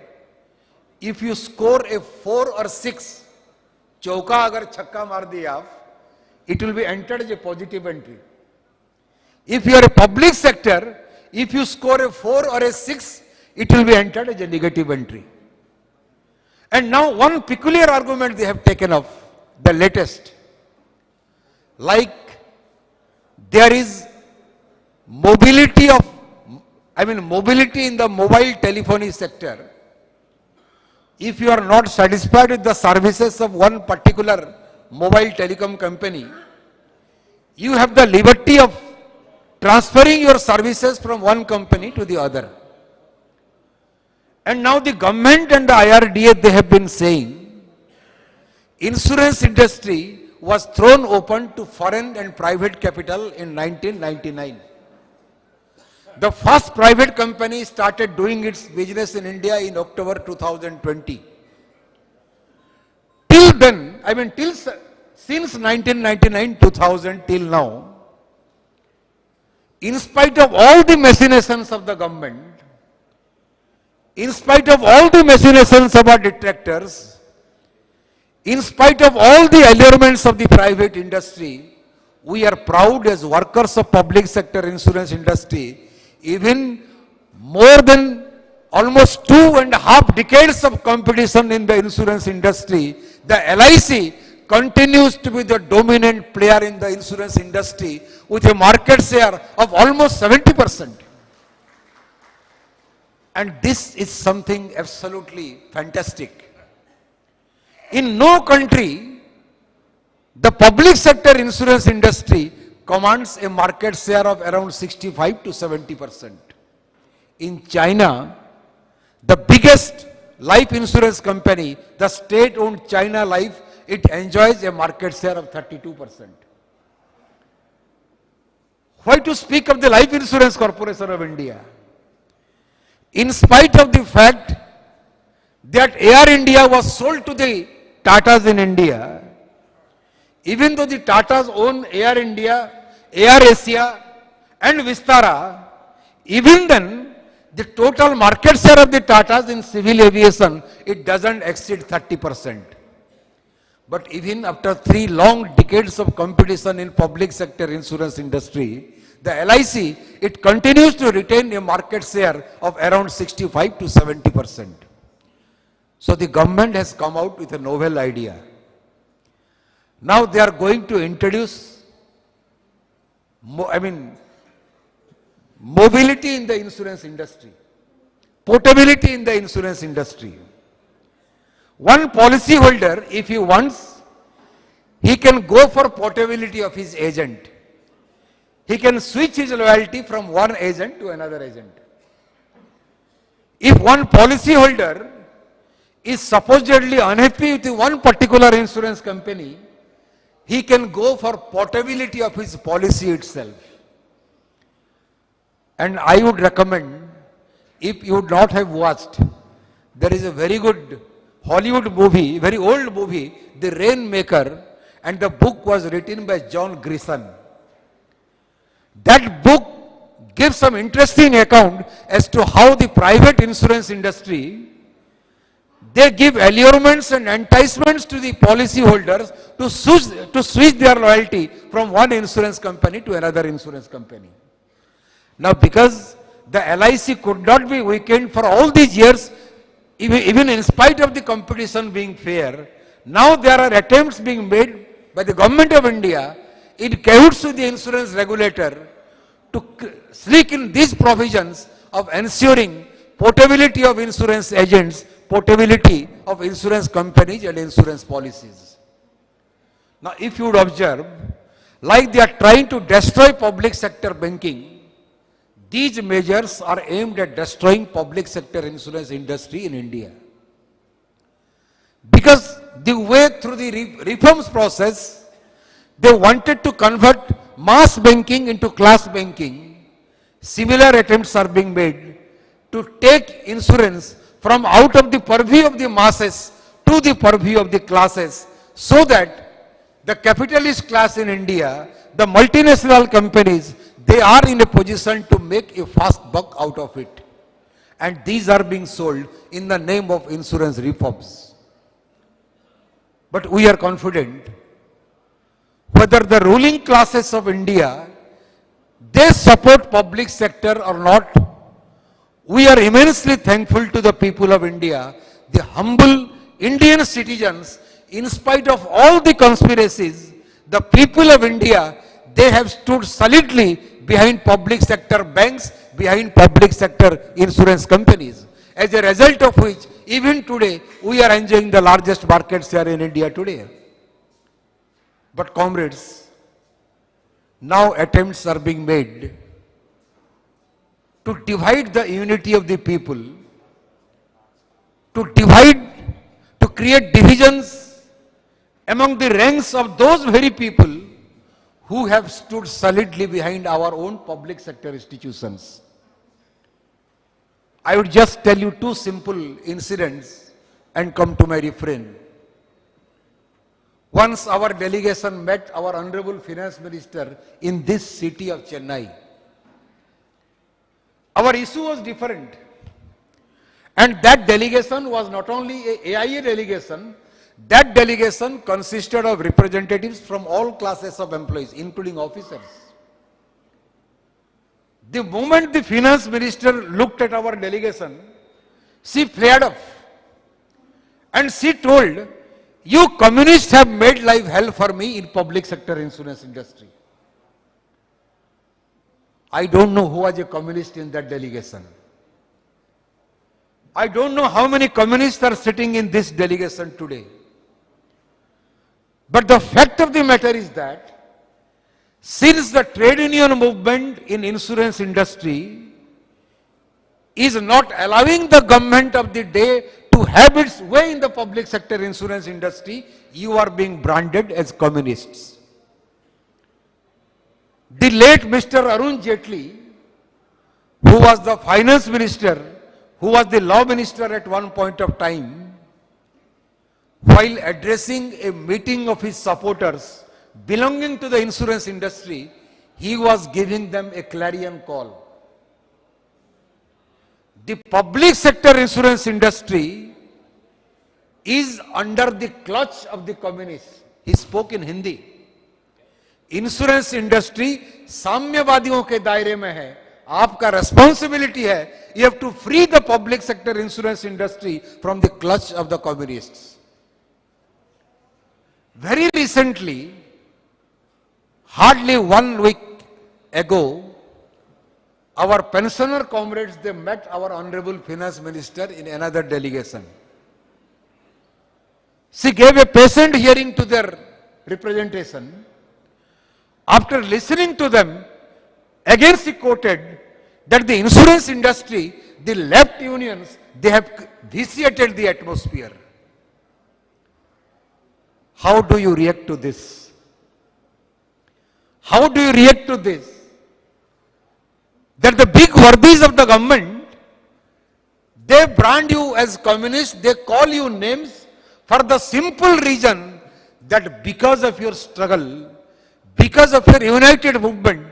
if you score a 4 or 6, chauka agar chakka maar diya, it will be entered as a positive entry. If you are a public sector, if you score a 4 or a 6, it will be entered as a negative entry. And now one peculiar argument they have taken up, the latest, like there is mobility in the mobile telephony sector. If you are not satisfied with the services of one particular mobile telecom company, you have the liberty of transferring your services from one company to the other. And now the government and the IRDA, they have been saying, insurance industry was thrown open to foreign and private capital in 1999. The first private company started doing its business in India in October 2020. Till then, since 1999-2000 till now, in spite of all the machinations of the government, in spite of all the machinations of our detractors, in spite of all the allurements of the private industry, we are proud as workers of public sector insurance industry, even more than almost 2.5 decades of competition in the insurance industry, the LIC continues to be the dominant player in the insurance industry with a market share of almost 70%. And this is something absolutely fantastic. In no country, the public sector insurance industry commands a market share of around 65 to 70%. In China, the biggest life insurance company, the state-owned China Life, it enjoys a market share of 32%. Why to speak of the Life Insurance Corporation of India? In spite of the fact that Air India was sold to the Tatas in India, even though the Tatas own Air India, Air Asia and Vistara, even then the total market share of the Tatas in civil aviation, it doesn't exceed 30%. But even after 3 long decades of competition in public sector insurance industry, the LIC, it continues to retain a market share of around 65 to 70%. So the government has come out with a novel idea. Now they are going to introduce, mobility in the insurance industry, portability in the insurance industry. One policy holder, if he wants, he can go for portability of his agent. He can switch his loyalty from one agent to another agent. If one policy holder is supposedly unhappy with one particular insurance company, he can go for portability of his policy itself. And I would recommend, if you would not have watched, there is a very good Hollywood movie, very old movie, The Rainmaker, and the book was written by John Grisham. That book gives some interesting account as to how the private insurance industry, they give allurements and enticements to the policy holders to switch their loyalty from one insurance company to another insurance company. Now because the LIC could not be weakened for all these years, even in spite of the competition being fair, now there are attempts being made by the government of India in cahoots with the insurance regulator to sneak in these provisions of ensuring portability of insurance agents, portability of insurance companies and insurance policies. Now if you would observe, like they are trying to destroy public sector banking, these measures are aimed at destroying public sector insurance industry in India. Because the way through the reforms process, they wanted to convert mass banking into class banking, Similar attempts are being made to take insurance from out of the purview of the masses to the purview of the classes, so that the capitalist class in India, the multinational companies, they are in a position to make a fast buck out of it. And these are being sold in the name of insurance reforms. But we are confident, whether the ruling classes of India, they support public sector or not, we are immensely thankful to the people of India, the humble Indian citizens. In spite of all the conspiracies, the people of India, they have stood solidly behind public sector banks, behind public sector insurance companies. As a result of which, even today, we are enjoying the largest market share in India today. But comrades, now attempts are being made to divide the unity of the people, to divide, to create divisions among the ranks of those very people who have stood solidly behind our own public sector institutions. I would just tell you two simple incidents and come to my refrain. Once our delegation met our Honorable Finance Minister in this city of Chennai. Our issue was different. And that delegation was not only a AIA delegation, that delegation consisted of representatives from all classes of employees, including officers. The moment the finance minister looked at our delegation, she flared off. And she told, "You communists have made life hell for me in public sector insurance industry." I don't know who was a communist in that delegation. I don't know how many communists are sitting in this delegation today. But the fact of the matter is that since the trade union movement in insurance industry is not allowing the government of the day to have its way in the public sector insurance industry, you are being branded as communists. The late Mr. Arun Jaitley, who was the finance minister, who was the law minister at one point of time, while addressing a meeting of his supporters belonging to the insurance industry, he was giving them a clarion call. The public sector insurance industry is under the clutch of the communists. He spoke in Hindi. Insurance industry साम्यवादियों के दायरे में है. आपका responsibility है, you have to free the public sector insurance industry from the clutch of the communists. Very recently, hardly 1 week ago, our pensioner comrades, they met our Honorable Finance Minister in another delegation. She gave a patient hearing to their representation. After listening to them, again she quoted that the insurance industry, the left unions, they have vitiated the atmosphere. How do you react to this? How do you react to this? That the big worthies of the government, they brand you as communists, they call you names for the simple reason that because of your struggle, because of your united movement,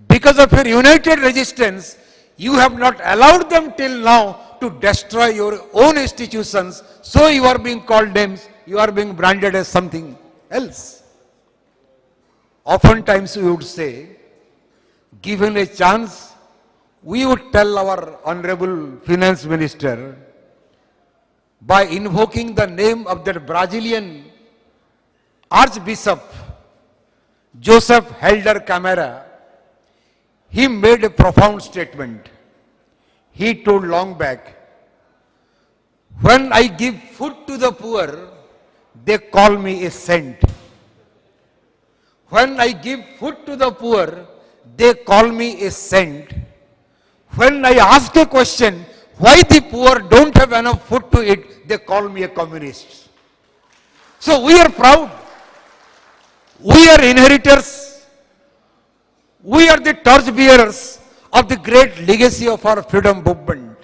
because of your united resistance, you have not allowed them till now to destroy your own institutions, so you are being called names, you are being branded as something else. Oftentimes we would say, given a chance, we would tell our Honorable Finance Minister, by invoking the name of that Brazilian Archbishop, Joseph Helder Camara, he made a profound statement. He told long back, when I give food to the poor, they call me a saint. When I give food to the poor, they call me a saint. When I ask a question, why the poor don't have enough food to eat, they call me a communist. So we are proud. We are inheritors. We are the torch bearers of the great legacy of our freedom movement.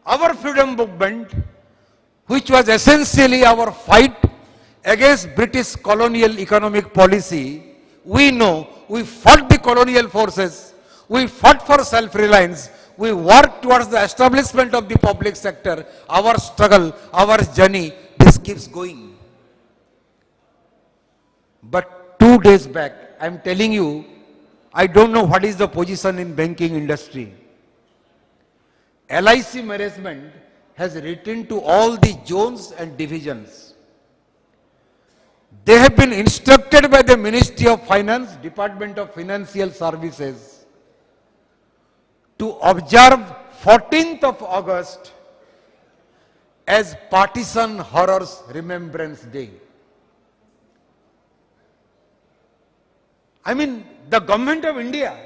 Our freedom movement, which was essentially our fight against British colonial economic policy, we know we fought the colonial forces, we fought for self-reliance, we worked towards the establishment of the public sector. Our struggle, our journey, this keeps going. But 2 days back, I am telling you, I don't know what is the position in banking industry. LIC management has written to all the zones and divisions. They have been instructed by the Ministry of Finance, Department of Financial Services, to observe 14th of August as Partisan Horrors Remembrance Day. I mean, the government of India,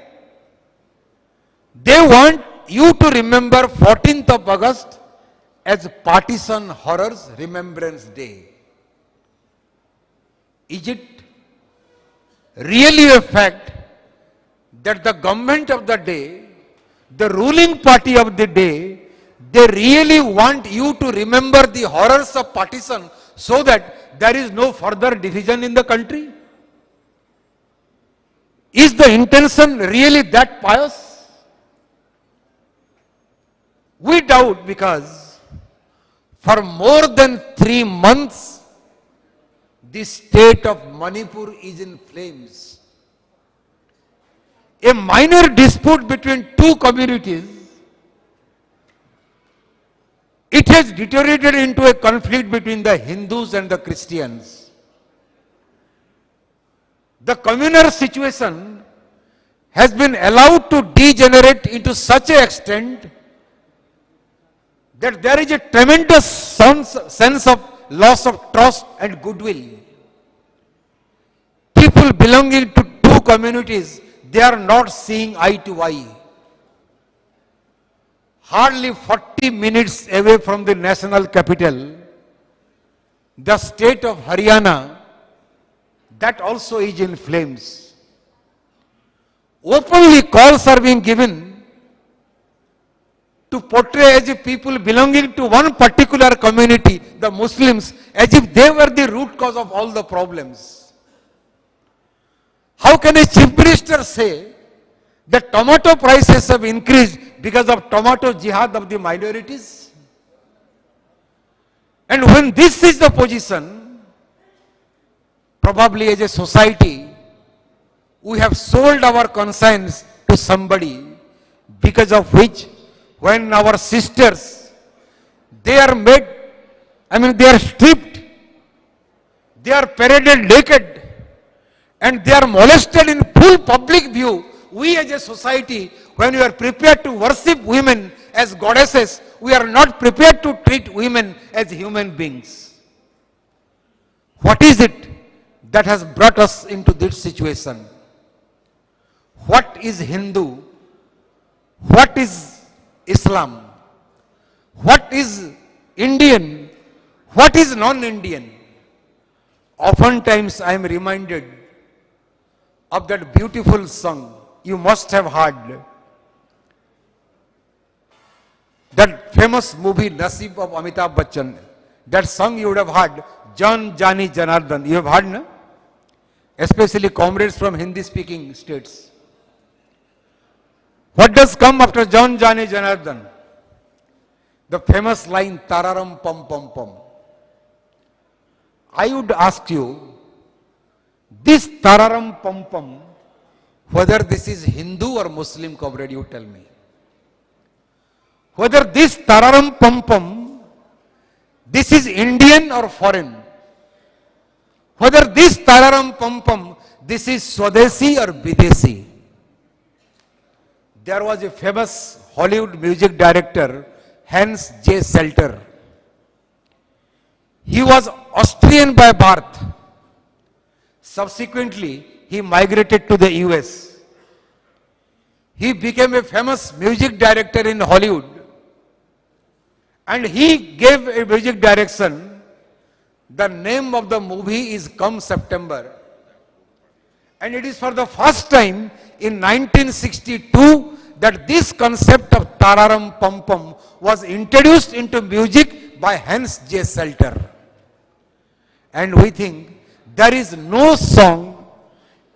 they want you to remember 14th of August as Partisan Horrors Remembrance Day. Is it really a fact that the government of the day, the ruling party of the day, they really want you to remember the horrors of partition so that there is no further division in the country? Is the intention really that pious? We doubt, because for more than 3 months, the state of Manipur is in flames. A minor dispute between two communities, it has deteriorated into a conflict between the Hindus and the Christians. The communal situation has been allowed to degenerate into such an extent that there is a tremendous sense of loss of trust and goodwill. People belonging to two communities, they are not seeing eye to eye. Hardly 40 minutes away from the national capital, the state of Haryana, that also is in flames. Openly calls are being given to portray as if people belonging to one particular community, the Muslims, as if they were the root cause of all the problems. How can a chief minister say that tomato prices have increased because of tomato jihad of the minorities? And when this is the position, probably as a society, we have sold our conscience to somebody, because of which when our sisters, they are made, they are stripped, they are paraded naked, and they are molested in full public view, we as a society, when we are prepared to worship women as goddesses, we are not prepared to treat women as human beings. What is it that has brought us into this situation? What is Hindu? What is Islam? What is Indian? What is non-Indian? Oftentimes I am reminded of that beautiful song you must have heard. That famous movie Nasib of Amitabh Bachchan. That song you would have heard, Jan Jani Janardhan. You have heard, no? Especially comrades from Hindi speaking states. What does come after Jan Jani Janardhan? The famous line, Tararam Pam Pam Pam. I would ask you, this Tararam Pam Pam, whether this is Hindu or Muslim, comrade, you tell me. Whether this Tararam Pam Pam, this is Indian or foreign. Whether this Tararam Pam Pam, this is Swadeshi or Videsi. There was a famous Hollywood music director, Hans J. Selter. He was Austrian by birth. Subsequently, he migrated to the US. He became a famous music director in Hollywood. And he gave a music direction. The name of the movie is Come September. And it is for the first time in 1962 that this concept of Tararam Pampam was introduced into music by Hans J. Selter. And we think there is no song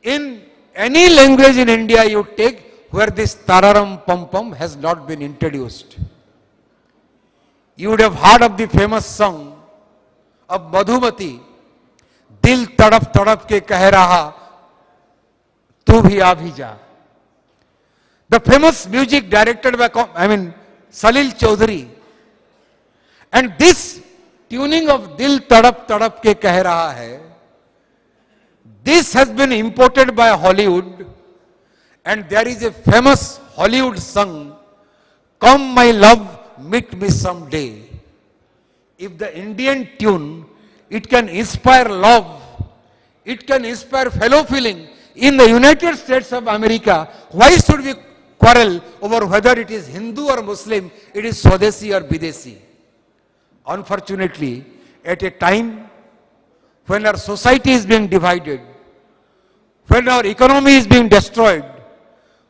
in any language in India you take where this Tararam Pampam has not been introduced. You would have heard of the famous song of Madhumati, Dil Tadap Tadap ke keh raha, Tu bhi aa bhi ja. The famous music directed by, Salil Chaudhary. And this tuning of Dil Tadap Tadap ke keh raha hai, this has been imported by Hollywood, and there is a famous Hollywood song, Come My Love, Meet Me Someday. If the Indian tune, it can inspire love, it can inspire fellow feeling. In the United States of America, why should we quarrel over whether it is Hindu or Muslim, it is Swadeshi or Bidesi? Unfortunately, at a time when our society is being divided, when our economy is being destroyed,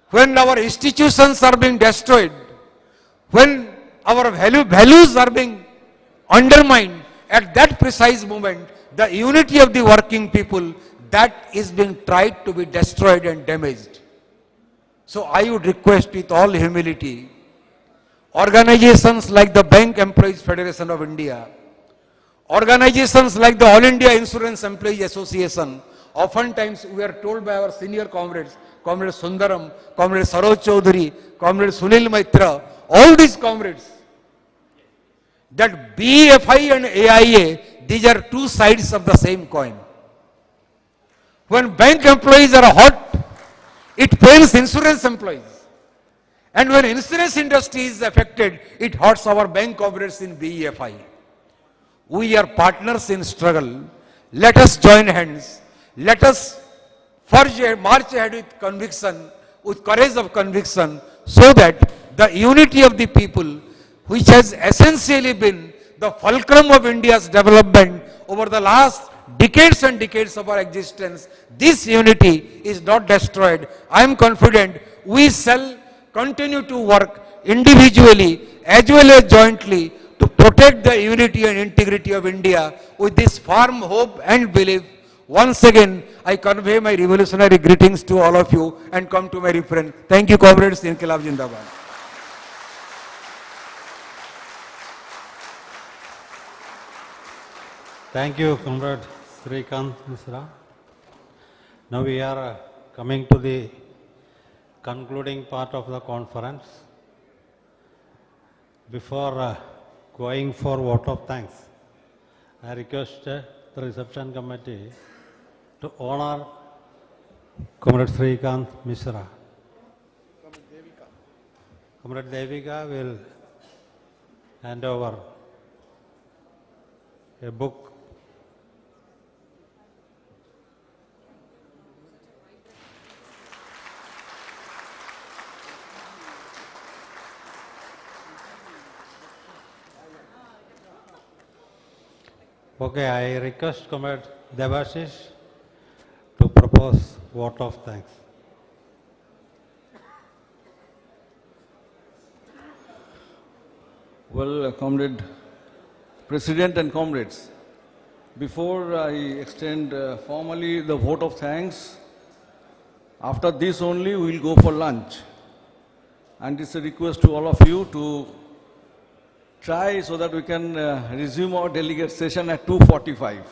when our institutions are being destroyed, when our values are being undermined, at that precise moment, the unity of the working people, that is being tried to be destroyed and damaged. So I would request with all humility, organizations like the Bank Employees Federation of India, organizations like the All India Insurance Employees Association, oftentimes we are told by our senior comrades, Comrade Sundaram, Comrade Saroj Chaudhary, Comrade Sunil Maitra, all these comrades, that BFI and AIA, these are two sides of the same coin. When bank employees are hot, it pains insurance employees. And when insurance industry is affected, it hurts our bank comrades in BFI. We are partners in struggle. Let us join hands. Let us march ahead with conviction, with courage of conviction, so that the unity of the people, which has essentially been the fulcrum of India's development over the last decades and decades of our existence, this unity is not destroyed. I am confident we shall continue to work individually as well as jointly to protect the unity and integrity of India with this firm hope and belief. Once again, I convey my revolutionary greetings to all of you and come to my reference. Thank you, comrades. Inqilab Zindabad. Thank you, Comrade Srikanth Misra. Now we are coming to the concluding part of the conference. Before going for vote of thanks, I request the reception committee to honor Comrade Srikanth Misra. Comrade Devika will hand over a book . Okay, I request Comrade Devashish to propose vote of thanks. Well, Comrade President and comrades, before I extend formally the vote of thanks, after this only we will go for lunch. And it's a request to all of you to try so that we can resume our delegate session at 2:45.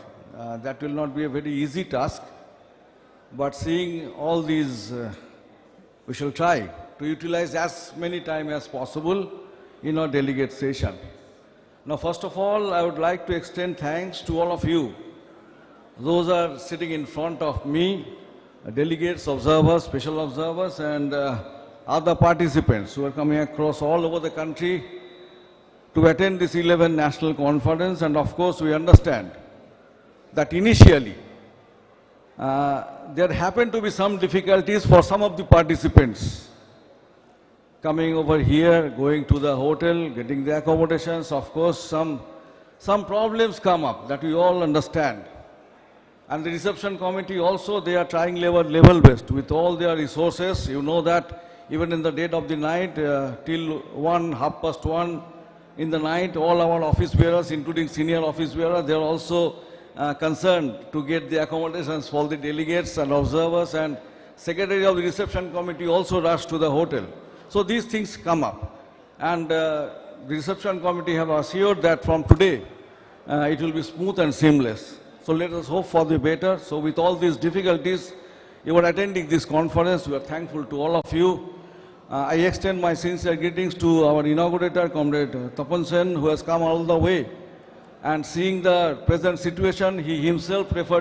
That will not be a very easy task, but seeing all these, we shall try to utilize as many time as possible in our delegate session. Now, first of all, I would like to extend thanks to all of you. Those are sitting in front of me, delegates, observers, special observers, and other participants who are coming across all over the country to attend this 11th National Conference. And of course, we understand that initially there happened to be some difficulties for some of the participants coming over here, going to the hotel, getting the accommodations. Of course, some problems come up that we all understand. And the reception committee also, they are trying level best with all their resources. You know that even in the dead of the night, till 1:30 in the night, all our office bearers, including senior office bearers, they are also concerned to get the accommodations for the delegates and observers, and secretary of the reception committee also rushed to the hotel. So these things come up. And the reception committee have assured that from today, it will be smooth and seamless. So let us hope for the better. So with all these difficulties, you are attending this conference. We are thankful to all of you. I extend my sincere greetings to our inaugurator, Comrade Tapan Sen, who has come all the way. And seeing the present situation, he himself preferred